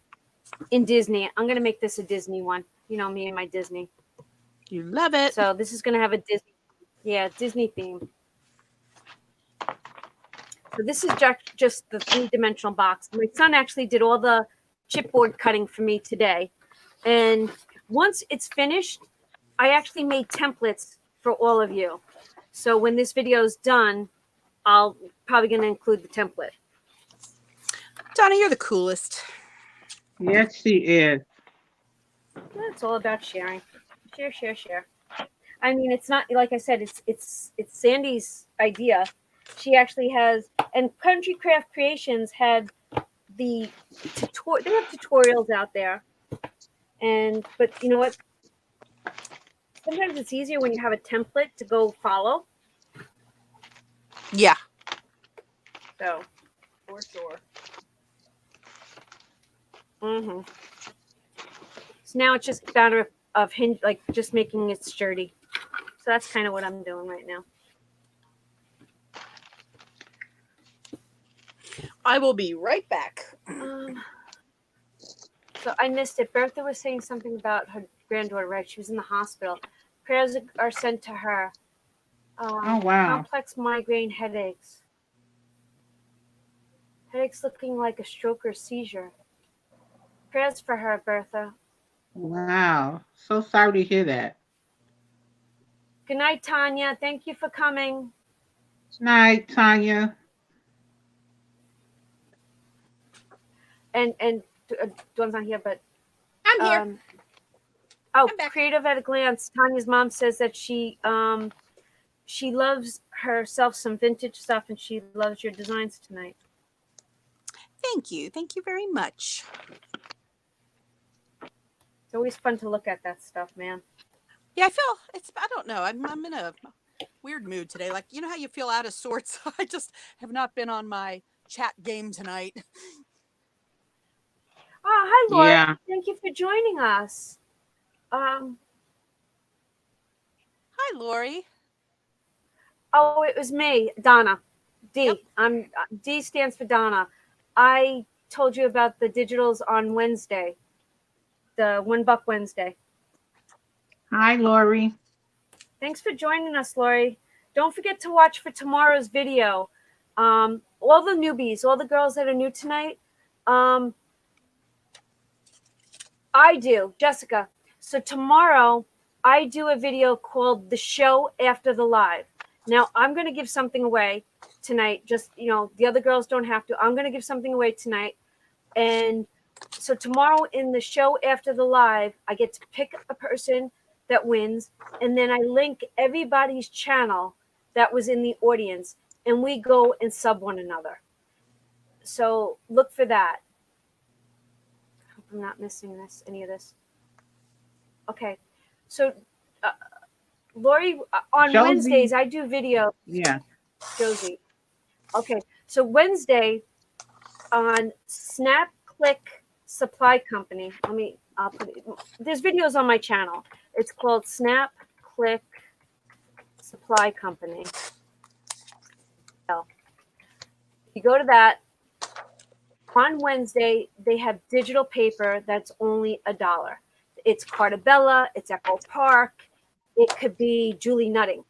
Disney. I'm going to make this a Disney one. You know me and my Disney. You love it. So this is going to have a Disney theme. So this is just the 3-dimensional box. My son actually did all the chipboard cutting for me today. And once it's finished, I actually made templates for all of you. So when this video is done, I'll probably going to include the template. Donna, you're the coolest. Yes, she is. It's all about sharing. Share, share, share. I mean, it's not, like I said, it's Sandy's idea. She actually has, and Country Craft Creations had they have tutorials out there. But you know what? Sometimes it's easier when you have a template to go follow. Yeah. So, for sure. Mm-hmm. So now it's just a matter of hinge, like just making it sturdy. So that's kind of what I'm doing right now. I will be right back. So I missed it. Bertha was saying something about her granddaughter, right? She was in the hospital. Prayers are sent to her. Oh, wow. Complex migraine headaches. Headaches looking like a stroke or seizure. Prayers for her, Bertha. Wow. So sorry to hear that. Good night, Tanya. Thank you for coming. Night, Tanya. And Dawn's not here, but I'm here. Oh, I'm back. Creative at a Glance. Tanya's mom says that she loves herself some vintage stuff, and she loves your designs tonight. Thank you. Thank you very much. It's always fun to look at that stuff, man. Yeah, I don't know. I'm in a weird mood today. Like, you know how you feel out of sorts? I just have not been on my chat game tonight. Oh, hi, Laura. Yeah. Thank you for joining us. Hi, Lori. Oh, it was me, Donna. D. Yep. D stands for Donna. I told you about the digitals on Wednesday, the $1 Wednesday. Hi, Lori. Thanks for joining us, Lori. Don't forget to watch for tomorrow's video. All the newbies, all the girls that are new tonight. Jessica. So tomorrow, I do a video called The Show After the Live. Now, I'm going to give something away tonight. Just, the other girls don't have to. I'm going to give something away tonight. And so tomorrow in The Show After the Live, I get to pick a person that wins. And then I link everybody's channel that was in the audience. And we go and sub one another. So look for that. I hope I'm not missing any of this. Okay. So, Lori, on Josie. Wednesdays, I do video. Yeah. Josie. Okay. So Wednesday on Snap Click Supply Company. I'll put it. There's videos on my channel. It's called Snap Click Supply Company. So you go to that. On Wednesday, they have digital paper that's only $1. It's Cartabella, it's Echo Park, it could be Julie Nutting.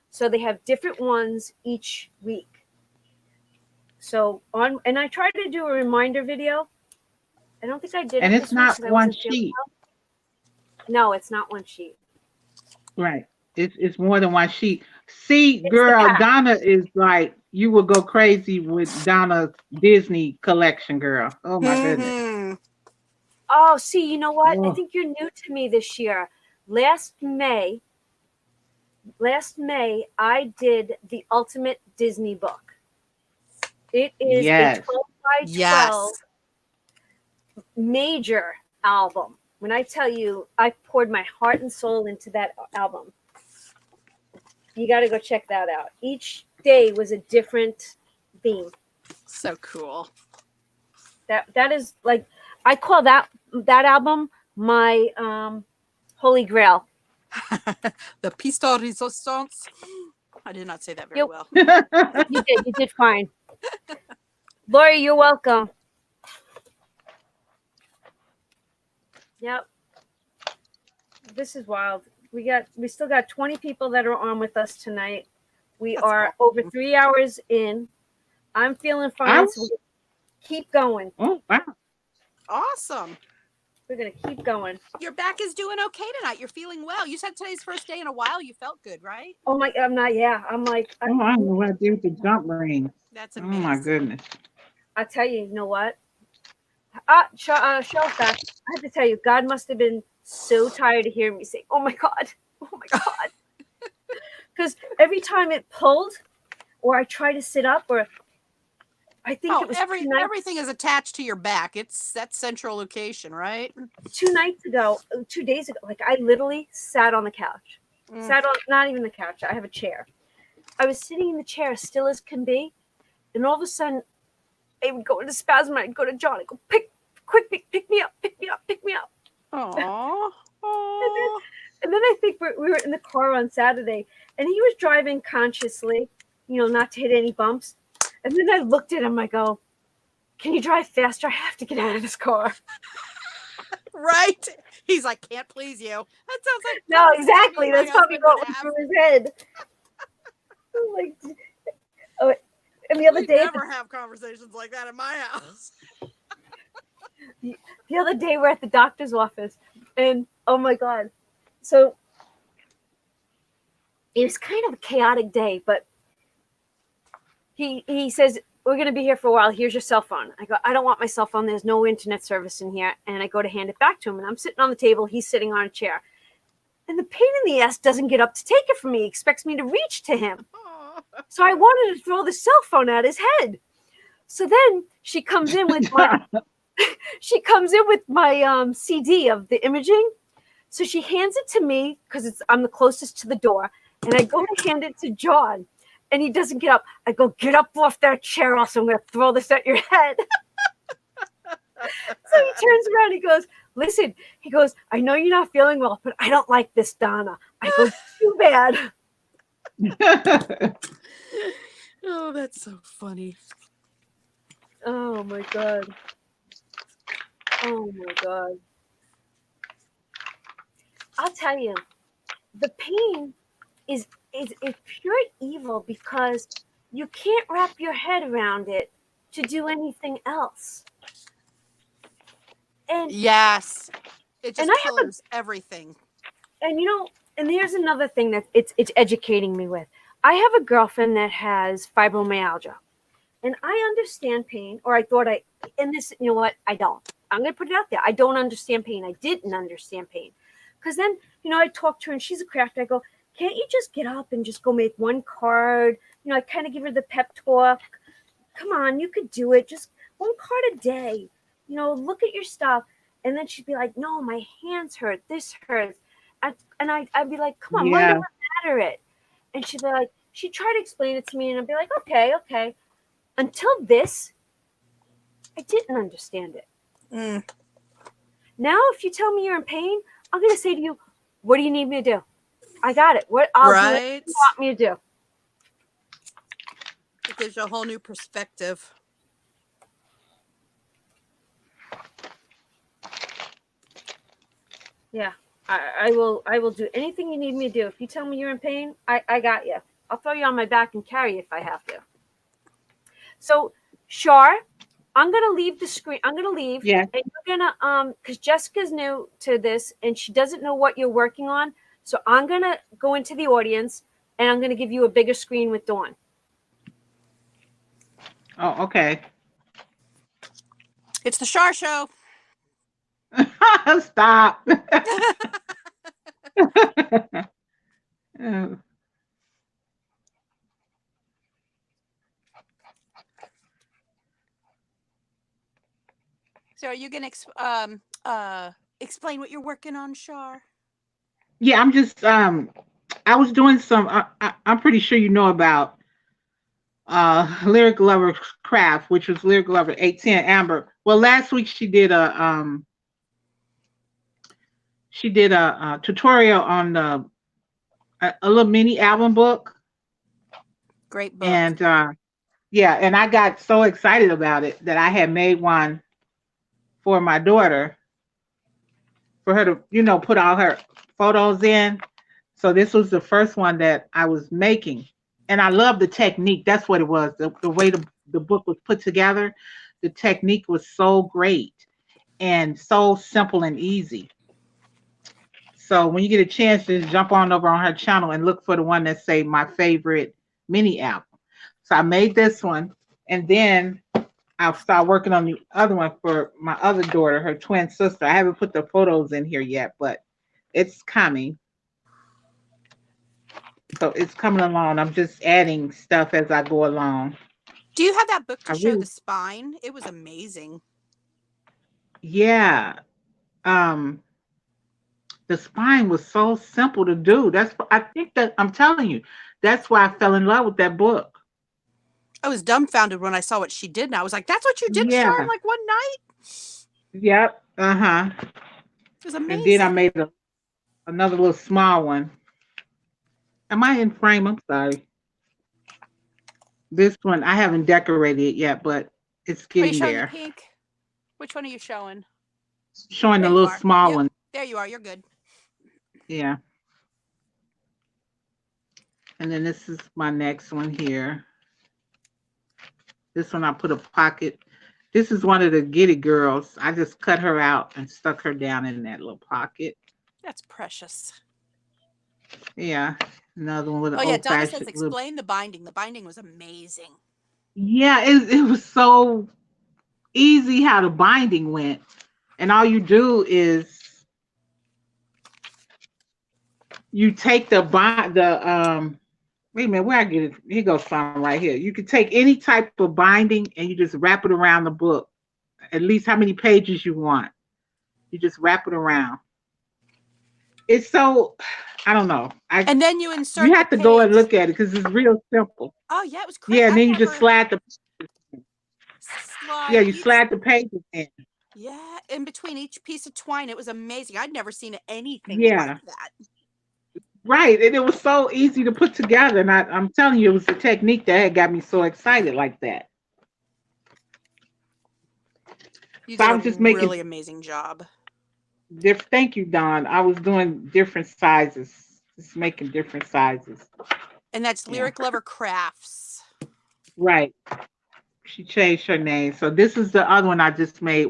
So they have different ones each week. So and I tried to do a reminder video. I don't think I did. And it it's this not week, one sheet. No, it's not one sheet. Right. It's more than one sheet. See, It's the girl, pack. Donna is like, you would go crazy with Donna's Disney collection, girl. Oh my goodness. Mhm. Oh, see, you know what? I Oh, think you're new to me this year. Last May, I did the Ultimate Disney book. It is a yes. 12 by 12 Yes. major album. When I tell you, I poured my heart and soul into that album. You got to go check that out. Each day was a different theme. So cool. That is like, I call that album my holy grail. The pistol resistance. I did not say that very You- well. You did fine. Lori, you're welcome. Yep. This is wild. We still got 20 people that are on with us tonight. We That's are awesome. over 3 hours in. I'm feeling fine, so we're gonna keep going. Oh, wow. Awesome. We're gonna keep going. Your back is doing okay tonight. You're feeling well. You said today's first day in a while. You felt good, right? Oh my, I'm not. Yeah, I'm like, Oh, I don't know what I did with the jump ring. That's Oh amazing. my goodness. I tell you, you know what? Shellback, I have to tell you, God must have been so tired of hearing me say, "Oh my God, oh my God," because every time it pulled, or I try to sit up, or I think it was everything is attached to your back. It's that central location, right? 2 nights ago, 2 days ago. Like I literally sat on the couch, sat on not even the couch. I have a chair. I was sitting in the chair, still as can be, and all of a sudden, I would go into spasm. I'd go to John. I'd go, pick me up, pick me up, pick me up. Aww. And then I think we were in the car on Saturday, and he was driving consciously, not to hit any bumps. And then I looked at him. I go, "Can you drive faster? I have to get out of this car." Right? He's like, can't please you. That sounds like No, something exactly. my That's probably husband what would went have. through his head. I'm like, oh, and the other We day, never have conversations like that in my house. we're at the doctor's office, and oh my God, so it was kind of a chaotic day, but he says, "We're going to be here for a while. Here's your cell phone." I go, "I don't want my cell phone. There's no internet service in here." And I go to hand it back to him, and I'm sitting on the table. He's sitting on a chair, and the pain in the ass doesn't get up to take it from me. He expects me to reach to him. Aw. So I wanted to throw the cell phone at his head. So then she comes in with my CD of the imaging. So she hands it to me because I'm the closest to the door, and I go to hand it to John, and he doesn't get up. I go, "Get up off that chair, else I'm going to throw this at your head." So he turns around, he goes, "Listen," he goes, "I know you're not feeling well, but I don't like this, Donna." I go, "Too bad." Oh, that's so funny. Oh my God. Oh my God. I'll tell you, the pain is pure evil because you can't wrap your head around it to do anything else. And Yes. It just And I have a- colors everything. and and here's another thing that it's educating me with. I have a girlfriend that has fibromyalgia, and I understand pain, or I thought and this, you know what? I don't. I'm going to put it out there. I don't understand pain. I didn't understand pain. Because then, I talked to her, and she's a crafter. I go, "Can't you just get up and just go make one card?" I kind of give her the pep talk. "Come on, you could do it. Just one card a day. Look at your stuff." And then she'd be like, "No, my hands hurt. This hurts." And I'd be like, "Come on, why do I matter it?" And she'd be like, she'd try to explain it to me, and I'd be like, okay. Until this, I didn't understand it. Now, if you tell me you're in pain, I'm going to say to you, "What do you need me to do? I got it. I'll do what you want me to do." It gives you a whole new perspective. Yeah, I will do anything you need me to do. If you tell me you're in pain, I got you. I'll throw you on my back and carry you if I have to. So, Shar, I'm gonna leave the screen. I'm gonna leave. Yeah. And you're gonna because Jessica's new to this and she doesn't know what you're working on. So I'm gonna go into the audience. and I'm going to give you a bigger screen with Dawn. Oh, okay. It's the Char Show. Stop. Oh. So are you gonna explain what you're working on, Char? Yeah, I'm just I was doing some I'm pretty sure you know about Lyric Lover Craft, which was Lyric Lover 810 Amber. Well, last week she did a tutorial on the a little mini album book. Great book. And yeah, and I got so excited about it that I had made one for my daughter for her to, put all her photos in. So this was the first one that I was making. And I love the technique. That's what it was. The way the book was put together, the technique was so great and so simple and easy. So when you get a chance to jump on over on her channel and look for the one that say my favorite mini album. So I made this one, and then I'll start working on the other one for my other daughter, her twin sister. I haven't put the photos in here yet, but it's coming. So it's coming along. I'm just adding stuff as I go along. Do you have that book to I show really, the spine? It was amazing. yeah. Um, the spine was so simple to do. I think that I'm telling you, that's why I fell in love with that book. I was dumbfounded when I saw what she did, and I was like, "That's what you did, Char, in Yeah. like one night." Yep. Uh-huh. It was And then I amazing. made another little small one. Am I in frame? I'm sorry. This one I haven't decorated it yet, but it's Are you getting showing the there. pink? Which one are you showing? Showing There the you little are. small Yep. one. There you are. You're good. Yeah. And then this is my next one here. This one I put a pocket. This is one of the Giddy girls. I just cut her out and stuck her down in that little pocket. That's precious. Yeah. Another one with an Oh yeah, old Donna says fashioned little. explain the binding. The binding was amazing. Yeah, it was so easy how the binding went. And all you do is you take wait a minute, where I get it? Here goes some right here. You can take any type of binding and you just wrap it around the book. At least how many pages you want. You just wrap it around. It's so, I don't know. And then you You insert the have to go and page. look at it because it's real simple. Oh yeah, it was crazy. Yeah, and I then you just never yeah, slide you each. slide the pages in. Yeah, in between each piece of twine, it was amazing. I'd never seen anything Yeah, like that. right. And it was so easy to put together. And I'm telling you, it was the technique that had got me so excited like that. You So did I a was just making really amazing job. thank you, Don. I was doing different sizes, just making different sizes. And that's Yeah, Lyric Lover Crafts. right. She changed her name. So this is the other one I just made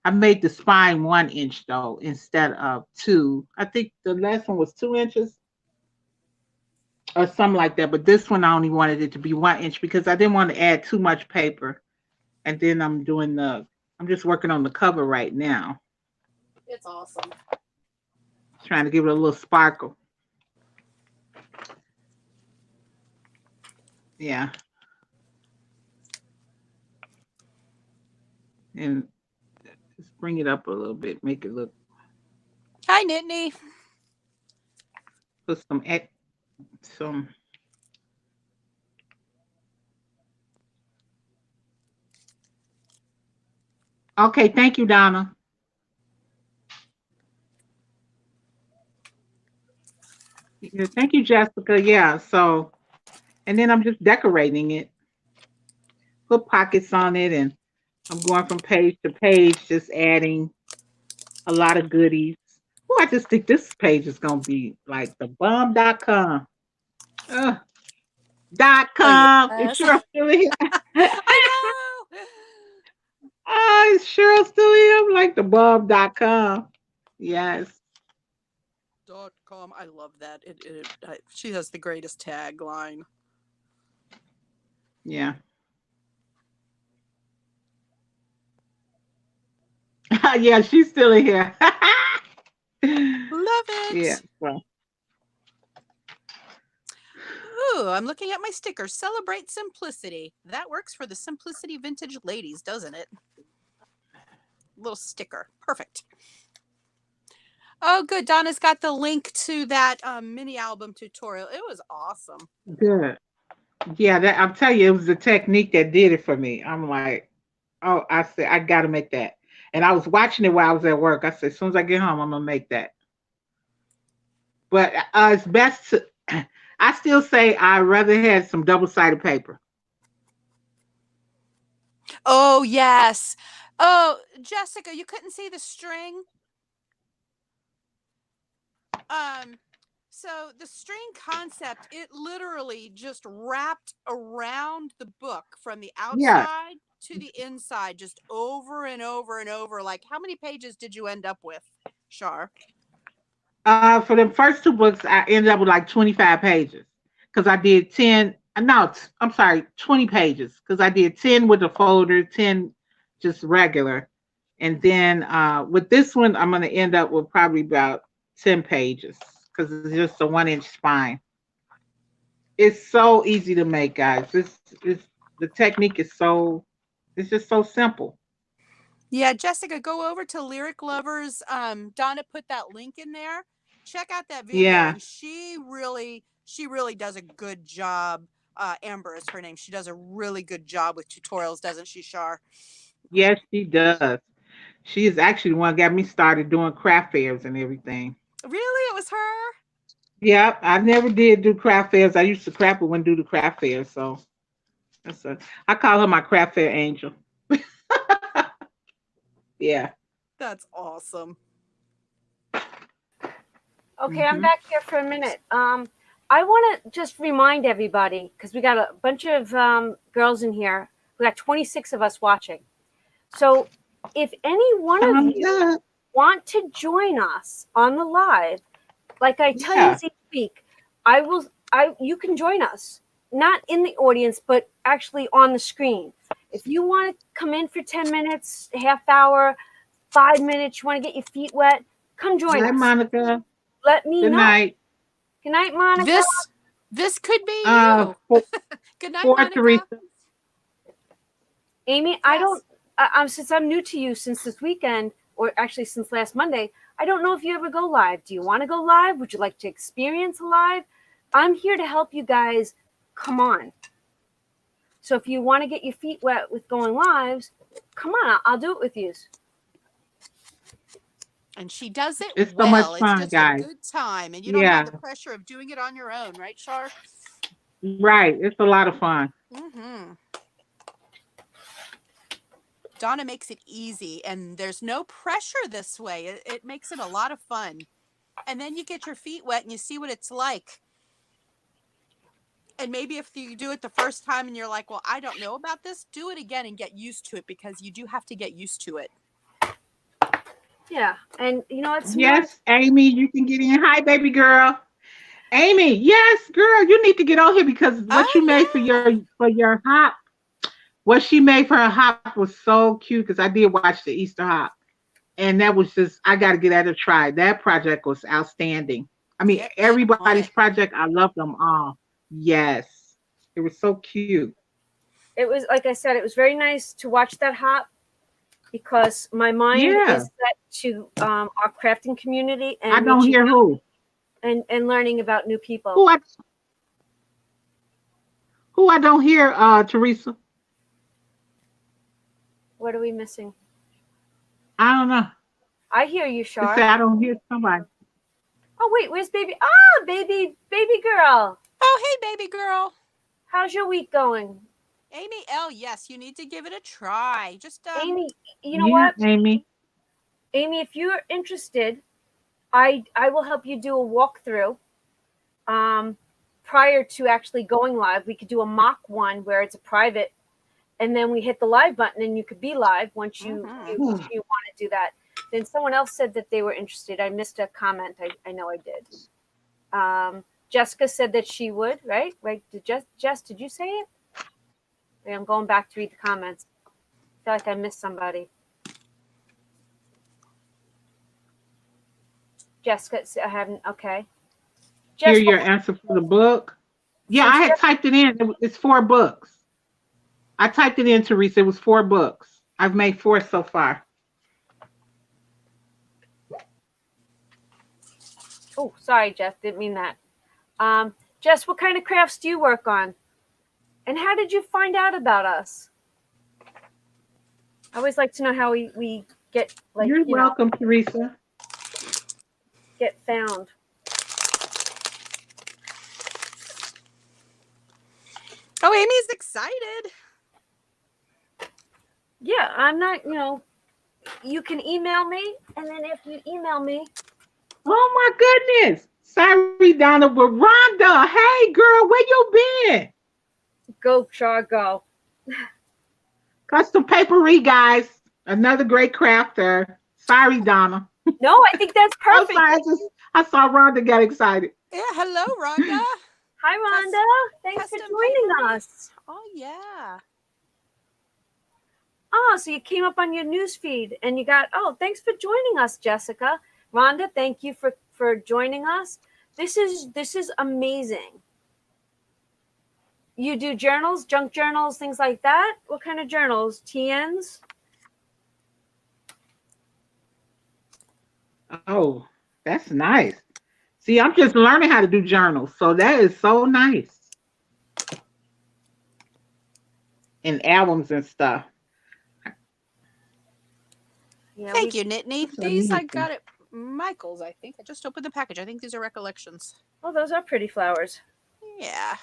I made the spine 1 inch though, instead of 2. I think the last one was 2 inches or something like that. But this one I only wanted it to be 1 inch because I didn't want to add too much paper. And then I'm just working on the cover right now. It's awesome. Trying to give it a little sparkle. Yeah. And just bring it up a little bit, make it look, Hi, Nittany. put some. Okay, thank you, Donna. Yeah, thank you, Jessica. Yeah, so, and then I'm just decorating it, put pockets on it, and I'm going from page to page, just adding a lot of goodies. Oh, I just think this page is going to be like the bomb.com. Uh, Oh .com. Is yes. Cheryl still here? I know. Oh, is Cheryl still here? I'm like the bomb.com. Yes. xoxo.com. I love that. She has the greatest tagline. Yeah. Yeah, she's still in here. Love it. Yeah. Well, Ooh, I'm looking at my sticker. Celebrate simplicity. That works for the Simplicity Vintage ladies, doesn't it? Little sticker. Perfect. Oh, good. Donna's got the link to that mini album tutorial. It was awesome. good. Yeah, that I'm telling you, it was the technique that did it for me. I'm like, oh, I said I gotta make that. And I was watching it while I was at work. I said, as soon as I get home, I'm gonna make that. But it's best to I still say I rather had some double-sided paper. Oh, yes. Oh, Jessica, you couldn't see the string? So the string concept, it literally just wrapped around the book from the Yeah. outside to the inside, just over and over and over. Like, how many pages did you end up with, Shar? For the first two books, I ended up with like 25 pages because I did 10. No, I'm sorry, 20 pages because I did 10 with the folder, 10 just regular. And then with this one, I'm going to end up with probably about 10 pages because it's just a 1-inch spine. It's so easy to make, guys. It's the technique is so, it's just so simple. Yeah, Jessica, go over to Lyric Lovers. Donna put that link in there. Check out that video, Yeah. and she really does a good job. Amber is her name. She does a really good job with tutorials, doesn't she, Shar? Yes, she does. She is actually the one that got me started doing craft fairs and everything. Really, it was her. Yeah, I never did do craft fairs. I used to crap it when do the craft fairs. So I call her my craft fair angel. Yeah. That's awesome. Okay, I'm Hmm. back here for a minute. I want to just remind everybody because we got a bunch of girls in here. We got 26 of us watching. So if any one of you want to join us on the live, like I tell you Yeah. each week, you can join us, not in the audience, but actually on the screen. If you want to come in for 10 minutes, a half hour, 5 minutes, you want to get your feet wet, come join Hi, us. Monica. Let me Good know. night. Good night, Monica. This could be you. Good night, For Monica. Teresa. Amy, I don't. Since I'm new to you since this weekend, or actually since last Monday, I don't know if you ever go live. Do you want to go live? Would you like to experience a live? I'm here to help you guys. Come on. So if you want to get your feet wet with going lives, come on. I'll do it with you. And she does it It's so well. much It's fun, just guys. a good time, and you don't have Yeah. the pressure of doing it on your own, right, Shar? Right. It's a lot of fun. Mm-hmm. Donna makes it easy, and there's no pressure this way. It makes it a lot of fun. And then you get your feet wet and you see what it's like. And maybe if you do it the first time and you're like, well, I don't know about this, do it again and get used to it, because you do have to get used to it. Yeah. And you know what's Yes, Amy, you can get in. Hi, baby girl. Amy, yes, girl, you need to get on here because what you made for your hop, what she made for her hop was so cute because I did watch the Easter hop. And that was just I gotta get at a try. That project was outstanding. I mean, Get on everybody's it. project, I love them all. Yes. It was so cute. It was, like I said, it was very nice to watch that hop because my mind Yeah. is set to our crafting community I and don't reaching hear out who. and learning about new people. Who I who I don't hear, Teresa. What are we missing? I don't know. I hear you, It Shar. said I don't hear somebody. Oh wait, where's baby? Ah, baby girl. Oh, hey, baby girl. How's your week going? Amy L, yes, you need to give it a try. Just Amy, you know Yeah, what? Amy. Amy, if you're interested, I will help you do a walkthrough. Prior to actually going live, we could do a mock one where it's a private, and then we hit the live button and you could be live once you want to do that. Then someone else said that they were interested. I missed a comment. I know I did. Jessica said that she would, right? Right? Jess, did you say it? Wait, I'm going back to read the comments. I feel like I missed somebody. Jessica, I haven't. Okay. Hear Jess, your answer for the book. Yeah, I had typed it in. It's 4 books. I typed it in, Teresa. It was 4 books. I've made 4 so far. Oh, sorry, Jess. Didn't mean that. Jess, what kind of crafts do you work on? And how did you find out about us? I always like to know how we get, like, You're welcome, Teresa. Get found. Oh, Amy's excited. Yeah, I'm not, you can email me, and then if you email me. Oh my goodness. Sorry, Donna, but Rhonda, hey girl, where you been? Go, Char, go. Custom papery, guys. Another great crafter. Sorry, Donna. No, I think that's I'm perfect. sorry, I saw Rhonda get excited. Yeah, hello, Rhonda. Hi, Rhonda. Thanks for custom joining papery? us. Oh, yeah. Oh, so you came up on your news feed and you got, thanks for joining us, Jessica. Rhonda, thank you for joining us. This is amazing. You do journals, junk journals, things like that? What kind of journals? TNs? Oh, that's nice. See, I'm just learning how to do journals, so that is so nice. And albums and stuff. Yeah, Thank you, Nittany. That's These I amazing. got at Michael's, I think. I just opened the package. I think these are recollections. Oh, those are pretty flowers. Yeah.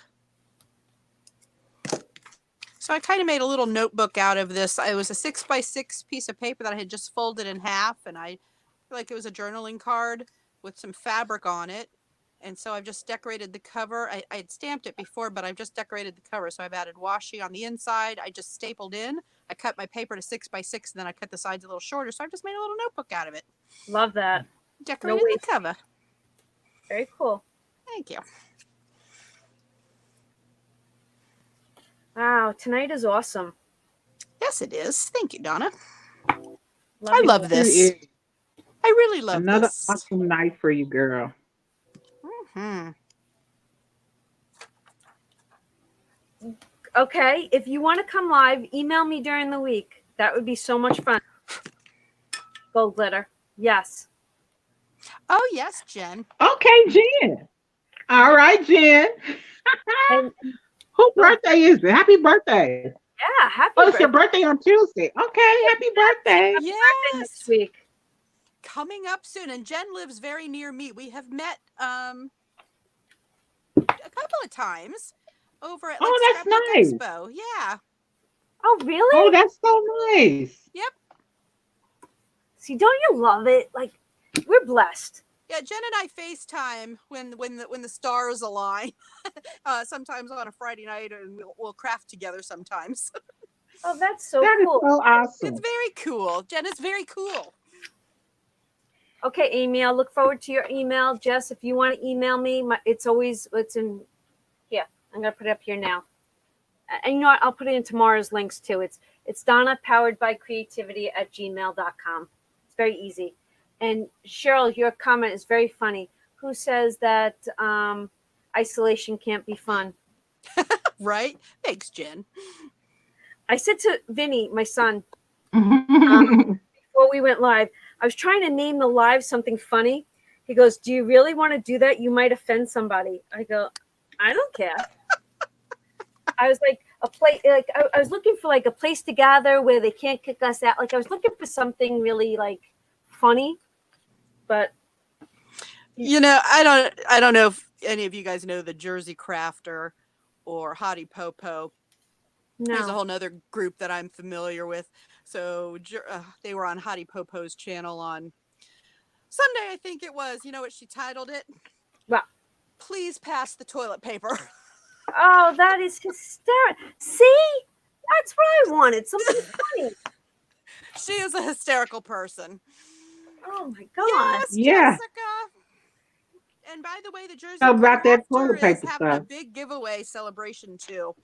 So I kind of made a little notebook out of this. It was a 6x6 piece of paper that I had just folded in half, and I feel like it was a journaling card with some fabric on it. And so I've just decorated the cover. I had stamped it before, but I've just decorated the cover. So I've added washi on the inside. I just stapled in. I cut my paper to 6x6, and then I cut the sides a little shorter. So I've just made a little notebook out of it. Love that. Decorated the cover. Very cool. Thank you. Wow, tonight is awesome. Yes, it is. Thank you, Donna. Love I you love both. this. It is I really love another this. awesome night for you, girl. Okay, if you want to come live, email me during the week. That would be so much fun. Gold glitter. Yes. Oh, yes, Jen. Okay, Jen. All right, Jen. And, Whose birthday is it? Happy birthday. yeah, happy Oh, it's birthday. your birthday on Tuesday. Okay, happy birthday. Birthday next week. Coming up soon. And Jen lives very near me. We have met a couple of times over at Oh, that's Scrapbook nice. Expo. Yeah. Oh, really? Oh, that's so nice. Yep. See, don't you love it? Like, we're blessed. Yeah, Jen and I FaceTime when the stars align. Sometimes on a Friday night, and we'll craft together sometimes. Oh, that's so That is cool. so awesome. It's very cool. Jen is very cool. Okay, Amy, I'll look forward to your email. Jess, if you want to email me, it's in here. I'm going to put it up here now. And you know what? I'll put it in tomorrow's links too. It's Donna powered by creativity at gmail.com. It's very easy. And Cheryl, your comment is very funny. Who says that isolation can't be fun? Right? Thanks, Jen. I said to Vinny, my son, before we went live, I was trying to name the live something funny. He goes, "Do you really want to do that? You might offend somebody." I go, "I don't care." I was like I was looking for like a place to gather where they can't kick us out. Like I was looking for something really like funny, but I don't know if any of you guys know the Jersey Crafter or Hottie Popo. no. There's a whole nother group that I'm familiar with. So they were on Hottie Popo's channel on Sunday, I think it was. You know what she titled it? Well, please pass the toilet paper. Oh, that is hysterical. See? That's what I wanted. Something funny. She is a hysterical person. Oh my God. Yes, Yeah. Jessica. And by the way, the Jersey How about that Crafter toilet is paper having a stuff? big giveaway celebration too.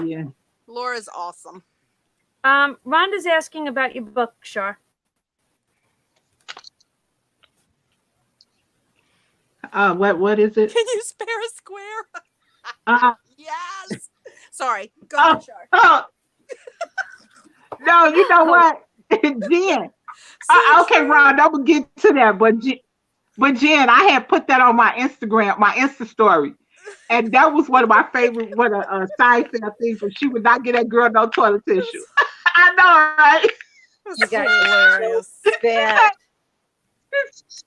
Yeah. Laura's awesome. Rhonda's asking about your book, Shar. What is it? Can you spare a square? Uh, Yes. Sorry. Go oh, ahead, Shar. oh, no, you know what? Jen. So Okay, true. Ron, I'm gonna get to that, but Jen, I had put that on my Instagram, my Insta story, and that was one of my favorite, what a side sale thing. But she would not get that girl no toilet tissue. I know, right? You guys are Hilarious. so bad.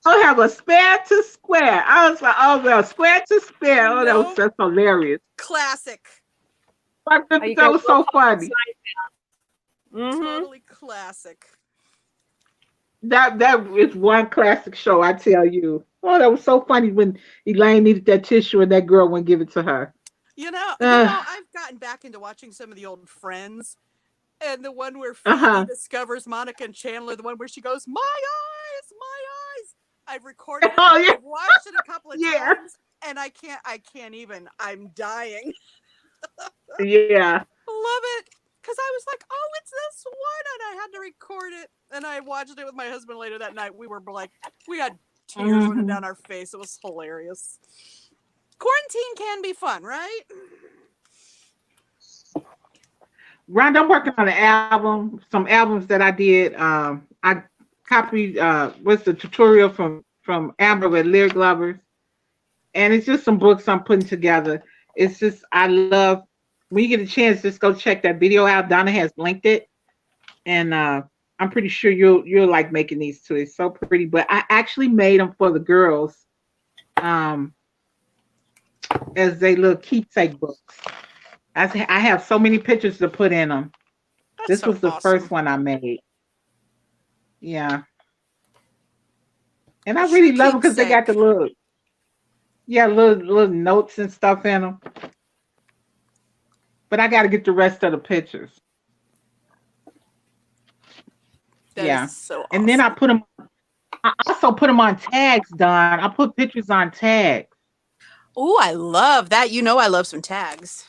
I'll have a spare to square. I was like, oh well, square to spare. Oh, that was Nope. just hilarious. Classic. That You that guys was so love funny. Mm-hmm. Totally classic. That is one classic show, I tell you. Oh, that was so funny when Elaine needed that tissue and that girl wouldn't give it to her. I've gotten back into watching some of the old Friends, and the one where Phoebe Uh-huh. discovers Monica and Chandler, the one where she goes, "My eyes, my eyes." I've recorded it. Oh yeah, I've watched it a couple of yeah, times, and I can't even. I'm dying. yeah. Love it. Because I was like, oh, it's this one. And I had to record it. And I watched it with my husband later that night. We were like, we had tears running down our face. It was hilarious. Quarantine can be fun, right? Rhonda, I'm working on an album, some albums that I did. I copied what's the tutorial from Amber with Lyric Lovers, and it's just some books I'm putting together. It's just I love when you get a chance, just go check that video out. Donna has linked it, and I'm pretty sure you'll like making these too. It's so pretty. But I actually made them for the girls, as they little keepsake books. I have so many pictures to put in them. That's This so was the awesome. first one I made. Yeah, and I What's really your love them because they got the keepsake? little notes and stuff in them. But I got to get the rest of the pictures. That Yeah, is so awesome. and then I also put them on tags, Don. I put pictures on tags. Oh, I love that. You know I love some tags.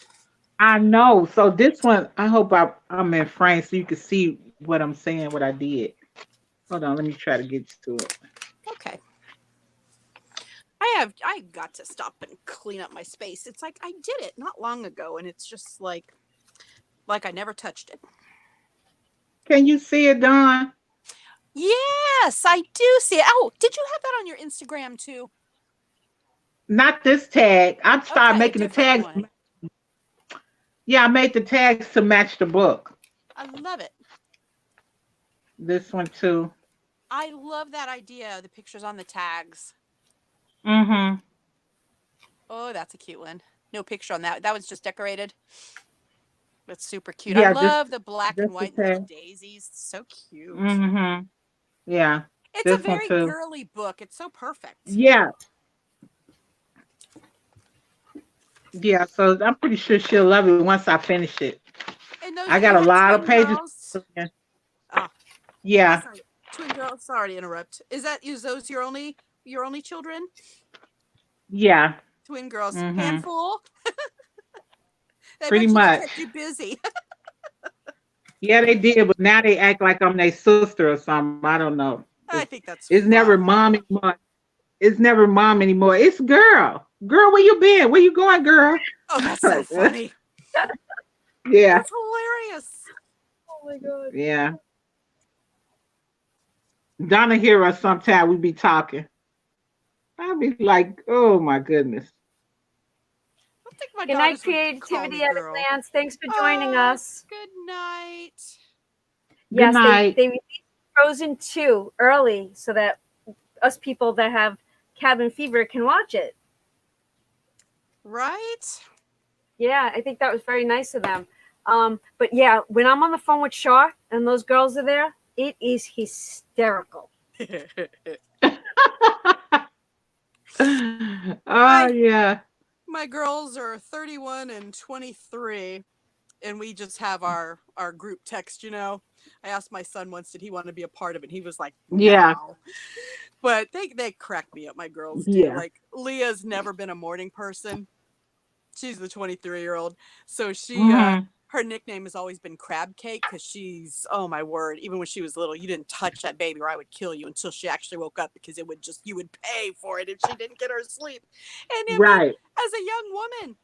I know. So this one, I hope I'm in frame so you can see what I'm saying, what I did. Hold on, let me try to get to it. Okay. I got to stop and clean up my space. It's like I did it not long ago, and it's just like I never touched it. Can you see it, Don? Yes, I do see it. Oh, did you have that on your Instagram too? Not this tag. I started Okay, a making the different tags. one. Yeah, I made the tags to match the book. I love it. This one too. I love that idea. The pictures on the tags. Mm-hmm. Oh, that's a cute one. No picture on that. That one's just decorated. That's super cute. Yeah, I love the black and just the white little tag. daisies. So cute. Mm-hmm. Yeah, It's a this one very too. girly book. It's so perfect. Yeah. Yeah, so I'm pretty sure she'll love it once I finish it. And those I you got a had lot of twin pages. girls. Oh, Yeah, sorry. Twin girls. Sorry to interrupt. Is those your only children? yeah. Twin girls. Mm-hmm. Handful. I Pretty bet you they much. kept you busy. Yeah, they did, but now they act like I'm their sister or something. I don't know. I think that's It's never fun. mom anymore. It's never mom anymore. It's girl. Girl, where you been? Where you going, girl? Oh, that's so funny. Yeah, That's hilarious. Oh my god. yeah. Donna hear us sometime. We be talking. I'll be like, oh my goodness. I think my Good night, daughters would call creativity me at a girl. glance. Thanks for joining Oh, us. good night. Good Yes, night. they released Frozen 2 early so that us people that have cabin fever can watch it. Right? Yeah, I think that was very nice of them. But yeah, when I'm on the phone with Shar and those girls are there, it is hysterical. Oh yeah. My girls are 31 and 23, and we just have our group text, I asked my son once, did he want to be a part of it? He was like, Yeah. no. But they crack me up. My girls do. Yeah. Like Leah's never been a morning person. She's the 23-year-old. So Mhm. her nickname has always been Crab Cake because she's, oh my word, even when she was little, you didn't touch that baby or I would kill you until she actually woke up because it would just, you would pay for it if she didn't get her sleep. And I mean, Right. as a young woman,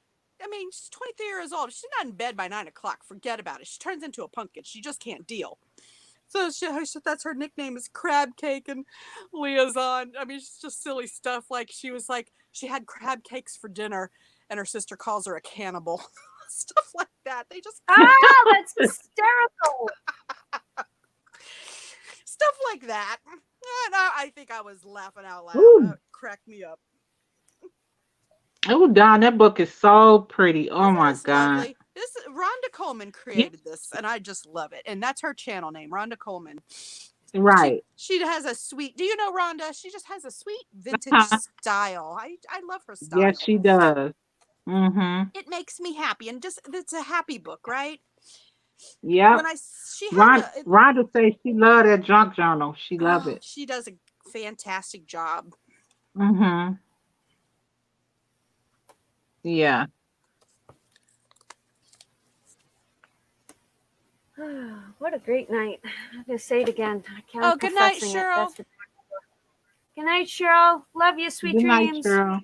I mean, she's 23 years old. She's not in bed by 9 o'clock. Forget about it. She turns into a pumpkin. She just can't deal. So that's her nickname is Crab Cake, and Leah's on. I mean, it's just silly stuff. Like she was like, she had crab cakes for dinner, and her sister calls her a cannibal. Stuff like that. They just that's hysterical. stuff like that. And I think I was laughing out loud. Ooh. It cracked me up. Oh, Don, that book is so pretty. Oh my Isn't this God. lovely? This Rhonda Coleman created this, and I just love it. And that's her channel name, Rhonda Coleman. Right. She has a sweet. Do you know Rhonda? She just has a sweet vintage style. I love her style. Yes, she does. Mm-hmm. It makes me happy, and just it's a happy book, right? Yeah. When she had Rhonda says she loved that junk journal. She loved it. She does a fantastic job. Mm-hmm. Yeah. What a great night. I'm going to say it again. I can't. Oh, good night, Cheryl. Good night, Cheryl. Love you. Sweet Good night, dreams. Cheryl.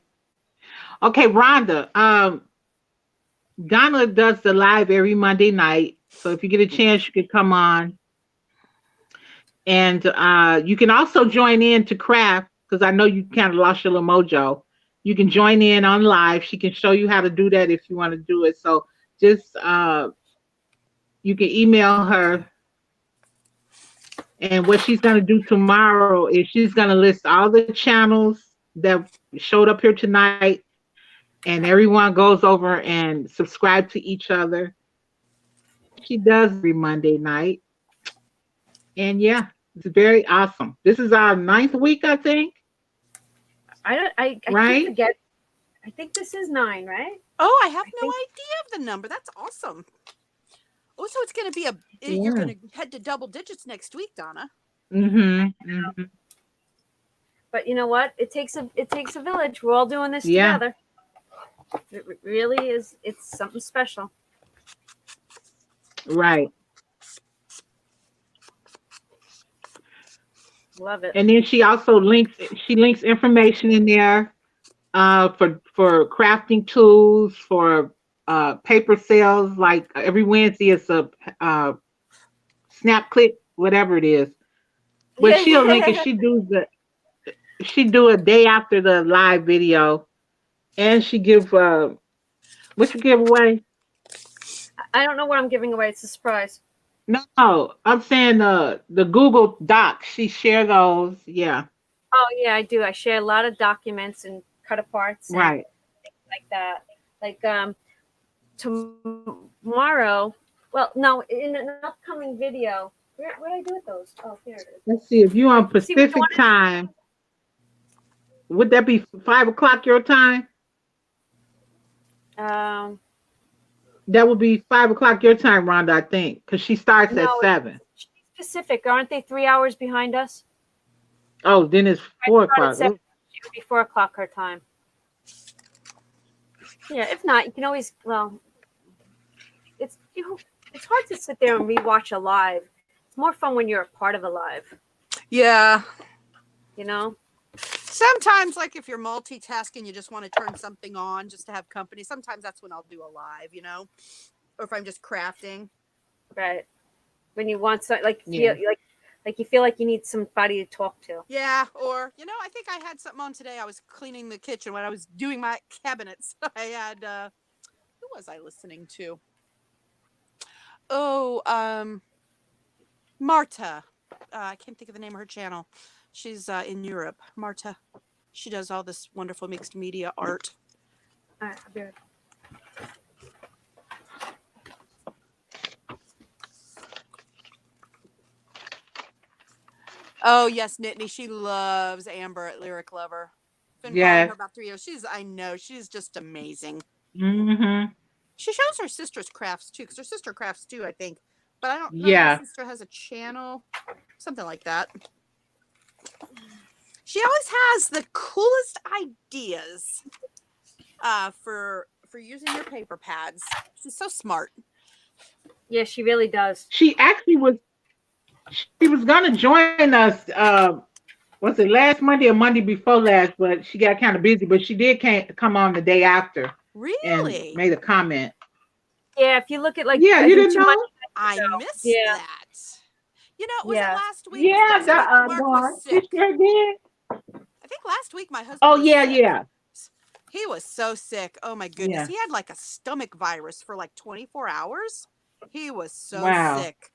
Okay, Rhonda. Donna does the live every Monday night. So if you get a chance, you can come on. And you can also join in to craft, because I know you kind of lost your little mojo. You can join in on live. She can show you how to do that if you want to do it. So just you can email her. And what she's going to do tomorrow is she's going to list all the channels that showed up here tonight. And everyone goes over and subscribe to each other. She does every Monday night. And yeah, it's very awesome. This is our 9th week, I think. I Right? forget. I think this is 9, right? Oh, I have no idea of the number. That's awesome. Oh, so it's going to be you're going to head to double digits next week, Donna. Mm-hmm. Mm-hmm. But you know what? It takes a village. We're all doing this Yeah. together. It really is. It's something special. Right. Love it. And then she also links information in there for crafting tools, for paper sales. Like every Wednesday it's a snap click, whatever it is. But she'll link it. She do a day after the live video, and she give what you give away. I don't know what I'm giving away. It's a surprise. No, I'm saying the Google Docs. She share those. Yeah. Oh yeah, I do. I share a lot of documents and cut aparts. And Right. things like that. Like tomorrow. Well, no, in an upcoming video. Where did I do with those? Oh, here it is. Let's see if you on See what you Pacific wanted? time. Would that be 5 o'clock your time? That would be 5 o'clock your time, Rhonda, I think, because she starts at 7. Pacific, aren't they 3 hours behind us? Oh, then it's 4 o'clock. It would be 4 o'clock her time. Yeah, if not, you can always. Well, it's hard to sit there and rewatch a live. It's more fun when you're a part of a live. Yeah. You know. Sometimes, like if you're multitasking, you just want to turn something on just to have company. Sometimes that's when I'll do a live, you know, or if I'm just crafting. Right. When you want something like you feel like you need somebody to talk to. Yeah. Or, you know, I think I had something on today. I was cleaning the kitchen when I was doing my cabinets. I had, who was I listening to? Oh, Marta. I can't think of the name of her channel. She's in Europe. Marta. She does all this wonderful mixed media art. All right, I'll be right back. Oh, yes, Nittany. She loves Amber at Lyric Lover. Been following her about 3 years. She's just amazing. Mm-hmm. She shows her sister's crafts too, because her sister crafts too, I think. But I don't know. Yeah. Her sister has a channel, something like that. She always has the coolest ideas for using your paper pads. She's so smart. Yeah, she really does. She actually was. She was gonna join us. Was it last Monday or Monday before last? But she got kind of busy. But she did come on the day after and Really? made a comment. Yeah, if you look at like Yeah, I you think didn't 2 know? months I ago. missed Yeah, that. You know, was it yeah. last week? Was Yeah, last week Mark Dawn. was She sick. sure did. I think last week my husband Oh was yeah, sick. yeah, He was so sick. Oh my goodness. yeah. He had like a stomach virus for like 24 hours. He was so Wow. sick.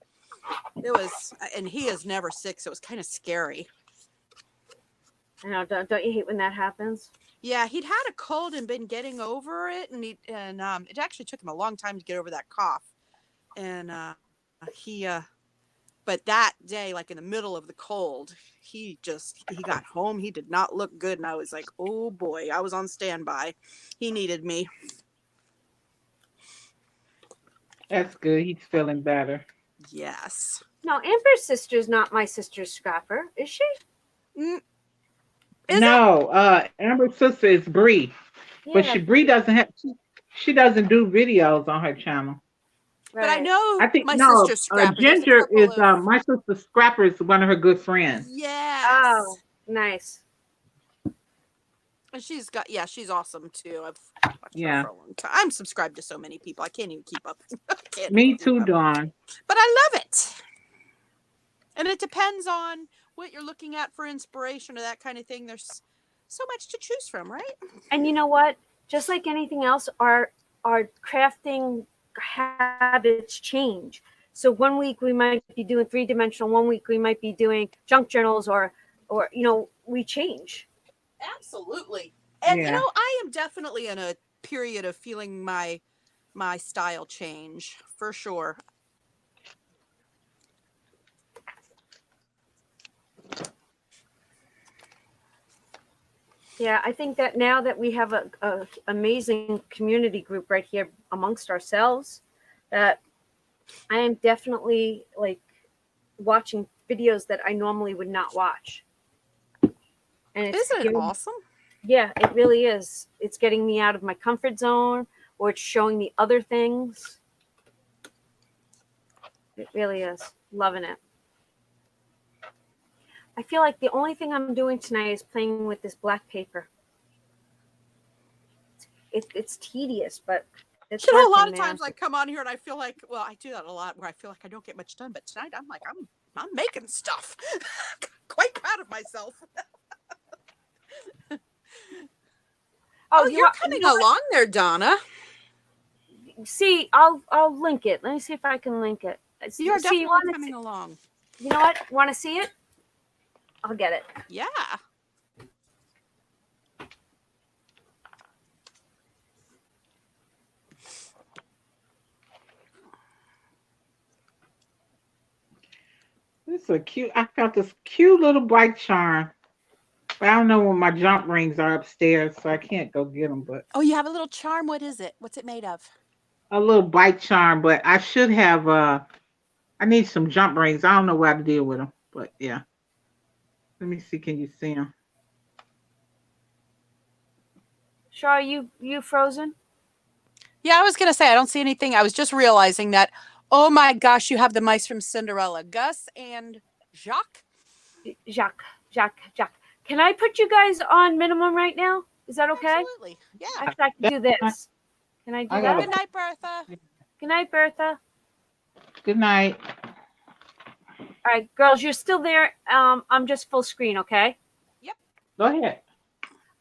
It was, and he is never sick, so it was kind of scary. I know. Don't you hate when that happens? Yeah, he'd had a cold and been getting over it, and it actually took him a long time to get over that cough. And but that day, like in the middle of the cold, he got home. He did not look good, and I was like, oh boy, I was on standby. He needed me. That's good. He's feeling better. Yes. No, Amber's sister's not my sister's scrapper, is she? Mm, is it? No, Amber's sister is Bree, but Yeah, Bree doesn't have. She doesn't do videos on her channel. But I right. know I think my no. sister's scrapper. There's a Ginger couple is of my sister Scrapper is one of her good friends. yes. Oh, nice. And she's awesome too. I've watched her Yeah, for a long time. I'm subscribed to so many people. I can't even keep up. I can't me even keep too, up. Dawn. But I love it. And it depends on what you're looking at for inspiration or that kind of thing. There's so much to choose from, right? And you know what? Just like anything else, our crafting habits change. So one week we might be doing 3-dimensional, one week we might be doing junk journals, or we change. Absolutely. And Yeah. I am definitely in a period of feeling my style change for sure. Yeah, I think that now that we have a amazing community group right here amongst ourselves, that I am definitely like watching videos that I normally would not watch. And Isn't it awesome? Yeah, it really is. It's getting me out of my comfort zone, or it's showing me other things. It really is. Loving it. I feel like the only thing I'm doing tonight is playing with this black paper. It's tedious, but it's a lot working, of man. times I come on here and I feel like, well, I do that a lot where I feel like I don't get much done, but tonight I'm like, I'm making stuff. Quite proud of myself. Oh, you're coming along there, Donna. See, I'll link it. Let me see if I can link it. You're See, definitely coming along. You know what? Want to see it? I'll get it. Yeah. This is a cute. I got this cute little bike charm. But I don't know where my jump rings are upstairs, so I can't go get them. But Oh, you have a little charm. What is it? What's it made of? a little bike charm. But I should have. I need some jump rings. I don't know what to deal with them. But yeah. Let me see. Can you see them? Shaw, you frozen? Yeah, I was gonna say I don't see anything. I was just realizing that. Oh my gosh, you have the mice from Cinderella, Gus and Jacques. Jacques. Can I put you guys on minimum right now? Is that okay? Absolutely. Yeah. Actually, I can do this. Can I do I that? gotta- Good night, Bertha. Good night, Bertha. Good night. All right, girls, you're still there. I'm just full screen, okay? Go ahead.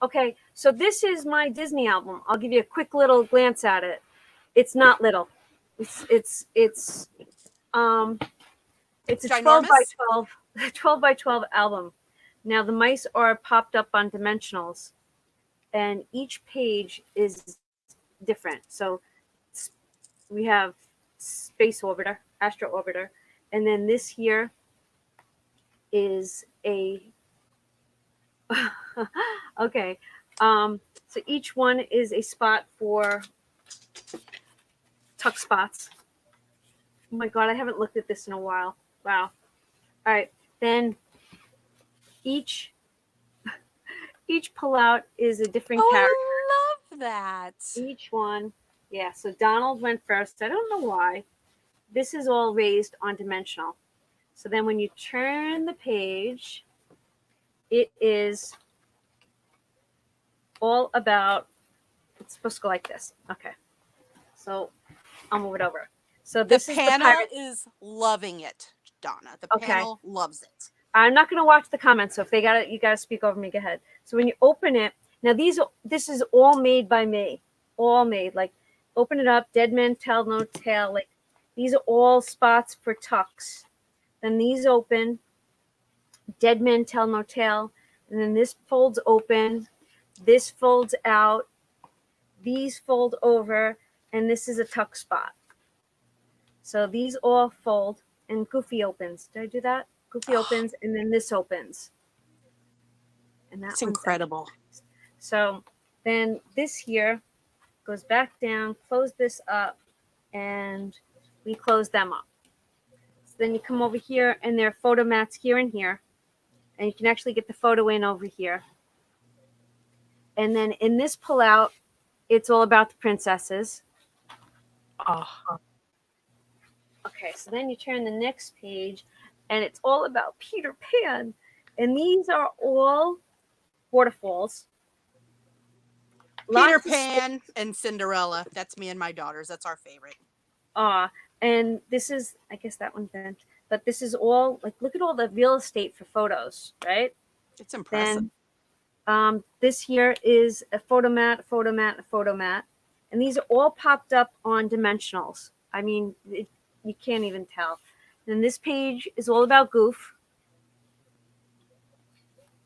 Okay, so this is my Disney album. I'll give you a quick little glance at it. It's not little. It's a 12 by 12, 12 by 12 album. Now the mice are popped up on dimensionals, and each page is different. So we have Space Orbiter, Astro Orbiter, and then this here is a okay. So each one is a spot for tuck spots. Oh my God, I haven't looked at this in a while. Wow. All right. Then each each pullout is a different Oh, character. I love that. Each one. Yeah, so Donald went first. I don't know why. This is all raised on dimensional. So then when you turn the page, it is all about, it's supposed to go like this. Okay. So I'll move it over. So The this is the panel pirate. is loving it, Donna. The Okay. panel loves it. I'm not going to watch the comments, so if they got it, you got to speak over me. Go ahead. So when you open it, now this is all made by me, all made. Like, open it up, dead man tell no tale. Like, these are all spots for tucks. Then these open, dead man tell no tale, and then this folds open, this folds out, these fold over, and this is a tuck spot. So these all fold, and Goofy opens. Did I do that? Goofy opens, and then this opens. And that It's one's incredible. out. So then this here goes back down, close this up, and we close them up. So then you come over here, and there are photo mats here and here, and you can actually get the photo in over here. And then in this pullout, it's all about the princesses. Oh. Okay, so then you turn the next page, and it's all about Peter Pan. And these are all waterfalls. Peter Lots of Pan and Cinderella. That's me and my daughters. That's our favorite. And this is, I guess that one's bent, but this is all, like, look at all the real estate for photos, right? It's impressive. Then this here is a photo mat, a photo mat, a photo mat. And these are all popped up on dimensionals. I mean, you can't even tell. Then this page is all about Goof.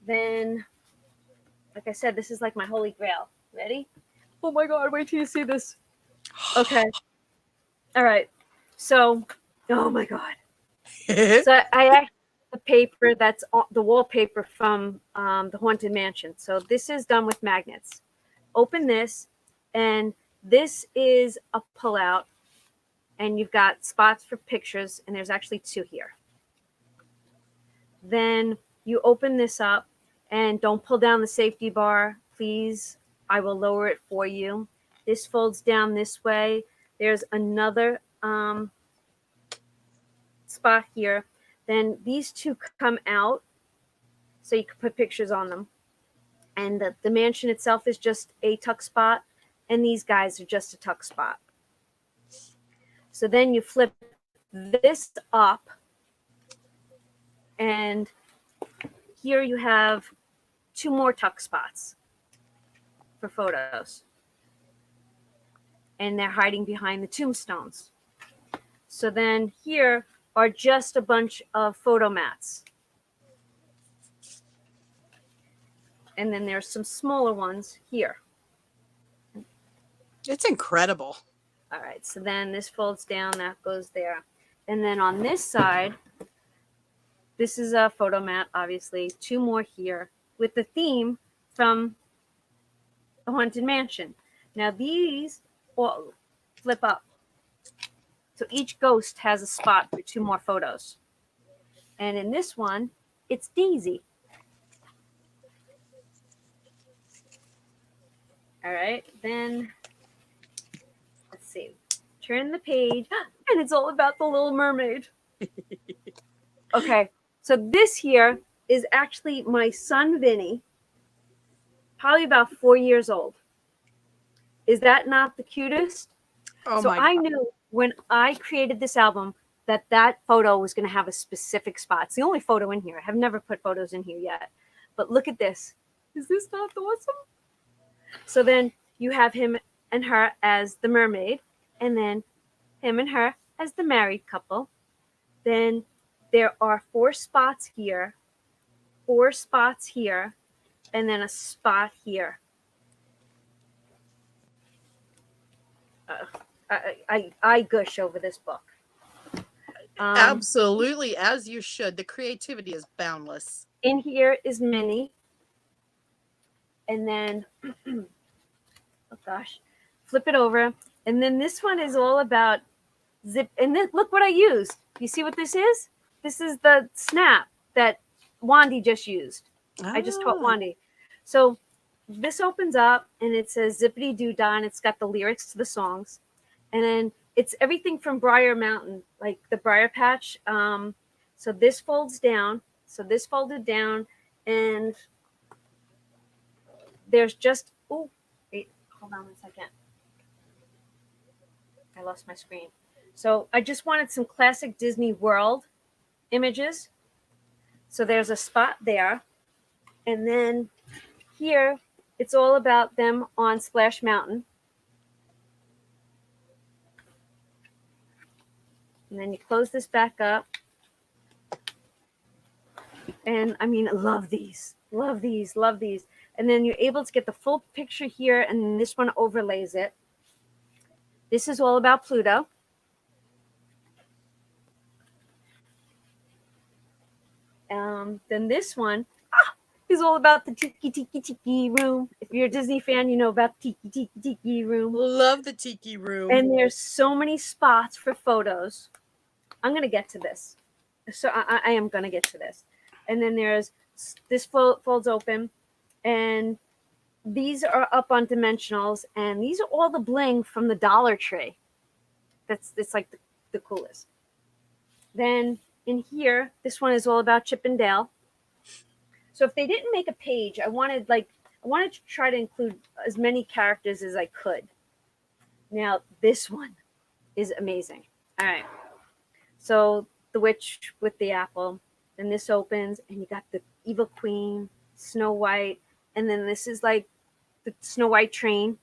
Then, like I said, this is like my holy grail. Ready? Oh my God, wait till you see this. Okay. All right. So, oh my God. So I actually the paper that's on the wallpaper from the Haunted Mansion. So this is done with magnets. Open this, and this is a pullout, and you've got spots for pictures, and there's actually 2 here. Then you open this up, and don't pull down the safety bar, please. I will lower it for you. This folds down this way. There's another spot here. Then these 2 come out, so you can put pictures on them. And the mansion itself is just a tuck spot, and these guys are just a tuck spot. So then you flip this up, and here you have 2 more tuck spots for photos. And they're hiding behind the tombstones. So then here are just a bunch of photo mats. And then there's some smaller ones here. It's incredible. All right, so then this folds down, that goes there. And then on this side, this is a photo mat, obviously. 2 more here with the theme from the Haunted Mansion. Now these all flip up. So each ghost has a spot for 2 more photos. And in this one, it's Daisy. All right, then let's see. Turn the page, and it's all about the Little Mermaid. Okay, so this here is actually my son Vinny, probably about 4 years old. Is that not the cutest? Oh So my I God. knew when I created this album that photo was going to have a specific spot. It's the only photo in here. I have never put photos in here yet. But look at this. Is this not awesome? So then you have him and her as the mermaid, and then him and her as the married couple. Then there are 4 spots here, 4 spots here, and then a spot here. I gush over this book. Absolutely, as you should. The creativity is boundless. In here is Minnie. And then, oh gosh, flip it over. And then this one is all about zip. And then look what I used. You see what this is? This is the snap that Wandy just used. I just taught Ah. Wandy. So this opens up and it says Zippity Doo Dah, and it's got the lyrics to the songs. And then it's everything from Briar Mountain, like the Briar Patch. So this folds down. So this folded down, and there's just, oh, wait, hold on 1 second. I lost my screen. So I just wanted some classic Disney World images. So there's a spot there. And then here, it's all about them on Splash Mountain. And then you close this back up. And I mean, I love these, love these, love these. And then you're able to get the full picture here, and then this one overlays it. This is all about Pluto. Then this one is all about the Tiki room. If you're a Disney fan, you know about Tiki room. Love the tiki room. And there's so many spots for photos. I'm going to get to this. So I am going to get to this. And then there's this folds open, and these are up on dimensionals, and these are all the bling from the Dollar Tree. It's like the coolest. Then in here, this one is all about Chip and Dale. So if they didn't make a page, I wanted to try to include as many characters as I could. Now this one is amazing. All right. So the witch with the apple, then this opens, and you got the evil queen, Snow White, and then this is like the Snow White train.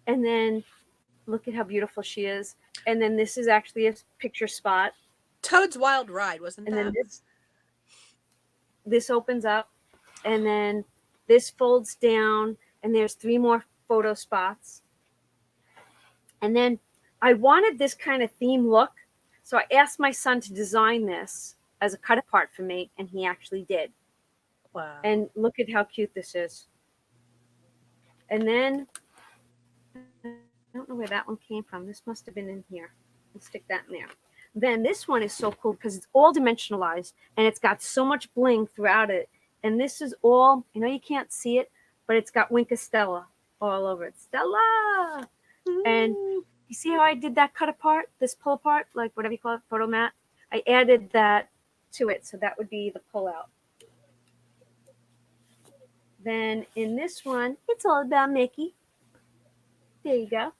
And then look at how beautiful she is. And then this is actually a picture spot. Toad's Wild Ride, wasn't And that? then this opens up, and then this folds down, and there's 3 more photo spots. And then I wanted this kind of theme look, so I asked my son to design this as a cut apart for me, and he actually did. Wow. And look at how cute this is. And then I don't know where that one came from. This must have been in here. Let's stick that in there. Then this one is so cool because it's all dimensionalized, and it's got so much bling throughout it. And this is all, I know you can't see it, but it's got Winka Stella all over it. Stella! And you see how I did that cut apart, this pull apart, like whatever you call it, photo mat? I added that to it, so that would be the pull out. Then in this one, it's all about Mickey. There you go.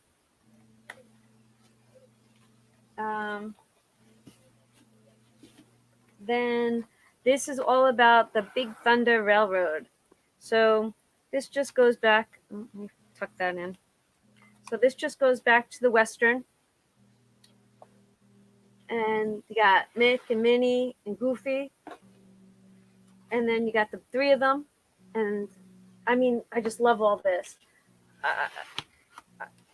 Then this is all about the Big Thunder Railroad. So this just goes back. Let me tuck that in. So this just goes back to the Western. And you got Mick and Minnie and Goofy. And then you got the 3 of them. And I mean, I just love all this.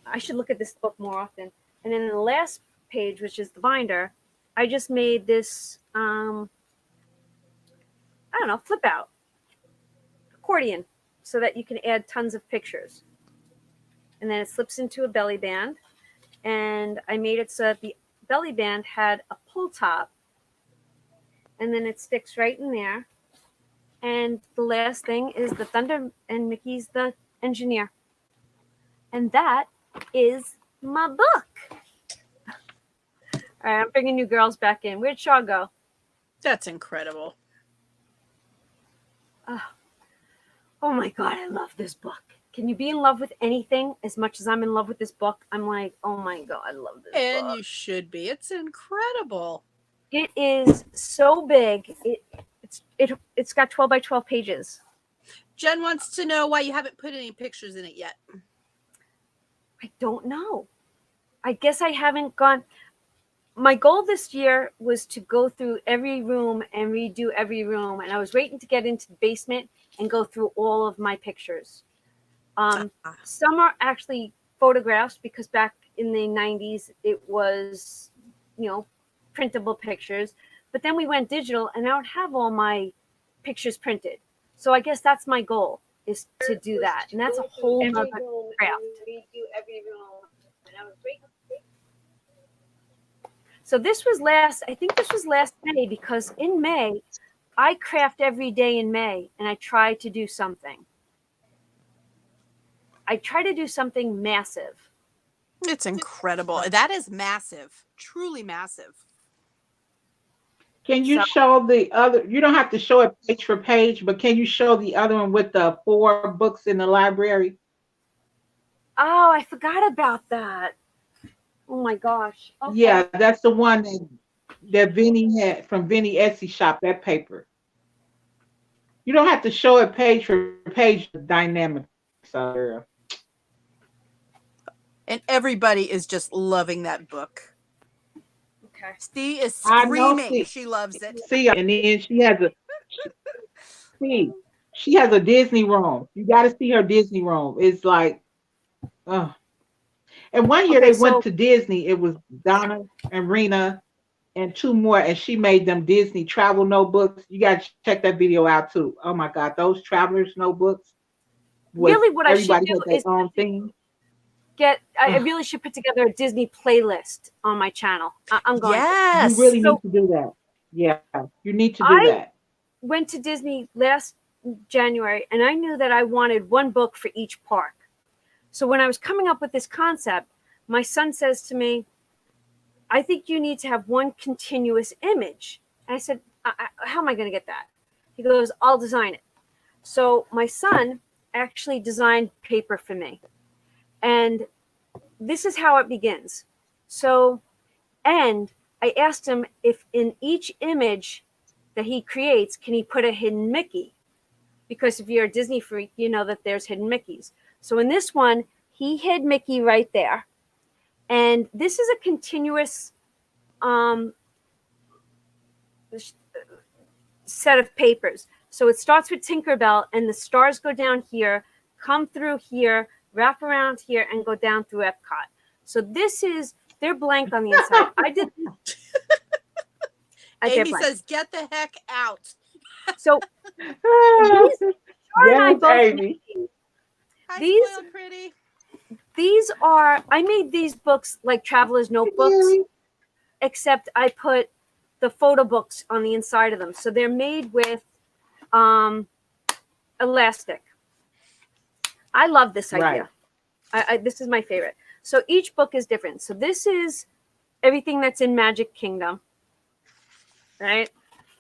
I should look at this book more often. And then in the last page, which is the binder, I just made this, I don't know, flip out accordion so that you can add tons of pictures. And then it slips into a belly band. And I made it so that the belly band had a pull top. And then it sticks right in there. And the last thing is the Thunder, and Mickey's the engineer. And that is my book. All right, I'm bringing you girls back in. Where'd Shaw go? That's incredible. Oh my God, I love this book. Can you be in love with anything as much as I'm in love with this book? I'm like, oh my God, I love this And book. you should be. It's incredible. It is so big. It's got 12 by 12 pages. Jen wants to know why you haven't put any pictures in it yet. I don't know. I guess I haven't gone. My goal this year was to go through every room and redo every room. And I was waiting to get into the basement and go through all of my pictures. Some are actually photographs because back in the 90s, it was, printable pictures. But then we went digital, and I don't have all my pictures printed. So I guess that's my goal, is to do that. And that's a whole nother craft. So this was last May, because in May, I craft every day in May, and I try to do something. I try to do something massive. It's incredible. That is massive. Truly massive. Can you So, show the other? You don't have to show it page for page, but can you show the other one with the 4 books in the library? oh, I forgot about that. Oh my gosh. Okay. Yeah, that's the one that Vinny had from Vinny Etsy shop. That paper. You don't have to show it page for page. The dynamics of it. And everybody is just loving that book. Okay. Steve is I know. screaming. She loves it. See, and then she has a Disney room. You got to see her Disney room. It's like, oh. And one year Okay, they went so to Disney. It was Donna and Rena and 2 more, and she made them Disney travel notebooks. You got to check that video out too. Oh my God, those travelers notebooks was really what I should everybody do had their is own thing. I Ugh, really should put together a Disney playlist on my channel. I'm going to. you Yes. really need So to do that. Yeah, you need to do I that. went to Disney last January, and I knew that I wanted one book for each park. So when I was coming up with this concept, my son says to me, I think you need to have one continuous image. And I said, how am I going to get that? He goes, I'll design it. So my son actually designed paper for me. And this is how it begins. So, and I asked him if in each image that he creates, can he put a hidden Mickey? Because if you're a Disney freak, you know that there's hidden Mickeys. So in this one, he hid Mickey right there. And this is a continuous set of papers. So it starts with Tinkerbell, and the stars go down here, come through here, wrap around here, and go down through Epcot. So this is, they're blank on the inside. I did. Amy says, get the heck out. So Ah, these, Char and I yes, both Amy. made Hi, these. spoiled pretty. These are, I made these books like traveler's notebooks, except I put the photo books on the inside of them. So they're made with elastic. I love this idea. Right. This is my favorite. So each book is different. So this is everything that's in Magic Kingdom, right?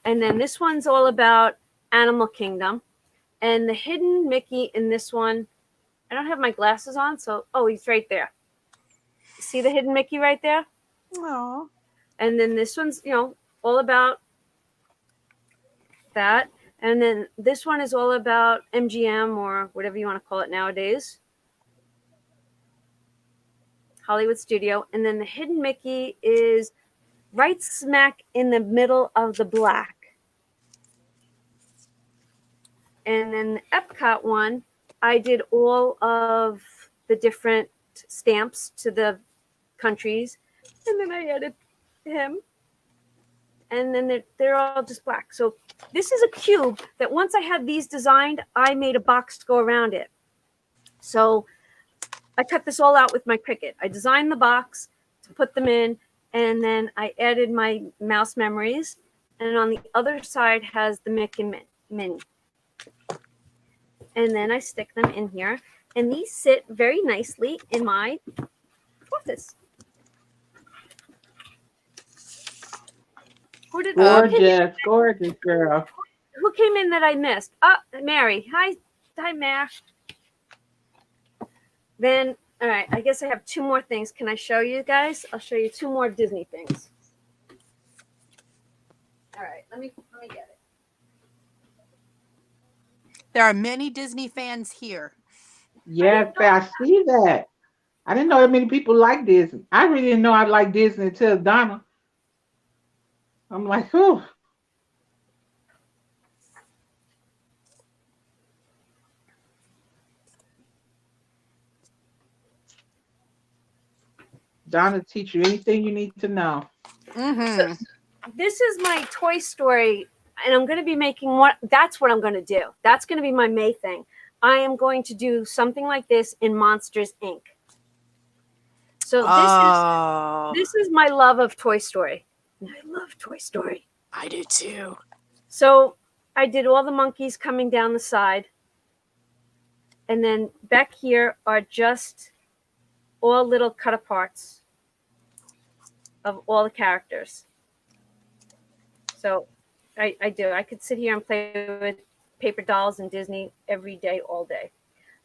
And then this one's all about Animal Kingdom. And the hidden Mickey in this one, I don't have my glasses on, so, oh, he's right there. See the hidden Mickey right there? Aww. And then this one's, all about that. And then this one is all about MGM or whatever you want to call it nowadays. Hollywood Studio. And then the hidden Mickey is right smack in the middle of the black. And then the Epcot one, I did all of the different stamps to the countries. And then I added him. And then they're all just black. So this is a cube that once I had these designed, I made a box to go around it. So I cut this all out with my Cricut. I designed the box to put them in, and then I added my mouse memories. And on the other side has the Mick and Minnie. And then I stick them in here. And these sit very nicely in my office. Gorgeous girl. Who came in that I missed? Mary. Hi, Mary. Then, all right, I guess I have 2 more things. Can I show you guys? I'll show you 2 more Disney things. All right, let me get it. There are many Disney fans here. Yes, I see that. I didn't know that many people like Disney. I really didn't know I liked Disney until Donna. I'm like, oh. Donna teach you anything you need to know. Mm-hmm. So, this is my Toy Story, and I'm going to be making one. That's what I'm going to do. That's going to be my May thing. I am going to do something like this in Monsters, Inc. So this is my love of Toy Story. I love Toy Story. I do too. So I did all the monkeys coming down the side. And then back here are just all little cut aparts of all the characters. So I do. I could sit here and play with paper dolls and Disney every day, all day.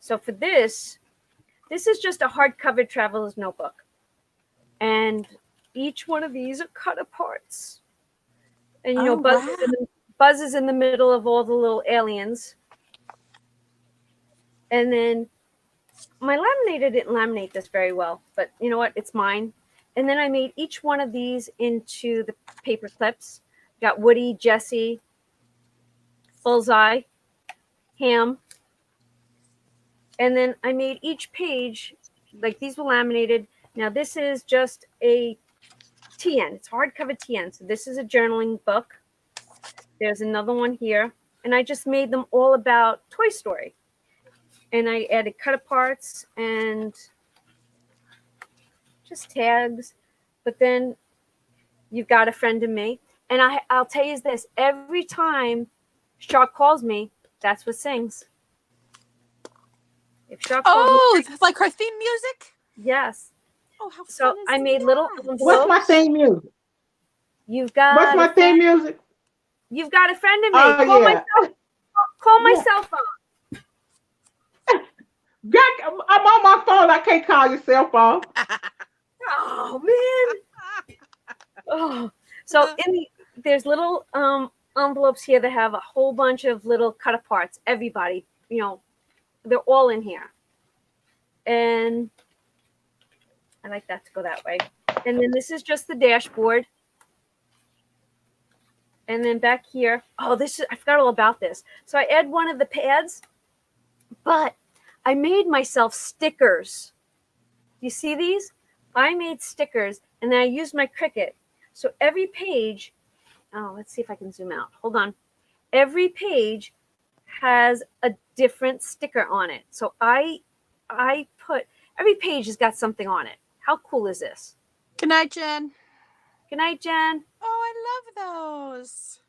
So for this is just a hardcover traveler's notebook. And each one of these are cut aparts. And, you know, Buzz is in the middle of all the little aliens. And then my laminator didn't laminate this very well, but you know what? It's mine. And then I made each one of these into the paper clips. Got Woody, Jesse, Bullseye, Ham. And then I made each page, like these were laminated. Now this is just a TN. It's hardcover TN. So this is a journaling book. There's another one here. And I just made them all about Toy Story. And I added cut aparts and just tags. But then you've got a friend in me. And I'll tell you this, every time Shark calls me, that's what sings. If Shark calls me, it's like her theme music? yes. Oh, how So fun is I made that? little envelopes. What's my theme music? You've got What's my theme music? You've got a friend in me. Oh, Call yeah. call my cell phone. I'm on my phone. I can't call your cell phone. Oh man. Oh. So there's little envelopes here that have a whole bunch of little cut aparts. Everybody, you know, they're all in here. And I like that to go that way. And then this is just the dashboard. And then back here, I forgot all about this. So I add one of the pads, but I made myself stickers. You see these? I made stickers, and then I used my Cricut. So every page, let's see if I can zoom out. Hold on. Every page has a different sticker on it. So I put, every page has got something on it. How cool is this? Good night, Jen. Good night, Jen. Oh, I love those.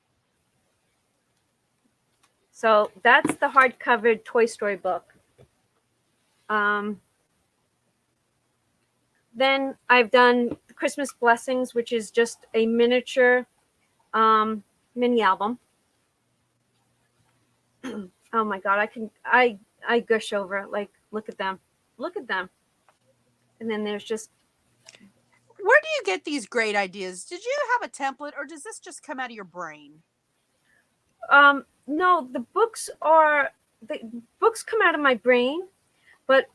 So that's the hardcover Toy Story book. Then I've done the Christmas Blessings, which is just a miniature mini album. Oh my God, I gush over it. Like, look at them. Look at them. And then there's just, Where do you get these great ideas? Did you have a template, or does this just come out of your brain? no, the books come out of my brain, but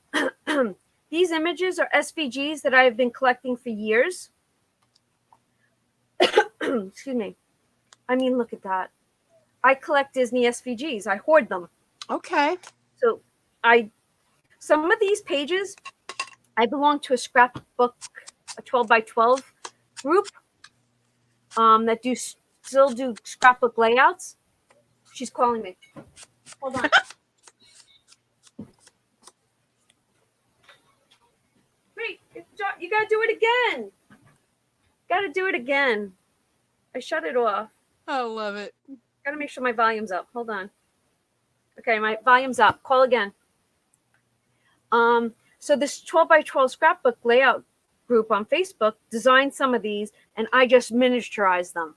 these images are SVGs that I've been collecting for years. Excuse me. I mean, look at that. I collect Disney SVGs. I hoard them. Okay. So some of these pages, I belong to a scrapbook, a 12 by 12 group that still do scrapbook layouts. She's calling me. Hold on. Wait, you gotta do it again. Gotta do it again. I shut it off. I love it. Gotta make sure my volume's up. Hold on. Okay, my volume's up. Call again. So this 12 by 12 scrapbook layout group on Facebook designed some of these, and I just miniaturized them.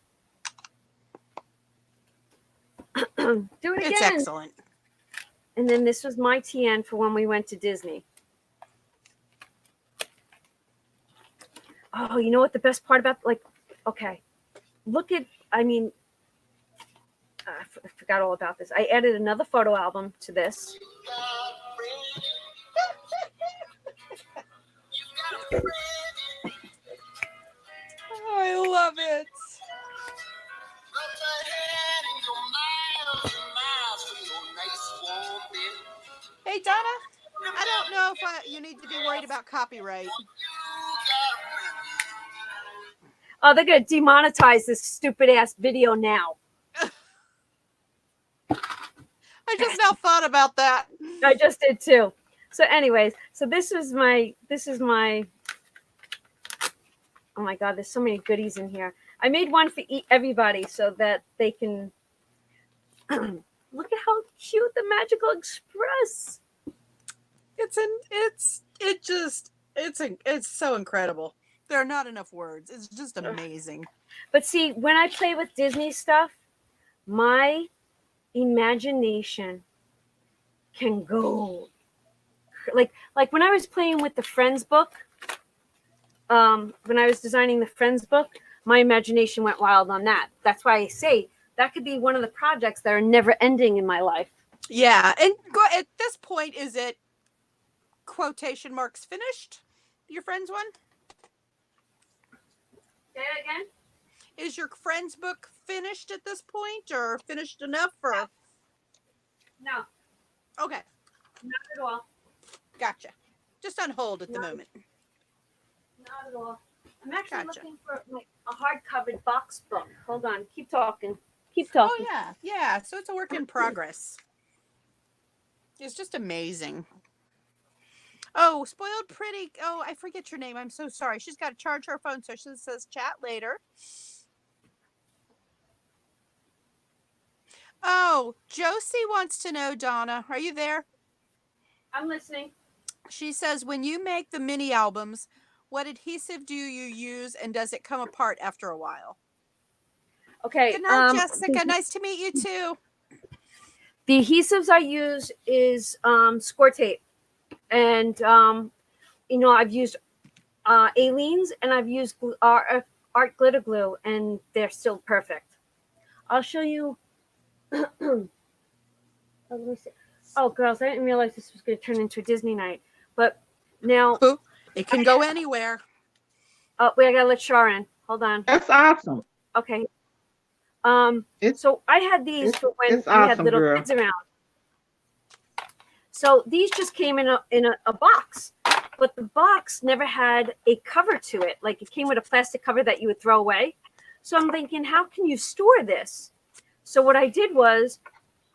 Do it again. It's excellent. And then this was my TN for when we went to Disney. Oh, you know what the best part about, like, okay, look at, I mean, I forgot all about this. I added another photo album to this. Oh, I love it. Hey, Donna, I don't know if you need to be worried about copyright. Oh, they're going to demonetize this stupid ass video now. I just now thought about that. I just did too. So anyways, so this is my, oh my God, there's so many goodies in here. I made one for everybody so that they can, Look at how cute the Magical Express. It's so incredible. There are not enough words. It's just amazing. But see, when I play with Disney stuff, my imagination can go like when I was playing with the Friends book, when I was designing the Friends book, my imagination went wild on that. That's why I say that could be one of the projects that are never ending in my life. Yeah, and at this point, is it quotation marks finished? Your Friends one? Say that again? Is your Friends book finished at this point, or finished enough? Or No, okay, not at all. gotcha. Just on hold at the moment. Not at all. I'm actually Gotcha. looking for a hard-covered box book. Hold on. Keep talking. Keep Oh talking. yeah. So it's a work in progress. It's just amazing. Oh, Spoiled Pretty. Oh, I forget your name. I'm so sorry. She's got to charge her phone, so she says chat later. Oh, Josie wants to know, Donna, are you there? I'm listening. She says, when you make the mini albums, what adhesive do you use, and does it come apart after a while? Okay. Good night, Jessica. Nice to meet you too. The adhesives I use is score tape, and I've used Aleene's and I've used art glitter glue, and they're still perfect. I'll show you. Let me see. Oh, girls, I didn't realize this was going to turn into a Disney night, but now it can go anywhere. Oh, wait, I gotta let Char in. Hold on. That's awesome. Okay. So I had these for when we had awesome, little girl. kids around. So these just came in a box, but the box never had a cover to it. Like it came with a plastic cover that you would throw away. So I'm thinking, how can you store this? So what I did was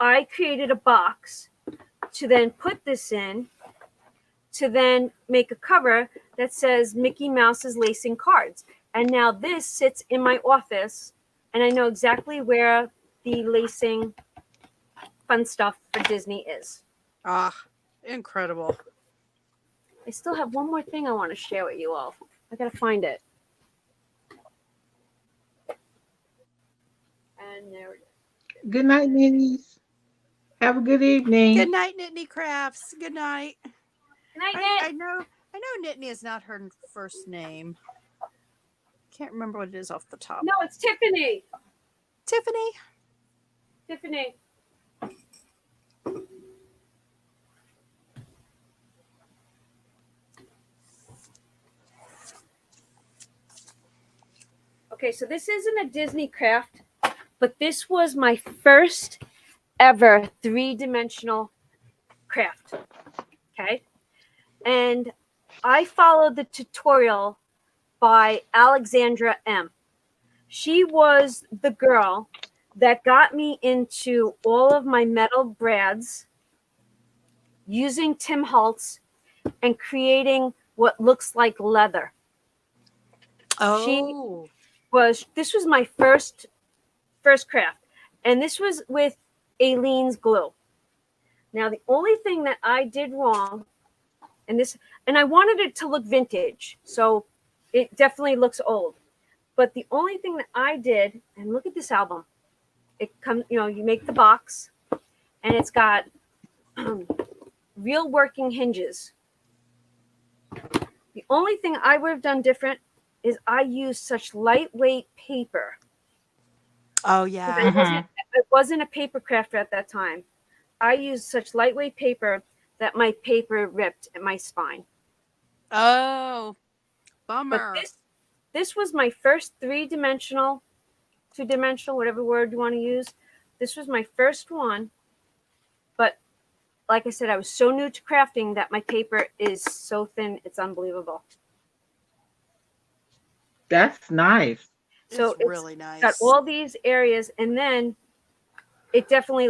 I created a box to then put this in, to then make a cover that says Mickey Mouse's Lacing Cards. And now this sits in my office, and I know exactly where the lacing fun stuff for Disney is. Ah, incredible. I still have one more thing I want to share with you all. I gotta find it. And there it is. Good night, Nitties. Have a good evening. Good night, Nittany Crafts. Good night. Good night, Nit. I know Nittany is not her first name. Can't remember what it is off the top. No, it's Tiffany. Tiffany. Tiffany. Okay, so this isn't a Disney craft, but this was my first ever three-dimensional craft. Okay. And I followed the tutorial by Alexandra M. She was the girl that got me into all of my metal brads, using Tim Holtz and creating what looks like leather. Oh. This was my first craft, and this was with Aleene's glue. Now the only thing that I did wrong, and I wanted it to look vintage, so it definitely looks old. But the only thing that I did, and look at this album. It comes, you make the box, and it's got real working hinges. The only thing I would have done different is I used such lightweight paper. Oh yeah. It wasn't a paper crafter at that time. I used such lightweight paper that my paper ripped at my spine. Oh, bummer. But this was my first two-dimensional, whatever word you want to use. This was my first one. But like I said, I was so new to crafting that my paper is so thin, it's unbelievable. That's nice. So it's really nice. Got all these areas, and then it definitely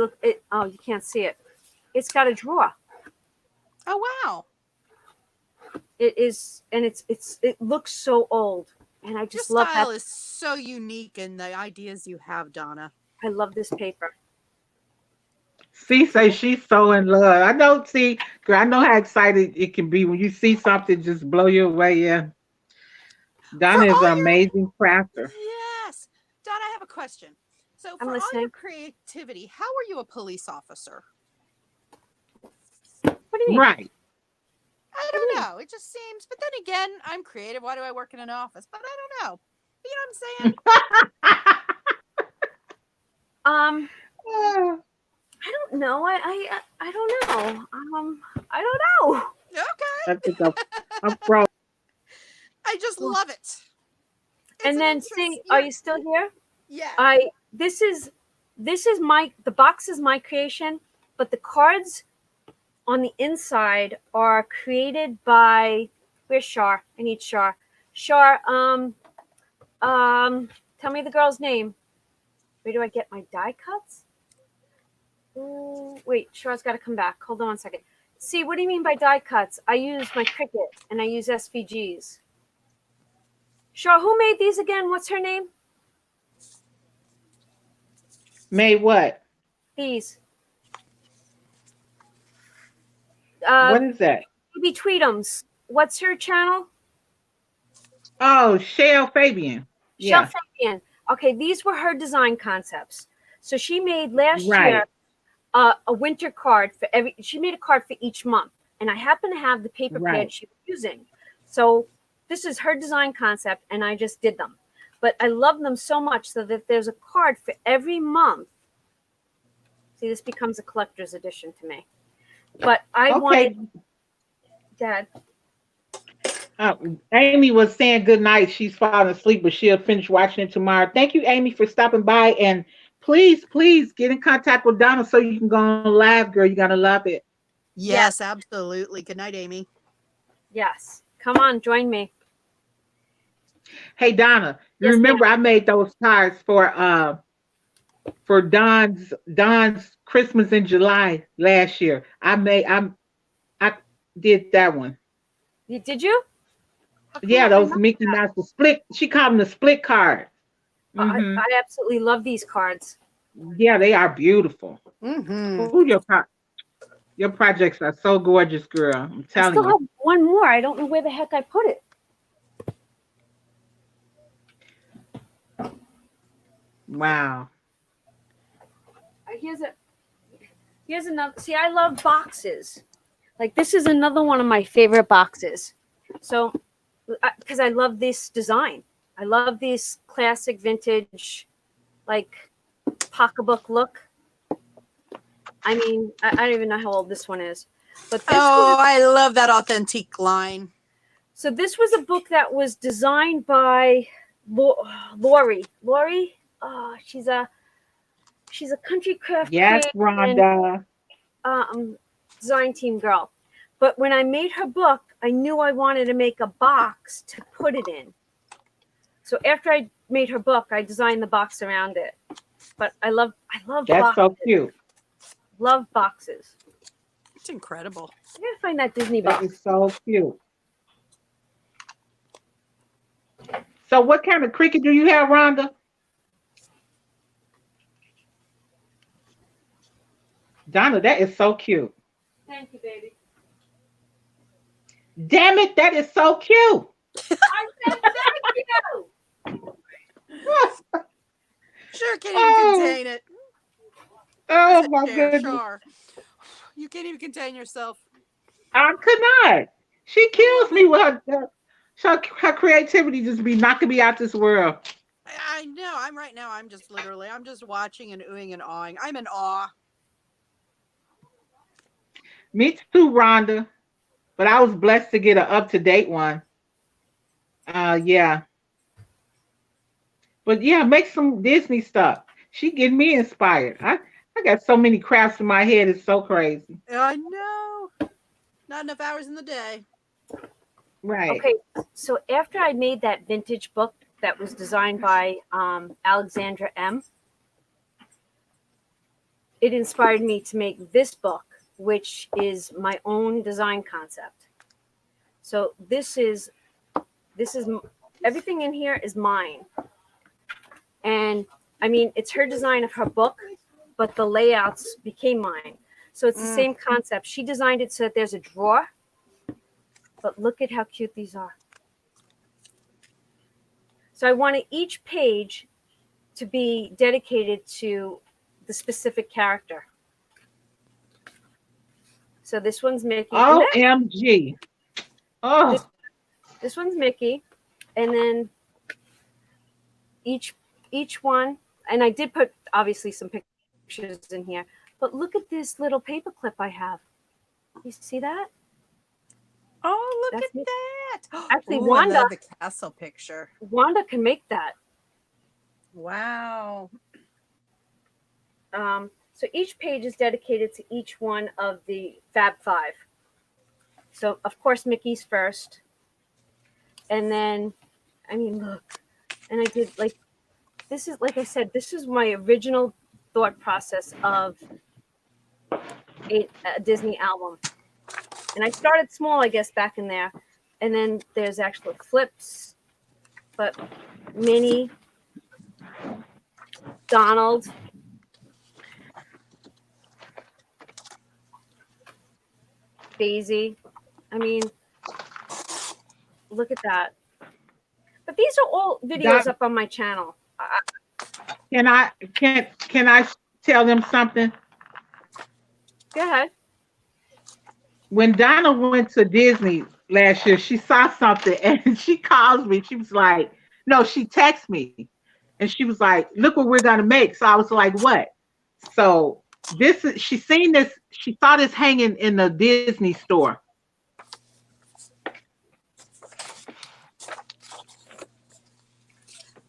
oh, you can't see it. It's got a drawer. Oh wow. It is, and it looks so old, and I just Your love style that. is so unique in the ideas you have, Donna. I love this paper. See, say she's so in love. I know. See, girl, I know how excited it can be when you see something just blow you away. Yeah, For Donna is all an your amazing crafter. yes, Don, I have a question. So, I'm for all your listening. creativity, how are you a police officer? What do you mean? Right. I What do you don't mean? know. It just seems. But then again, I'm creative. Why do I work in an office? But I don't know. You know what I'm saying? Um, Ah, I don't know. I don't know. I don't know. Okay. I think I'm pro. I just love it. It's And an then interest. see, are you still here? Yeah. I this is my the box is my creation, but the cards on the inside are created by where's Shar? I need Shar. Shar, tell me the girl's name. Where do I get my die cuts? Ooh, wait, Shar's got to come back. Hold on one second. See, what do you mean by die cuts? I use my Cricut and I use SVGs. Shar, who made these again? What's her name? Made what? These. What is that? Maybe Tweetums. What's her channel? Oh, Shell Fabian. Shel Yeah. Fabian. Okay, these were her design concepts. So she made last year Right. a winter card for every. She made a card for each month, and I happen to have the paper Right. pad she was using. So this is her design concept, and I just did them. But I love them so much so that there's a card for every month. See, this becomes a collector's edition to me. But I Okay. wanted, Dad. Amy was saying good night. She's falling asleep, but she'll finish watching it tomorrow. Thank you, Amy, for stopping by. And please, please get in contact with Donna so you can go on live, girl. You're going to love it. Yes, absolutely. Good night, Amy. Yes, come on, join me. Hey, Donna, you Yes, ma'am. remember I made those cards for Don's Christmas in July last year. I did that one. Did you? Yeah, I those love Mickey Mouse the split. She called them the split card. I absolutely love these cards. Yeah, they are beautiful. Mm-hmm. Ooh, your projects are so gorgeous, girl. I'm I telling still you. have one more. I don't know where the heck I put it. Wow. Here's a here's another. See, I love boxes. Like this is another one of my favorite boxes. So, because I love this design, I love this classic vintage, like pocketbook look. I mean, I don't even know how old this one is, but this Oh, was I love that authentic line. so this was a book that was designed by Lori. Lori, oh, she's a country craft Yes, creator and Rhonda. design team girl. But when I made her book, I knew I wanted to make a box to put it in. So after I made her book, I designed the box around it. But I love That's boxes. so cute. Love boxes. It's incredible. I gotta find that Disney That box. is so cute. So what kind of cricket do you have, Rhonda? Donna, that is so cute. Thank you, baby. Damn it, that is so cute. I said thank you. Sure can't even Oh, contain it. oh Sit my there, goodness. Char. You can't even contain yourself. I could not. She kills me with her creativity just be knocking me out this world. I know. I'm just literally, I'm just watching and oohing and awing. I'm in awe. Me too, Rhonda. But I was blessed to get an up-to-date one. Yeah. But yeah, make some Disney stuff. She getting me inspired. I got so many crafts in my head. It's so crazy. I know. Not enough hours in the day. Right. Okay, so after I made that vintage book that was designed by Alexandra M., it inspired me to make this book, which is my own design concept. So this is everything in here is mine. And I mean, it's her design of her book, but the layouts became mine. So it's the same concept. She designed it so that there's a drawer, but look at how cute these are. So I wanted each page to be dedicated to the specific character. So this one's Mickey. OMG. Oh. This one's Mickey. And then each one, and I did put obviously some pictures in here, but look at this little paper clip I have. You see that? Oh, look That's at that. Actually, Ooh, Wanda- I love the castle picture. Wanda can make that. Wow. So each page is dedicated to each one of the Fab Five. So of course Mickey's first, and then, I mean, look, and I did like, this is, like I said, this is my original thought process of a Disney album, and I started small, I guess, back in there, and then there's actual flips, but Minnie, Donald, Daisy. I mean, look at that. But these are all videos up on my channel. Can I tell them something? Go ahead. When Donna went to Disney last year, she saw something and she calls me. She was like, no, she texted me and she was like, look what we're gonna make. So I was like, what? So this is, she seen this, she saw this hanging in the Disney store.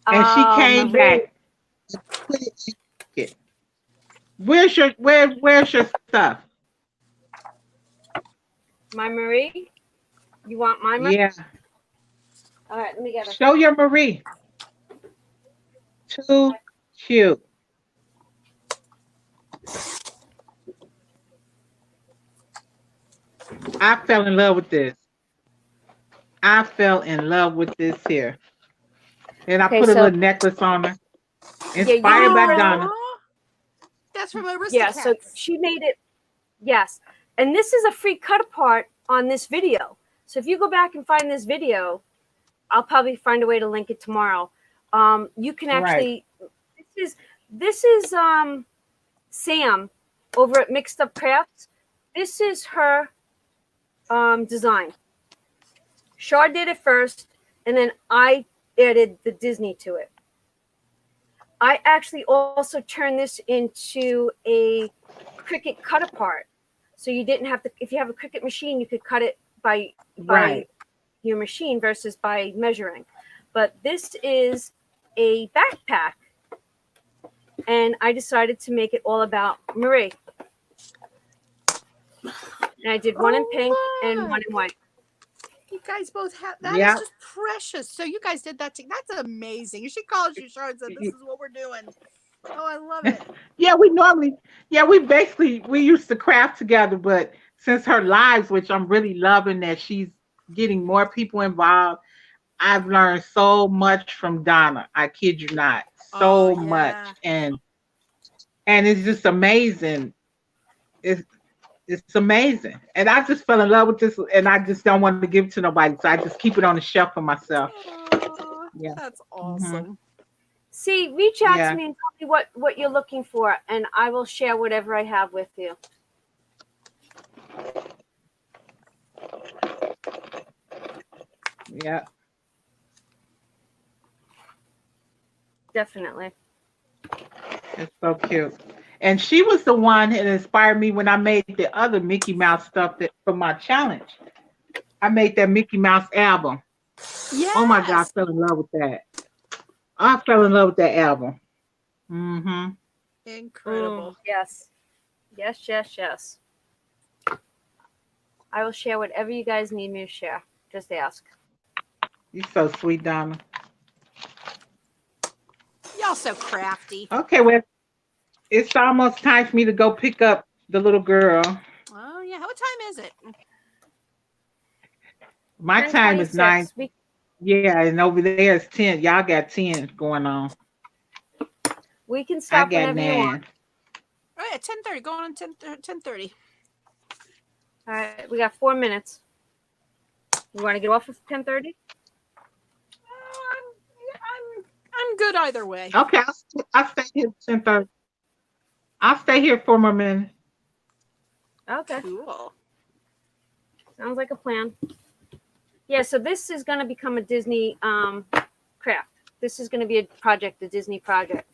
And she came back. Where's your stuff? My Marie? You want my Marie? Yeah. All right, let me get it. Show your Marie. Too cute. I fell in love with this. I fell in love with this here. And I put a little necklace on her. Inspired by Donna. That's from Aristocats. Yeah, so she made it. Yes. And this is a free cut apart on this video. So if you go back and find this video, I'll probably find a way to link it tomorrow. You can actually, this is Sam over at Mixed Up Crafts. This is her design. Char did it first, and then I added the Disney to it. I actually also turned this into a Cricut cut apart. So you didn't have to, if you have a Cricut machine, you could cut it by your machine versus by measuring. But this is a backpack. And I decided to make it all about Marie. And I did one in pink and one in white. You guys both have that. Is just precious. So you guys did that. That's amazing. She calls you, Char, and said, "This is what we're doing." Oh, I love it. We used to craft together, but since her lives, which I'm really loving that she's getting more people involved, I've learned so much from Donna. I kid you not, so much, and it's just amazing. It's amazing. And I just fell in love with this, and I just don't want to give it to nobody. So I just keep it on the shelf for myself. Yeah. That's awesome. Mm-hmm. See, reach out to me and tell me what you're looking for, and I will share whatever I have with you. Yeah. Definitely. It's so cute. And she was the one that inspired me when I made the other Mickey Mouse stuff for my challenge. I made that Mickey Mouse album. Yes. Oh my God, I fell in love with that. I fell in love with that album. Mm-hmm. Incredible. Yes. Yes. I will share whatever you guys need me to share. Just ask. You're so sweet, Donna. Y'all so crafty. Okay, well, it's almost time for me to go pick up the little girl. Oh, yeah. What time is it? My time is 9. Yeah, and over there is 10. Y'all got 10 going on. We can stop I got whenever you want. Oh yeah, 10:30. Going on 10:30. All right, we got 4 minutes. You want to get off of 10:30? I'm good either way. Okay, I'll stay here 10:30. I'll stay here 4 more minutes. Okay, Cool. sounds like a plan. Yeah, so this is going to become a Disney craft. This is going to be a project, a Disney project.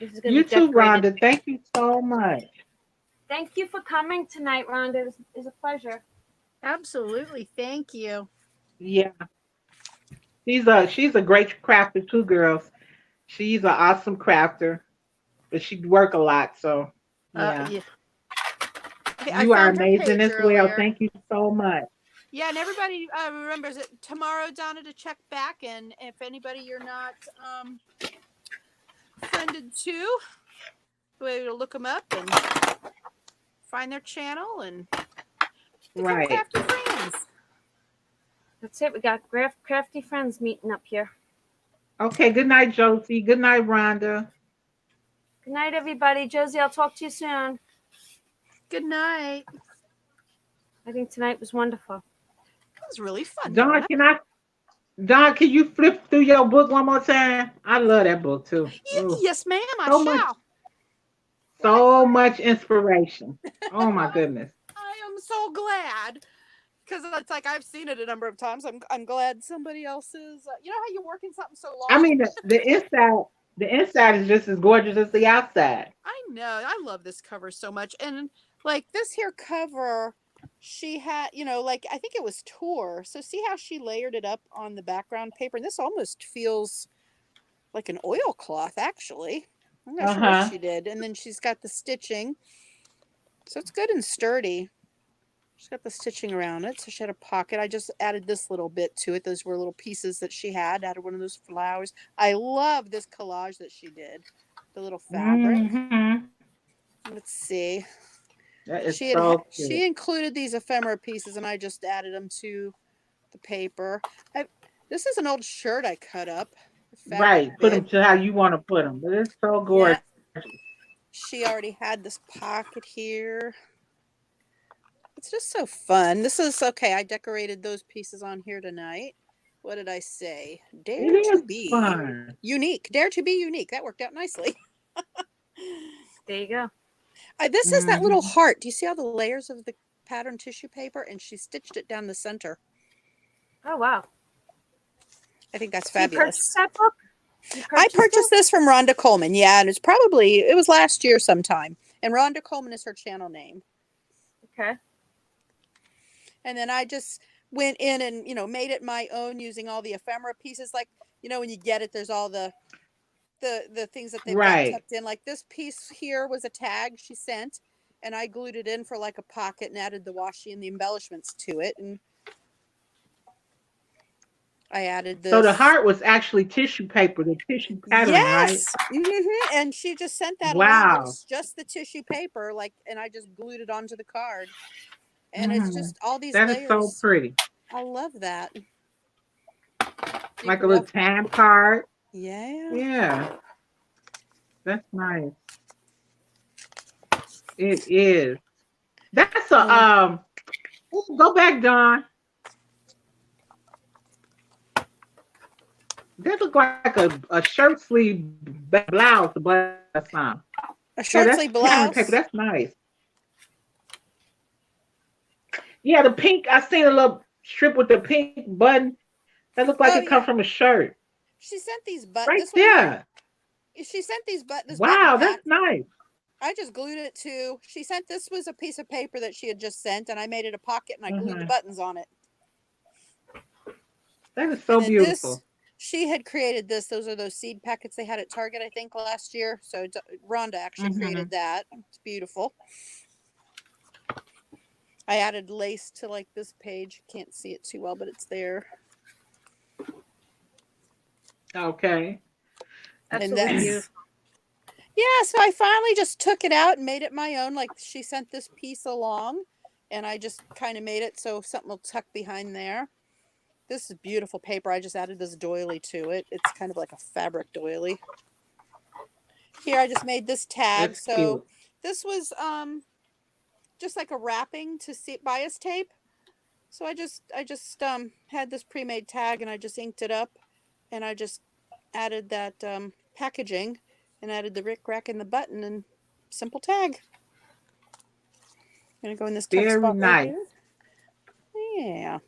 This is going to You be too, decorated. Rhonda. Thank you so much. Thank you for coming tonight, Rhonda. It's a pleasure. Absolutely. Thank you. Yeah, she's a great crafter too, girls. She's an awesome crafter, but she work a lot. So yeah, Yeah. Okay, I you are found her amazing page as well. earlier. Thank you so much. Yeah, and everybody remembers it tomorrow, Donna, to check back. And if anybody you're not friended to, way to look them up and find their channel and become Right. crafty friends. That's it. We got crafty friends meeting up here. Okay. Good night, Josie. Good night, Rhonda. Good night, everybody. Josie, I'll talk to you soon. Good night. I think tonight was wonderful. It was really fun, Don, Donna. Don, can you flip through your book one more time? I love that book too. Ooh, Yes, ma'am. I so much, shall. so much inspiration. Oh my goodness. I am so glad because it's like I've seen it a number of times. I'm glad somebody else is. You know how you work in something so long. I mean, the inside is just as gorgeous as the outside. I know. I love this cover so much, and like this here cover, she had, like I think it was Tour. So see how she layered it up on the background paper, and this almost feels like an oilcloth, actually. I'm not sure what she did, and then she's got the stitching, so it's good and sturdy. She's got the stitching around it, so she had a pocket. I just added this little bit to it. Those were little pieces that she had. Added one of those flowers. I love this collage that she did. The little fabric. Mm-hmm. Let's see. That is She so cute. she included these ephemera pieces, and I just added them to the paper. This is an old shirt I cut up. Right. Put them to how you want to put them. But it's so gorgeous. Yeah. She already had this pocket here. It's just so fun. This is okay. I decorated those pieces on here tonight. What did I say? Dare It to is be fun. unique. Dare to be unique. That worked out nicely. There you go. This is that little heart. Do you see all the layers of the pattern tissue paper? And she stitched it down the center. Oh, wow. I think that's So you fabulous. purchased that book? I purchased this from Rhonda Coleman. Yeah, and it was last year sometime. And Rhonda Coleman is her channel name. Okay. And then I just went in and, made it my own using all the ephemera pieces. Like, when you get it, there's all the things that they've got tucked in. Like this piece here was a tag she sent, and I glued it in for like a pocket and added the washi and the embellishments to it. And I added this. So the heart was actually tissue paper, the tissue pattern, right? Mm-hmm. And she just sent that Wow. along. It was just the tissue paper, and I just glued it onto the card. And it's just all these layers. That is so pretty. I love that. Like a little time card. Yeah. Yeah. That's nice. It is. That's a go back, Dawn. That looks like a shirt sleeve blouse, but that's not. A shirt sleeve blouse. Paper. That's nice. Yeah, the pink. I seen a little strip with the pink button. That looked like it comes from a shirt. She sent these buttons. Right there. She sent these buttons. Wow, that's nice. I just glued it to. She sent this was a piece of paper that she had just sent, and I made it a pocket and I glued the buttons on it. That is so beautiful. She had created this. Those are those seed packets they had at Target, I think, last year. So Rhonda actually created that. It's beautiful. I added lace to like this page. Can't see it too well, but it's there. Okay. Absolutely beautiful. Yeah, so I finally just took it out and made it my own. Like she sent this piece along, and I just kind of made it so something will tuck behind there. This is beautiful paper. I just added this doily to it. It's kind of like a fabric doily. Here, I just made this tag. That's So cute. this was just like a wrapping to see bias tape. So I just had this pre-made tag and I just inked it up and I just added that packaging and added the rick rack and the button and simple tag. I'm gonna go in this tuck Very spot right nice. here. Yeah.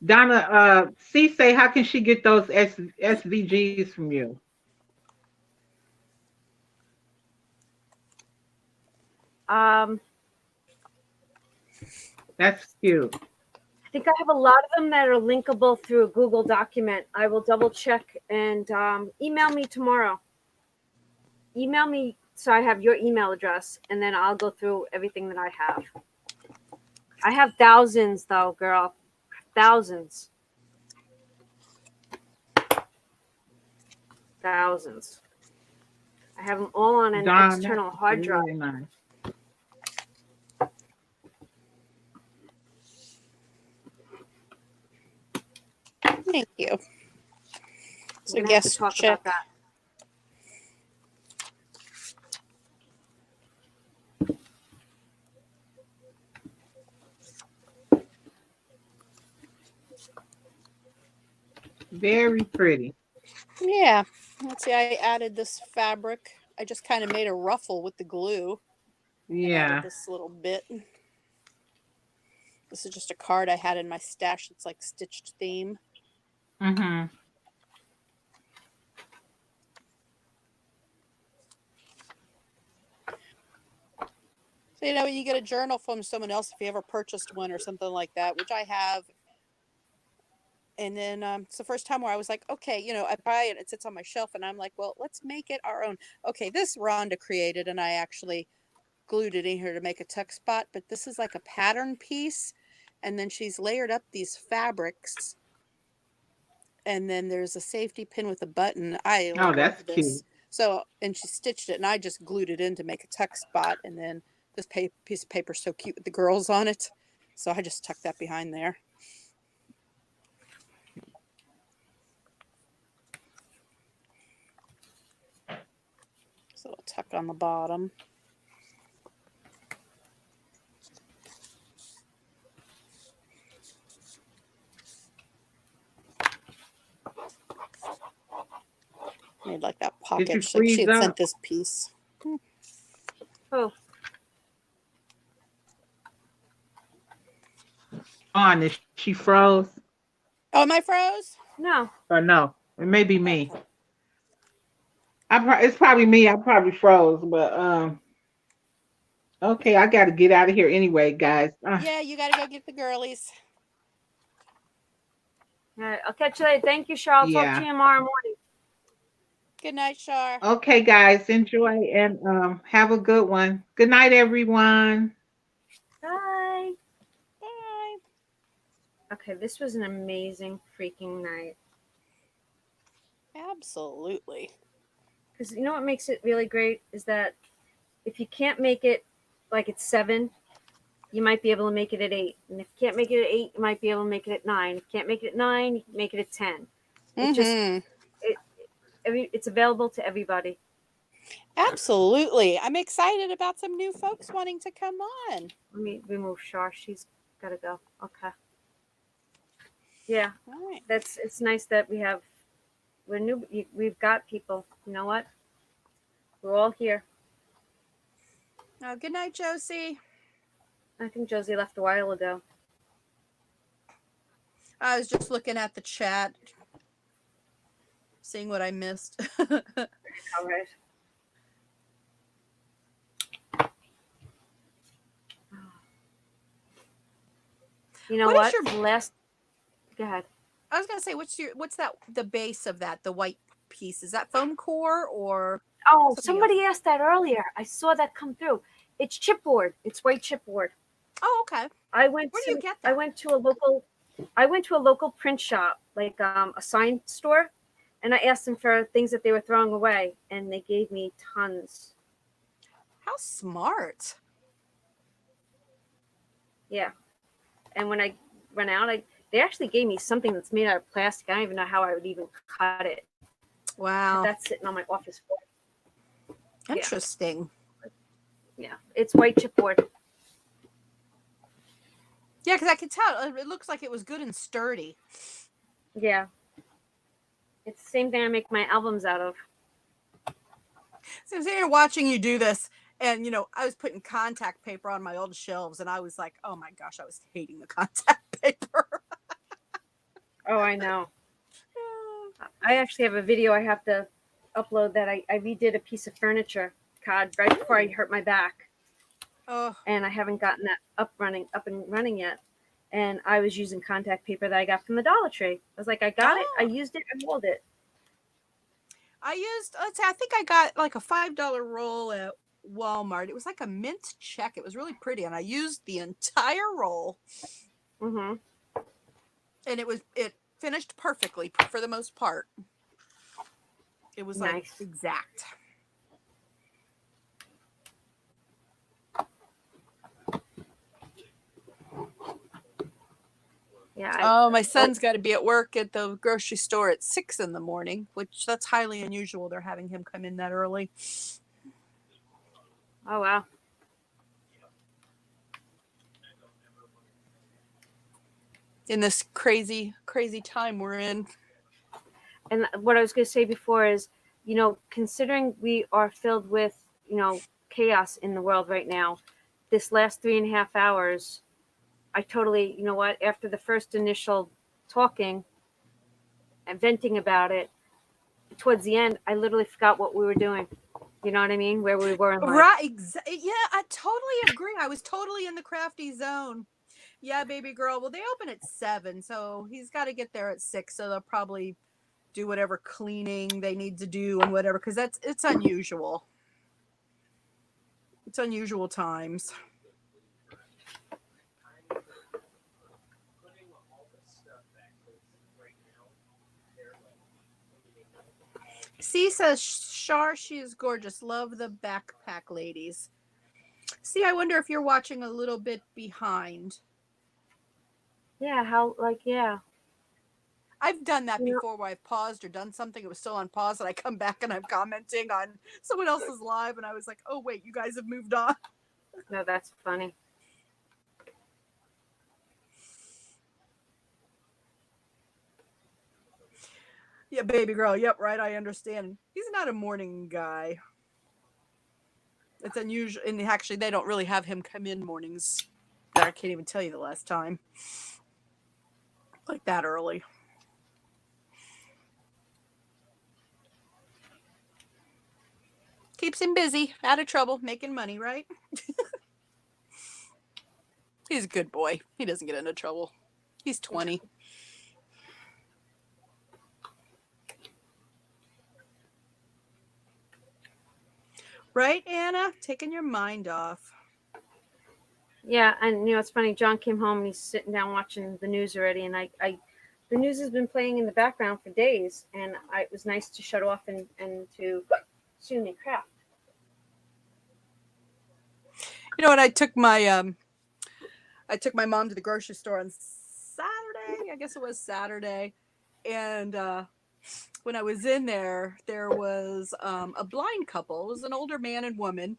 Donna, say, how can she get those SVGs from you? I That's cute. think I have a lot of them that are linkable through a Google document. I will double check and email me tomorrow. Email me so I have your email address, and then I'll go through everything that I have. I have thousands, though, girl. Thousands. Thousands. I have them all on an Don, external that's hard drive. really nice. Thank you. We're So gonna have to guess talk check. about that. Very pretty. Yeah. Let's see. I added this fabric. I just kind of made a ruffle with the glue. And added Yeah. this little bit. This is just a card I had in my stash. It's like stitched theme. Mm-hmm. So, you know, you get a journal from someone else if you ever purchased one or something like that, which I have. And then it's the first time where I was like, okay, you know, I buy it, it sits on my shelf, and I'm like, well, let's make it our own. Okay, this Rhonda created, and I actually glued it in here to make a tuck spot, but this is like a pattern piece. And then she's layered up these fabrics. And then there's a safety pin with a button. I Oh, love that's this. cute. So, and she stitched it, and I just glued it in to make a tuck spot. And then this piece of paper is so cute with the girls on it. So I just tucked that behind there. So it'll tuck on the bottom. Made like that Did you pocket. She freeze had up? sent this piece. Oh, On, is she froze? Oh, am I froze? no. Or no? It may be me. It's probably me. I probably froze, but okay, I got to get out of here anyway, guys. Yeah, you got to go get the girlies. All right, I'll catch you later. Thank you, Cheryl. I'll talk Yeah. to you tomorrow morning. Good night, Shar. Okay, guys, enjoy and have a good one. Good night, everyone. Bye. Bye. Okay, this was an amazing freaking night. Absolutely. Because you know what makes it really great is that if you can't make it like at 7, you might be able to make it at 8. And if you can't make it at 8, you might be able to make it at 9. If you can't make it at 9, you can make it at 10. It just it's available to everybody. Absolutely. I'm excited about some new folks wanting to come on. Let me remove Shar. She's got to go. Okay. Yeah, All right. it's nice that we've got people. You know what? We're all here. Oh, good night, Josie. I think Josie left a while ago. I was just looking at the chat, seeing what I missed. All right. You know what? Is your Last. Go ahead. I was gonna say, what's that? The base of that, the white piece, is that foam core or? Oh, somebody asked that earlier. I saw that come through. It's chipboard. It's white chipboard. Oh, okay. Where do you get that? I went to a local print shop, like a sign store, and I asked them for things that they were throwing away, and they gave me tons. How smart. Yeah. And when I ran out, they actually gave me something that's made out of plastic. I don't even know how I would even cut it. Wow. That's sitting on my office floor. Interesting. Yeah, it's white chipboard. Yeah, because I could tell. It looks like it was good and sturdy. Yeah. It's the same thing I make my albums out of. So I'm sitting here watching you do this, and I was putting contact paper on my old shelves, and I was like, oh my gosh, I was hating the contact paper. Oh, I know. I actually have a video I have to upload that I redid a piece of furniture, God, right before I hurt my back. Oh, And I haven't gotten that up and running yet. And I was using contact paper that I got from the Dollar Tree. I was like, I got it, I used it, I rolled it. I think I got like a $5 roll at Walmart. It was like a mint check. It was really pretty, and I used the entire roll. Mm-hmm. And it finished perfectly for the most part. It was like Nice. exact. Yeah. My son's got to be at work at the grocery store at 6 a.m, which that's highly unusual. They're having him come in that early. Oh, wow. In this crazy, crazy time we're in. And what I was going to say before is, considering we are filled with, chaos in the world right now, this last 3.5 hours, I totally, after the first initial talking and venting about it, towards the end, I literally forgot what we were doing. You know what I mean? Where we were in life. Right. Yeah, I totally agree. I was totally in the crafty zone. Yeah, baby girl. Well, they open at 7, so he's got to get there at 6. So they'll probably do whatever cleaning they need to do and whatever, because it's unusual. It's unusual times. C says, Shar, she is gorgeous. Love the backpack ladies. See, I wonder if you're watching a little bit behind. Yeah, yeah. I've done that before where I've paused or done something. It was still on pause, and I come back and I'm commenting on someone else's live, and I was like, oh, wait, you guys have moved on. No, that's funny. Yeah, baby girl. Yep, right. I understand. He's not a morning guy. It's unusual. And actually, they don't really have him come in mornings. I can't even tell you the last time. Like that early. Keeps him busy, out of trouble, making money, right? He's a good boy. He doesn't get into trouble. He's 20. Right, Anna? Taking your mind off. Yeah, and it's funny. John came home and he's sitting down watching the news already, and the news has been playing in the background for days, and it was nice to shut off and to, excuse me, craft. When I took my mom to the grocery store on Saturday. I guess it was Saturday, and when I was in there was a blind couple. It was an older man and woman.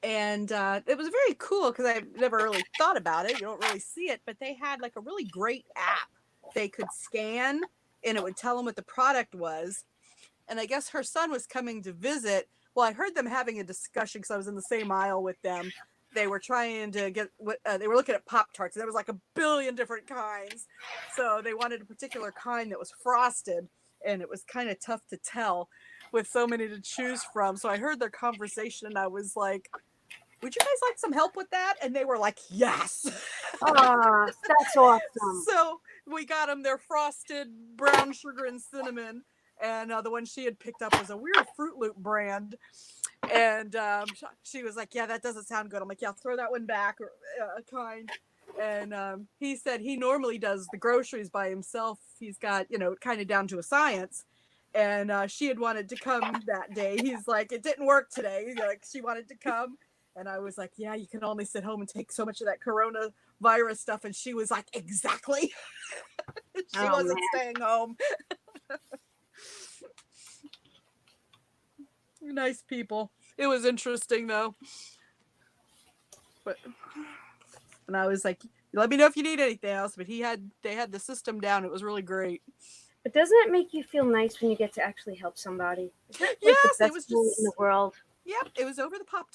And it was very cool because I've never really thought about it. You don't really see it, but they had like a really great app. They could scan and it would tell them what the product was. And I guess her son was coming to visit. Well, I heard them having a discussion because I was in the same aisle with them. They were trying to get they were looking at Pop-Tarts. There was like a billion different kinds. So they wanted a particular kind that was frosted, and it was kind of tough to tell with so many to choose from. So I heard their conversation and I was like, would you guys like some help with that? And they were like, yes. Oh, that's awesome. So we got them their frosted brown sugar and cinnamon. And the one she had picked up was a weird Fruit Loop brand. And she was like, yeah, that doesn't sound good. I'm like, yeah, throw that one back, or kind. And he said he normally does the groceries by himself. He's got, kind of down to a science. And she had wanted to come that day. He's like, it didn't work today. Like, she wanted to come. And I was like, yeah, you can only sit home and take so much of that coronavirus stuff. And she was like, exactly. She wasn't staying home. Nice people. It was interesting though. But and I was like, let me know if you need anything else. But they had the system down. It was really great. But doesn't it make you feel nice when you get to actually help somebody? Isn't that like Yes, the it best was feeling in the just world? yep. It was over the Pop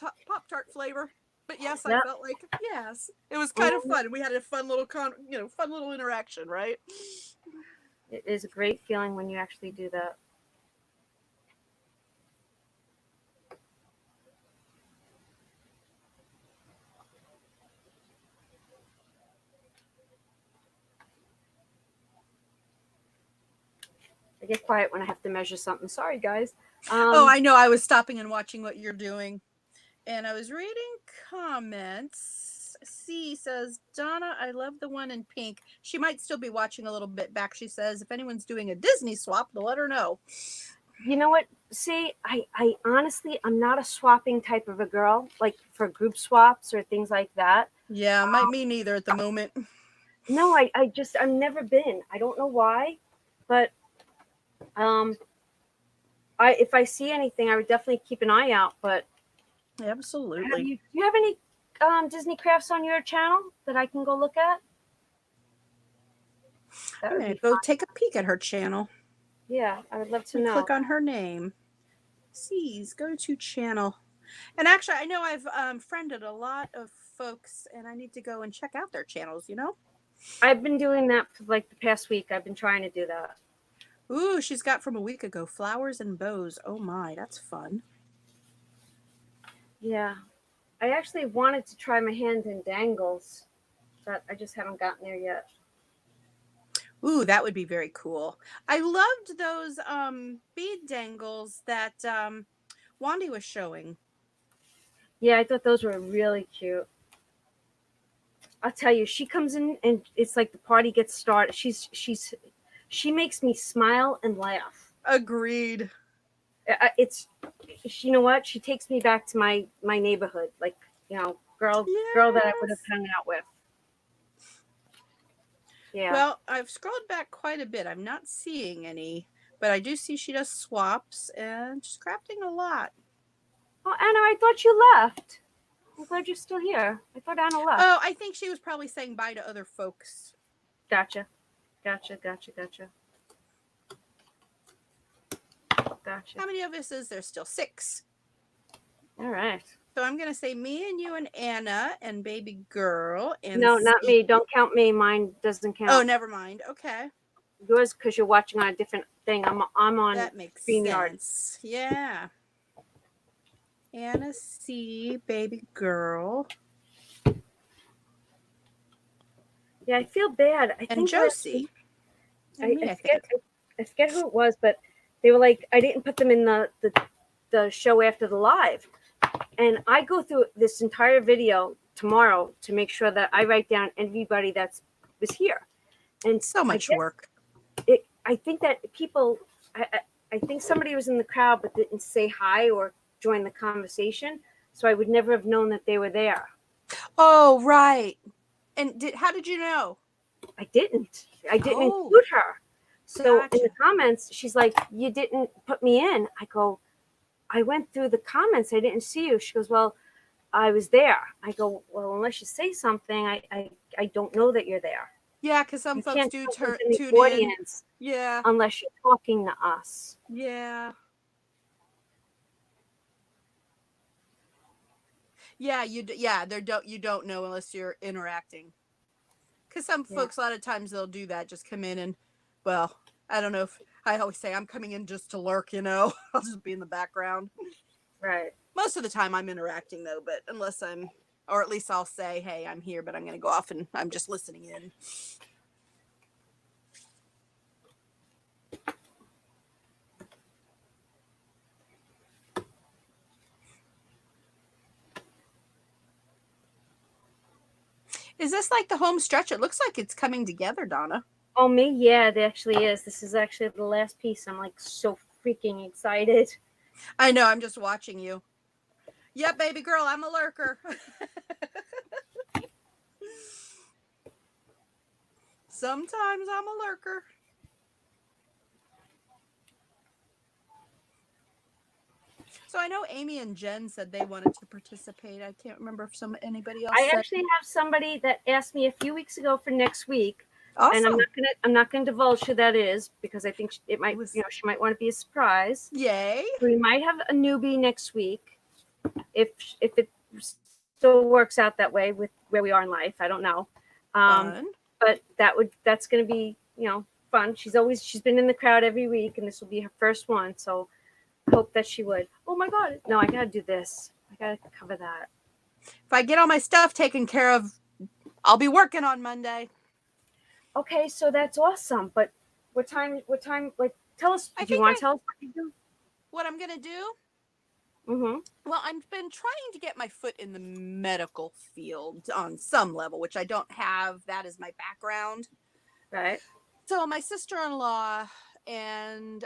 Tart flavor. But yes, I Yep. felt like yes, it was kind of Mhm. fun. We had a fun little fun little interaction, right? It is a great feeling when you actually do that. I get quiet when I have to measure something. Sorry, guys. Oh, I know. I was stopping and watching what you're doing. And I was reading comments. C says, Donna, I love the one in pink. She might still be watching a little bit back. She says, if anyone's doing a Disney swap, to let her know. You know what? See, I honestly, I'm not a swapping type of a girl, like for group swaps or things like that. Yeah, might me neither at the moment. No, I've never been. I don't know why, but if I see anything, I would definitely keep an eye out. But Absolutely. do you have any Disney crafts on your channel that I can go look at? That I'm would going be to go fun. take a peek at her channel. Yeah, I would love to Let me know. click on her name. C's go to channel. And actually, I know I've friended a lot of folks, and I need to go and check out their channels, you know? I've been doing that for like the past week. I've been trying to do that. Ooh, she's got from a week ago, flowers and bows. Oh my, that's fun. Yeah. I actually wanted to try my hand in dangles, but I just haven't gotten there yet. Ooh, that would be very cool. I loved those bead dangles that Wandy was showing. Yeah, I thought those were really cute. I'll tell you, she comes in and it's like the party gets started. She makes me smile and laugh. Agreed. It's you know what? She takes me back to my neighborhood, like girl that I would have Yes. hung out with. Yeah. Well, I've scrolled back quite a bit. I'm not seeing any, but I do see she does swaps and she's crafting a lot. Oh, Anna, I thought you left. I'm glad you're still here. I thought Anna left. Oh, I think she was probably saying bye to other folks. Gotcha. How many of us is there still? 6. All right. So I'm going to say me and you and Anna and baby girl. And No, not me. Don't count me. Mine doesn't count. Oh, never mind. Okay. Yours because you're watching on a different thing. I'm on That makes StreamYard. sense. Yeah. Anna C, baby girl. Yeah, I feel bad. I And think Josie. I forget who it was, but they were like, I didn't put them in the show after the live. And I go through this entire video tomorrow to make sure that I write down everybody that was here. And So much work. I think that people, I think somebody was in the crowd but didn't say hi or join the conversation. So I would never have known that they were there. Oh, right. And how did you know? I didn't Oh. include her. So Gotcha. in the comments, she's like, you didn't put me in. I go, I went through the comments. I didn't see you. She goes, well, I was there. I go, well, unless you say something, I don't know that you're there. Yeah, because some You folks can't do tell who's tune in the audience Yeah. unless you're talking to us. Yeah. Yeah, you don't know unless you're interacting. Because some folks, a lot of times they'll do that, just come in and, well, I don't know if I always say I'm coming in just to lurk, you know, I'll just be in the background. Right. Most of the time I'm interacting though, but unless or at least I'll say, hey, I'm here, but I'm going to go off and I'm just listening in. Is this like the home stretch? It looks like it's coming together, Donna. Oh, me? Yeah, it actually is. This is actually the last piece. I'm like so freaking excited. I know. I'm just watching you. Yep, baby girl, I'm a lurker. Sometimes I'm a lurker. So I know Amy and Jen said they wanted to participate. I can't remember if anybody else I said. actually have somebody that asked me a few weeks ago for next week, and Awesome. I'm not gonna divulge who that is because I think it might, Was- she might want to be a surprise. Yay. We might have a newbie next week, if it still works out that way with where we are in life. I don't know, Fun. but that's gonna be fun. She's been in the crowd every week, and this will be her first one. So hope that she would. Oh my God! No, I gotta do this. I gotta cover that. If I get all my stuff taken care of, I'll be working on Monday. Okay, so that's awesome. But what time? Like, tell us. Do you want to tell us what you do? What I'm gonna do? Mm-hmm. Well, I've been trying to get my foot in the medical field on some level, which I don't have. That is my background. Right. So my sister-in-law and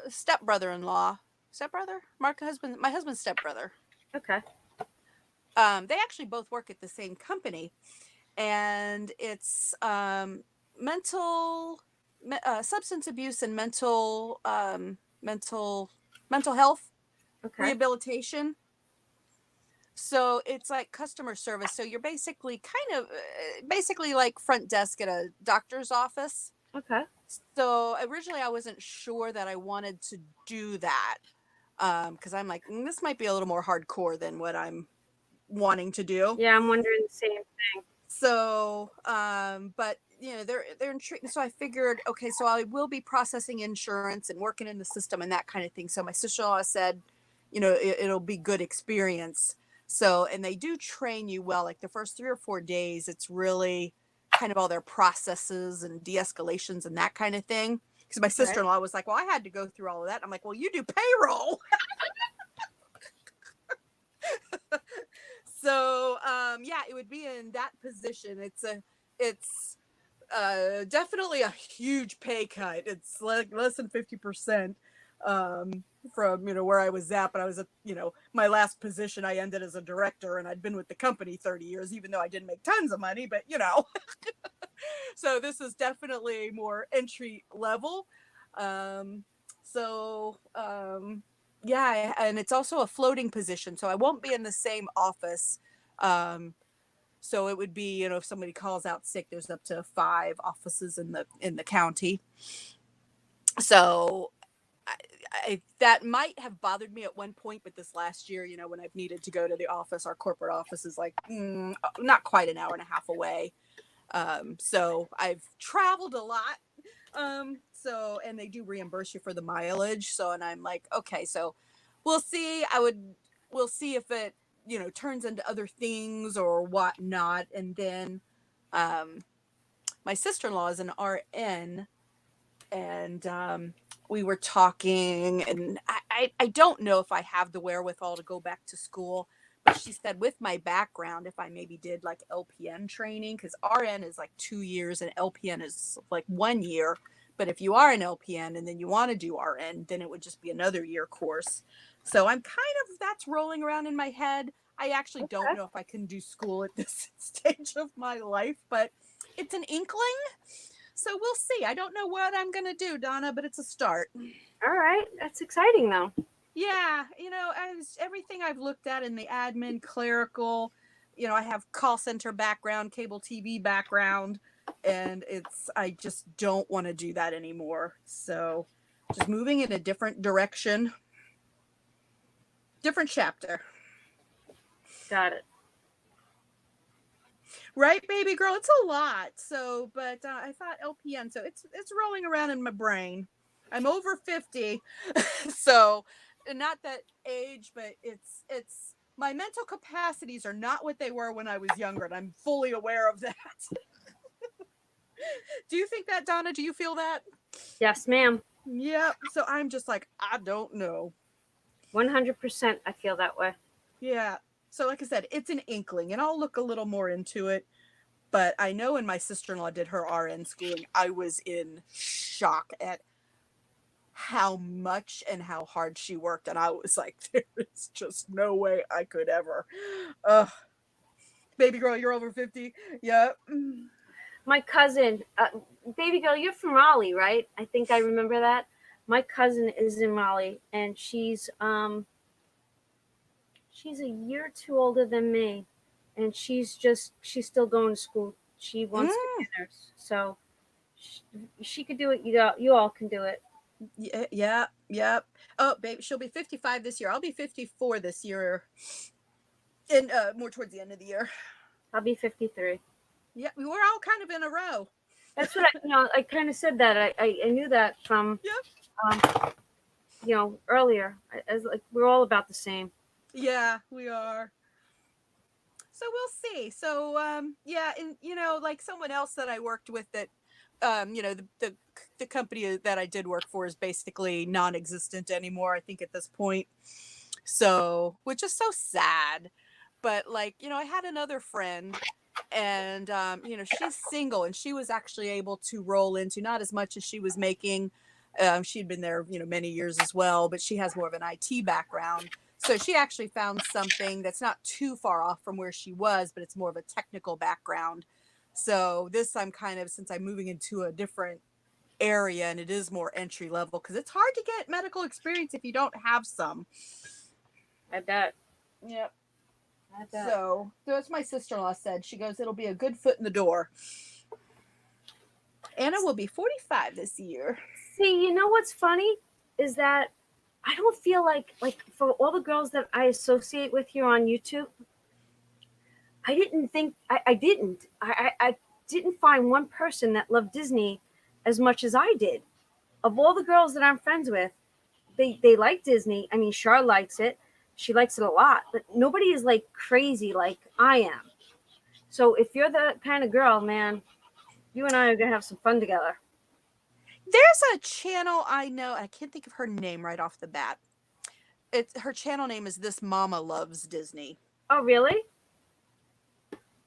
stepbrother-in-law, my husband's stepbrother. Okay. They actually both work at the same company, and it's substance abuse and mental health Okay. rehabilitation. So it's like customer service. So you're basically basically like front desk at a doctor's office. Okay. So originally I wasn't sure that I wanted to do that because I'm like, this might be a little more hardcore than what I'm wanting to do. Yeah, I'm wondering the same thing. So, but they're intrigued. So I figured, okay, so I will be processing insurance and working in the system and that kind of thing. So my sister-in-law said, it'll be good experience. So, and they do train you well, like the first 3 or 4 days, it's really kind of all their processes and de-escalations and that kind of thing. Because my sister-in-law was like, well, I had to go through all of that. I'm like, well, you do payroll. So, yeah, it would be in that position. It's definitely a huge pay cut. It's like less than 50%, from, where I was at, but I was at, my last position, I ended as a director and I'd been with the company 30 years, even though I didn't make tons of money, but so this is definitely more entry level. Yeah, and it's also a floating position, so I won't be in the same office. So it would be, if somebody calls out sick, there's up to 5 offices in the county. So that might have bothered me at one point, but this last year, when I've needed to go to the office, our corporate office is like not quite an hour and a half away. So I've traveled a lot. So, and they do reimburse you for the mileage. So, and I'm like, okay, so we'll see. We'll see if it, turns into other things or whatnot. And then, my sister-in-law is an RN, and, we were talking, and I don't know if I have the wherewithal to go back to school, but she said with my background, if I maybe did like LPN training, because RN is like 2 years and LPN is like 1 year. But if you are an LPN and then you want to do RN, then it would just be another year course. So that's rolling around in my head. I actually don't know if I can do school at this stage of my life, but it's an inkling. So we'll see. I don't know what I'm going to do, Donna, but it's a start. All right. That's exciting, though. Yeah. As everything I've looked at in the admin, clerical, I have call center background, cable TV background, and I just don't want to do that anymore. So just moving in a different direction, different chapter. Got it. Right, baby girl, it's a lot. So, but I thought LPN, so it's rolling around in my brain. I'm over 50, so not that age, but it's my mental capacities are not what they were when I was younger, and I'm fully aware of that. Do you think that, Donna? Do you feel that? Yes, ma'am. Yep. So I'm just like, I don't know. 100%. I feel that way. Yeah. So like I said, it's an inkling, and I'll look a little more into it. But I know when my sister-in-law did her RN schooling, I was in shock at how much and how hard she worked. And I was like, there is just no way I could ever. Baby girl, you're over 50. Yep. My cousin, baby girl, you're from Raleigh, right? I think I remember that. My cousin is in Raleigh, and she's a year or two older than me, and she's still going to school. She wants to be a nurse, so she could do it. You all can do it. Yeah. Oh, babe, she'll be 55 this year. I'll be 54 this year, and more towards the end of the year. I'll be 53. Yeah, we're all kind of in a row. That's what I kind of said that. I knew that from, earlier. As like we're all about the same. Yeah, we are. So we'll see. So yeah, and like someone else that I worked with that the company that I did work for is basically non-existent anymore, I think, at this point. So, which is so sad. But like, I had another friend, and she's single, and she was actually able to roll into not as much as she was making. She'd been there, many years as well, but she has more of an IT background. So she actually found something that's not too far off from where she was, but it's more of a technical background. So this, I'm kind of, since I'm moving into a different area, and it is more entry level, because it's hard to get medical experience if you don't have some. I bet. Yep. So as my sister-in-law said, she goes, it'll be a good foot in the door. Anna will be 45 this year. See, you know what's funny is that I don't feel like for all the girls that I associate with here on YouTube, I didn't find one person that loved Disney as much as I did. Of all the girls that I'm friends with, they like Disney. I mean, Char likes it. She likes it a lot, but nobody is like crazy like I am. So if you're the kind of girl, man, you and I are going to have some fun together. There's a channel I know, I can't think of her name right off the bat. Her channel name is This Mama Loves Disney. Oh, really?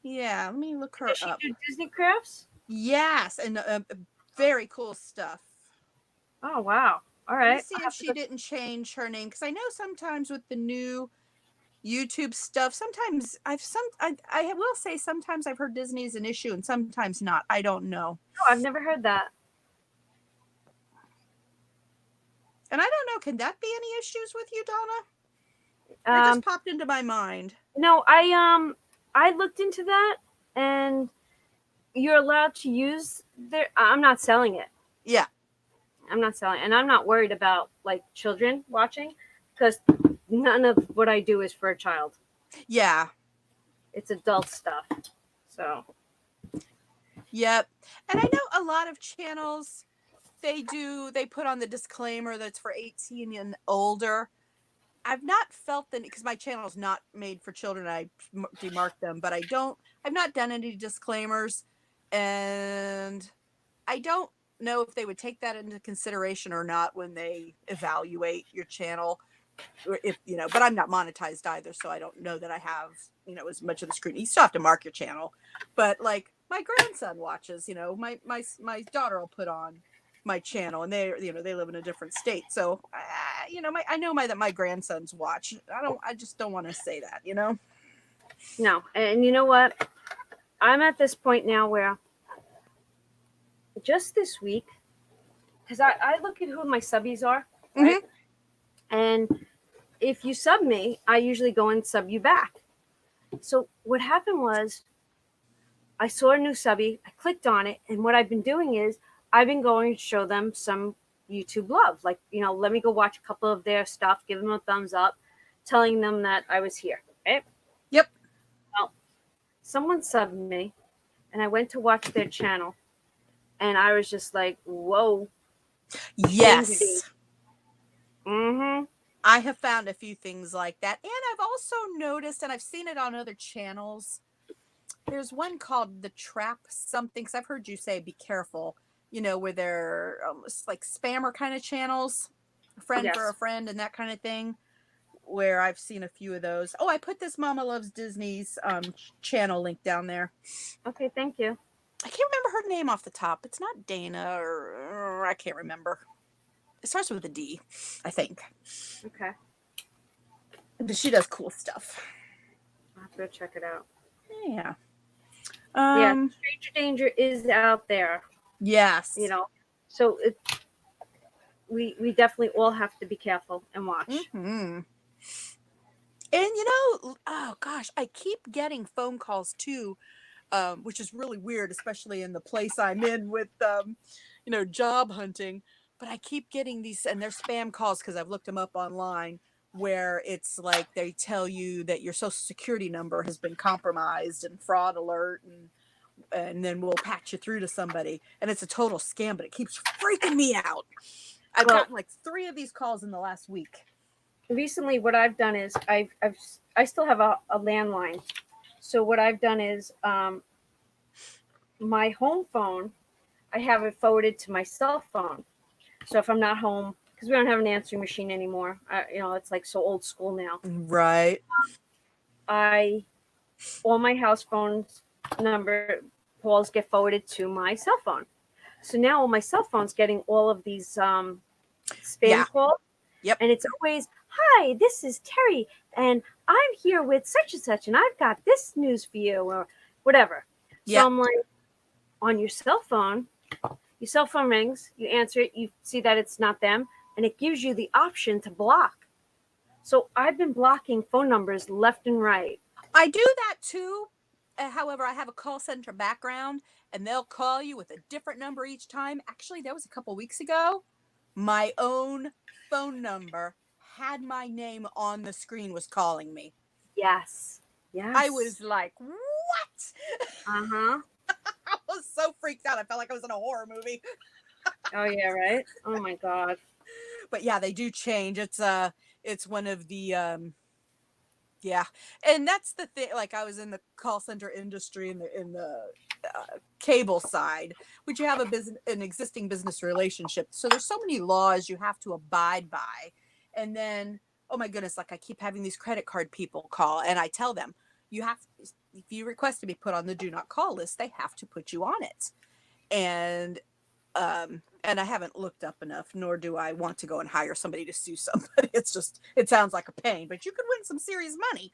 Yeah, let me look her Does she up. do Disney crafts? Yes, and very cool stuff. Oh, wow. All right. Let me see if she didn't change her name, because I know sometimes with the new YouTube stuff, sometimes I will say sometimes I've heard Disney is an issue and sometimes not. I don't know. No, I've never heard that. And I don't know, can that be any issues with you, Donna? It just popped into my mind. No, I looked into that, and you're allowed to use I'm not selling it. Yeah. I'm not selling it. And I'm not worried about like children watching, because none of what I do is for a child. Yeah. It's adult stuff. So. Yep. And I know a lot of channels, they put on the disclaimer that's for 18 and older. I've not felt that, because my channel is not made for children. I demark them, but I've not done any disclaimers, and I don't know if they would take that into consideration or not when they evaluate your channel. If but I'm not monetized either, so I don't know that I have as much of the screen. You still have to mark your channel, but like my grandson watches. My daughter will put on my channel, and they live in a different state, so I know that my grandsons watch. I just don't want to say that. No, and you know what? I'm at this point now where just this week, because I look at who my subbies are, right? Mm-hmm. And if you sub me, I usually go and sub you back. So what happened was I saw a new subby, I clicked on it, and what I've been doing is I've been going to show them some YouTube love. Like, let me go watch a couple of their stuff, give them a thumbs up, telling them that I was here. Okay? Yep. Well, someone subbed me, and I went to watch their channel, and I was just like, whoa. Yes. Mm-hmm. I have found a few things like that. And I've also noticed, and I've seen it on other channels, there's one called The Trap something, because I've heard you say be careful, where they're almost like spammer kind of channels, a friend for a friend and that kind of thing, where I've seen a few of those. Oh, I put this Mama Loves Disney's channel link down there. Okay, thank you. I can't remember her name off the top. It's not Dana, or I can't remember. It starts with a D, I think. Okay. But she does cool stuff. I'll have to go check it out. Yeah. Stranger Danger is out there. Yes. So we definitely all have to be careful and watch. Mm-hmm. And oh gosh, I keep getting phone calls too, which is really weird, especially in the place I'm in with, job hunting. But I keep getting these, and they're spam calls because I've looked them up online, where it's like they tell you that your social security number has been compromised and fraud alert, and then we'll patch you through to somebody. And it's a total scam, but it keeps freaking me out. I've Well, gotten like 3 of these calls in the last week. recently what I've done is I still have a landline. So what I've done is my home phone, I have it forwarded to my cell phone. So if I'm not home, because we don't have an answering machine anymore, it's like so old school now. Right. All my house phones number calls get forwarded to my cell phone. So now my cell phone's getting all of these spam calls. Yep. And it's always, hi, this is Terry, and I'm here with such and such, and I've got this news for you, or whatever. Yep. So I'm like, on your cell phone rings, you answer it, you see that it's not them, and it gives you the option to block. So I've been blocking phone numbers left and right. I do that too. However, I have a call center background, and they'll call you with a different number each time. Actually, that was a couple weeks ago. My own phone number had my name on the screen, was calling me. Yes. I was like, what? Uh-huh. I was so freaked out. I felt like I was in a horror movie. Oh yeah, right? Oh my God. But yeah, they do change. It's one of the yeah. And that's the thing, like I was in the call center industry in the cable side, which you have an existing business relationship. So there's so many laws you have to abide by. And then, oh my goodness, like I keep having these credit card people call, and I tell them, if you request to be put on the do not call list, they have to put you on it. And I haven't looked up enough, nor do I want to go and hire somebody to sue somebody. It sounds like a pain, but you could win some serious money.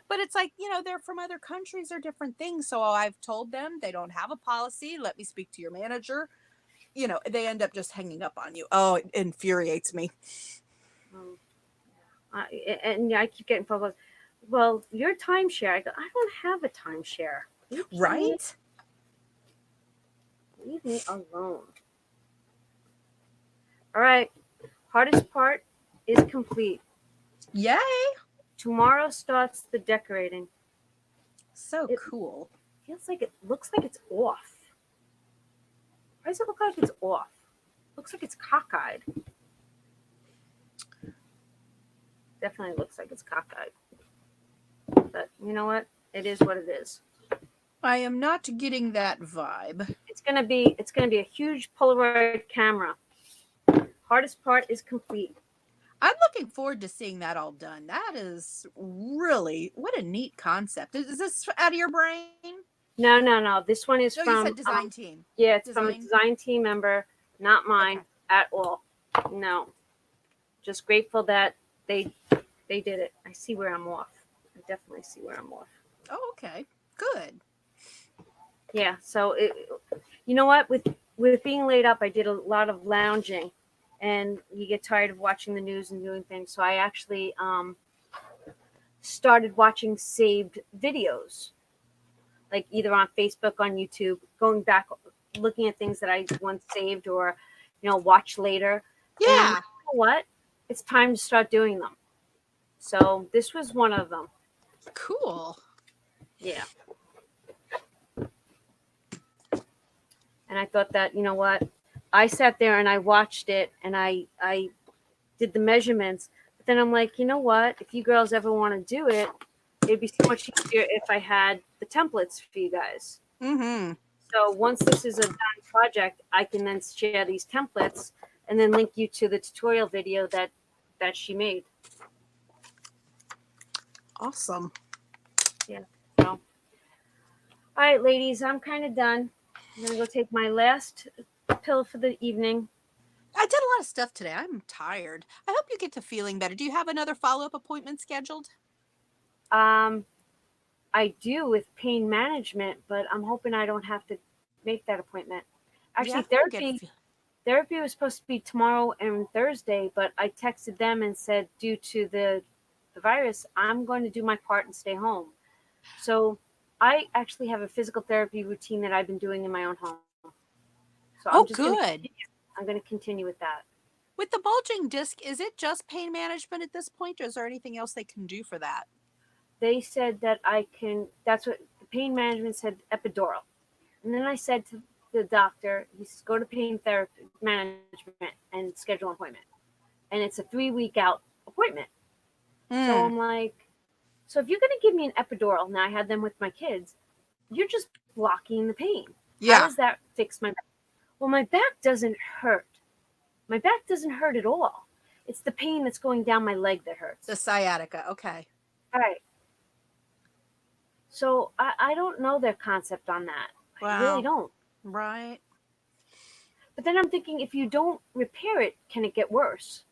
But it's like, they're from other countries or different things. So I've told them they don't have a policy. Let me speak to your manager. They end up just hanging up on you. Oh, it infuriates me. And I keep getting phone calls. Well, your timeshare. I go, I don't have a timeshare. Right? Leave me alone. All right. Hardest part is complete. Yay. Tomorrow starts the decorating. So cool. It looks like it's off. Why does it look like it's off? Looks like it's cockeyed. Definitely looks like it's cockeyed. But you know what? It is what it is. I am not getting that vibe. It's gonna be a huge Polaroid camera. Hardest part is complete. I'm looking forward to seeing that all done. That is really, what a neat concept. Is this out of your brain? No. This one is from you said design team. Yeah, it's from a design team member, not mine at all. No. Just grateful that they did it. I see where I'm off. I definitely see where I'm off. Oh, okay. Good. Yeah, so you know what? With being laid up, I did a lot of lounging, and you get tired of watching the news and doing things. So I actually started watching saved videos, like either on Facebook, on YouTube, going back, looking at things that I once saved or, watch later. Yeah. And you know what? It's time to start doing them. So this was one of them. Cool. Yeah. And I thought that, you know what? I sat there and I watched it and I did the measurements. But then I'm like, you know what? If you girls ever want to do it, it'd be so much easier if I had the templates for you guys. Mm-hmm. So once this is a done project, I can then share these templates and then link you to the tutorial video that she made. Awesome. Yeah. So, all right, ladies, I'm kind of done. I'm going to go take my last pill for the evening. I did a lot of stuff today. I'm tired. I hope you get to feeling better. Do you have another follow-up appointment scheduled? I do with pain management, but I'm hoping I don't have to make that appointment. Actually, Therapy was supposed to be tomorrow and Thursday, but I texted them and said, due to the virus, I'm going to do my part and stay home. So I actually have a physical therapy routine that I've been doing in my own home. So Oh, good. I'm going to continue with that. With the bulging disc, is it just pain management at this point, or is there anything else they can do for that? They said that I can, that's what the pain management said, epidural. And then I said to the doctor, he says, go to pain therapy management and schedule an appointment. And it's a 3-week out appointment. So I'm like, so if you're going to give me an epidural, now I had them with my kids, you're just blocking the pain. Yeah. How does that fix my back? Well, my back doesn't hurt. My back doesn't hurt at all. It's the pain that's going down my leg that hurts. The sciatica. Okay. All right. So I don't know their concept on that. Wow. I really don't. Right. But then I'm thinking, if you don't repair it, can it get worse?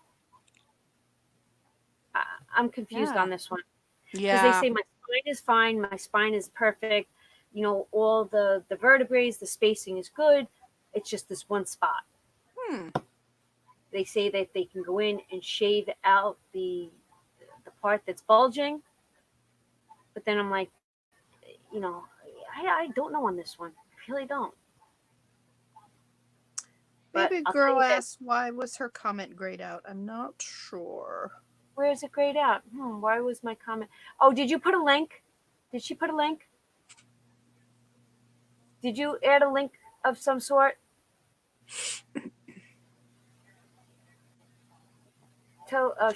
I'm confused on this one. Yeah. Because they say my spine is fine, my spine is perfect, you know, all the vertebrae, the spacing is good. It's just this one spot. They say that they can go in and shave out the part that's bulging. But then I'm like, you know, I don't know on this one. I really don't. But Maybe I'll girl tell you this. asked why was her comment grayed out. I'm not sure. Where is it grayed out? Why was my comment? Oh, did you put a link? Did she put a link? Did you add a link of some sort?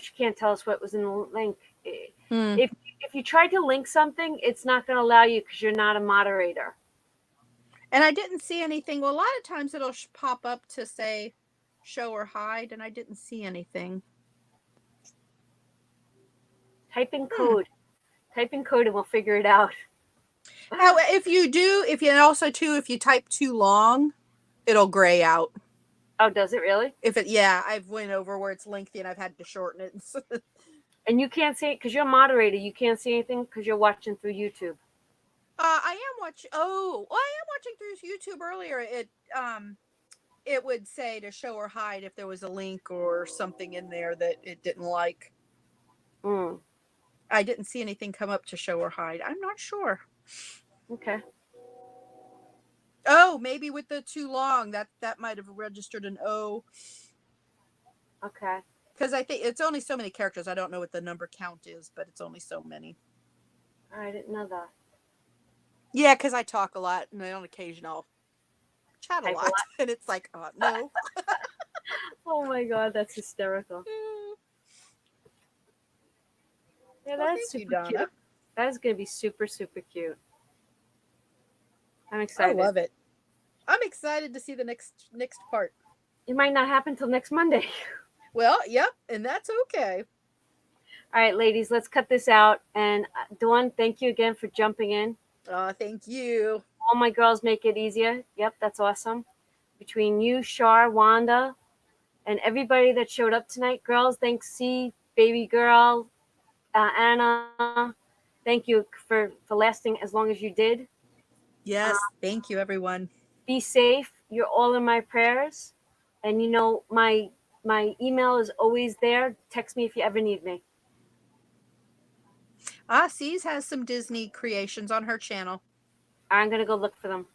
She can't tell us what was in the link. If you try to link something, it's not going to allow you because you're not a moderator. And I didn't see anything. Well, a lot of times it'll pop up to say show or hide, and I didn't see anything. Type in code. Type in code and we'll figure it out. Now, if you type too long, it'll gray out. Oh, does it really? I've went over where it's lengthy and I've had to shorten it. And you can't see it because you're a moderator. You can't see anything because you're watching through YouTube. I am watching. Oh, well, I am watching through YouTube earlier. It would say to show or hide if there was a link or something in there that it didn't like. I didn't see anything come up to show or hide. I'm not sure. Okay. Oh, maybe with the too long, that might have registered an O. Okay. Because I think it's only so many characters. I don't know what the number count is, but it's only so many. I didn't know that. Yeah, because I talk a lot, and on occasion I'll chat a lot. And it's like, no. Oh my God, that's hysterical. Yeah, that's super cute. That is going to be super, super cute. I'm excited. I love it. I'm excited to see the next part. It might not happen till next Monday. Well, yep, and that's okay. All right, ladies, let's cut this out. And Dawn, thank you again for jumping in. Thank you. All my girls make it easier. Yep, that's awesome. Between you, Shar, Wanda, and everybody that showed up tonight, girls, thanks, C, baby girl, Anna. Thank you for lasting as long as you did. Yes, thank you, everyone. Be safe. You're all in my prayers. And you know, my email is always there. Text me if you ever need me. C's has some Disney creations on her channel. I'm going to go look for them.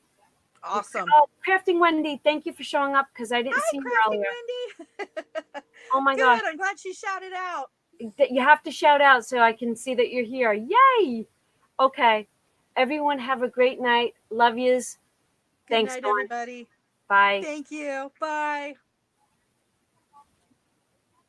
Awesome. Oh, Crafting Wendy, thank you for showing up because I didn't see her earlier. Wendy. Oh my Good, gosh. I'm glad she shouted out. You have to shout out so I can see that you're here. Yay! Okay. Everyone have a great night. Love yous. Good Thanks, night, Dawn. everybody. Bye. Thank you. Bye.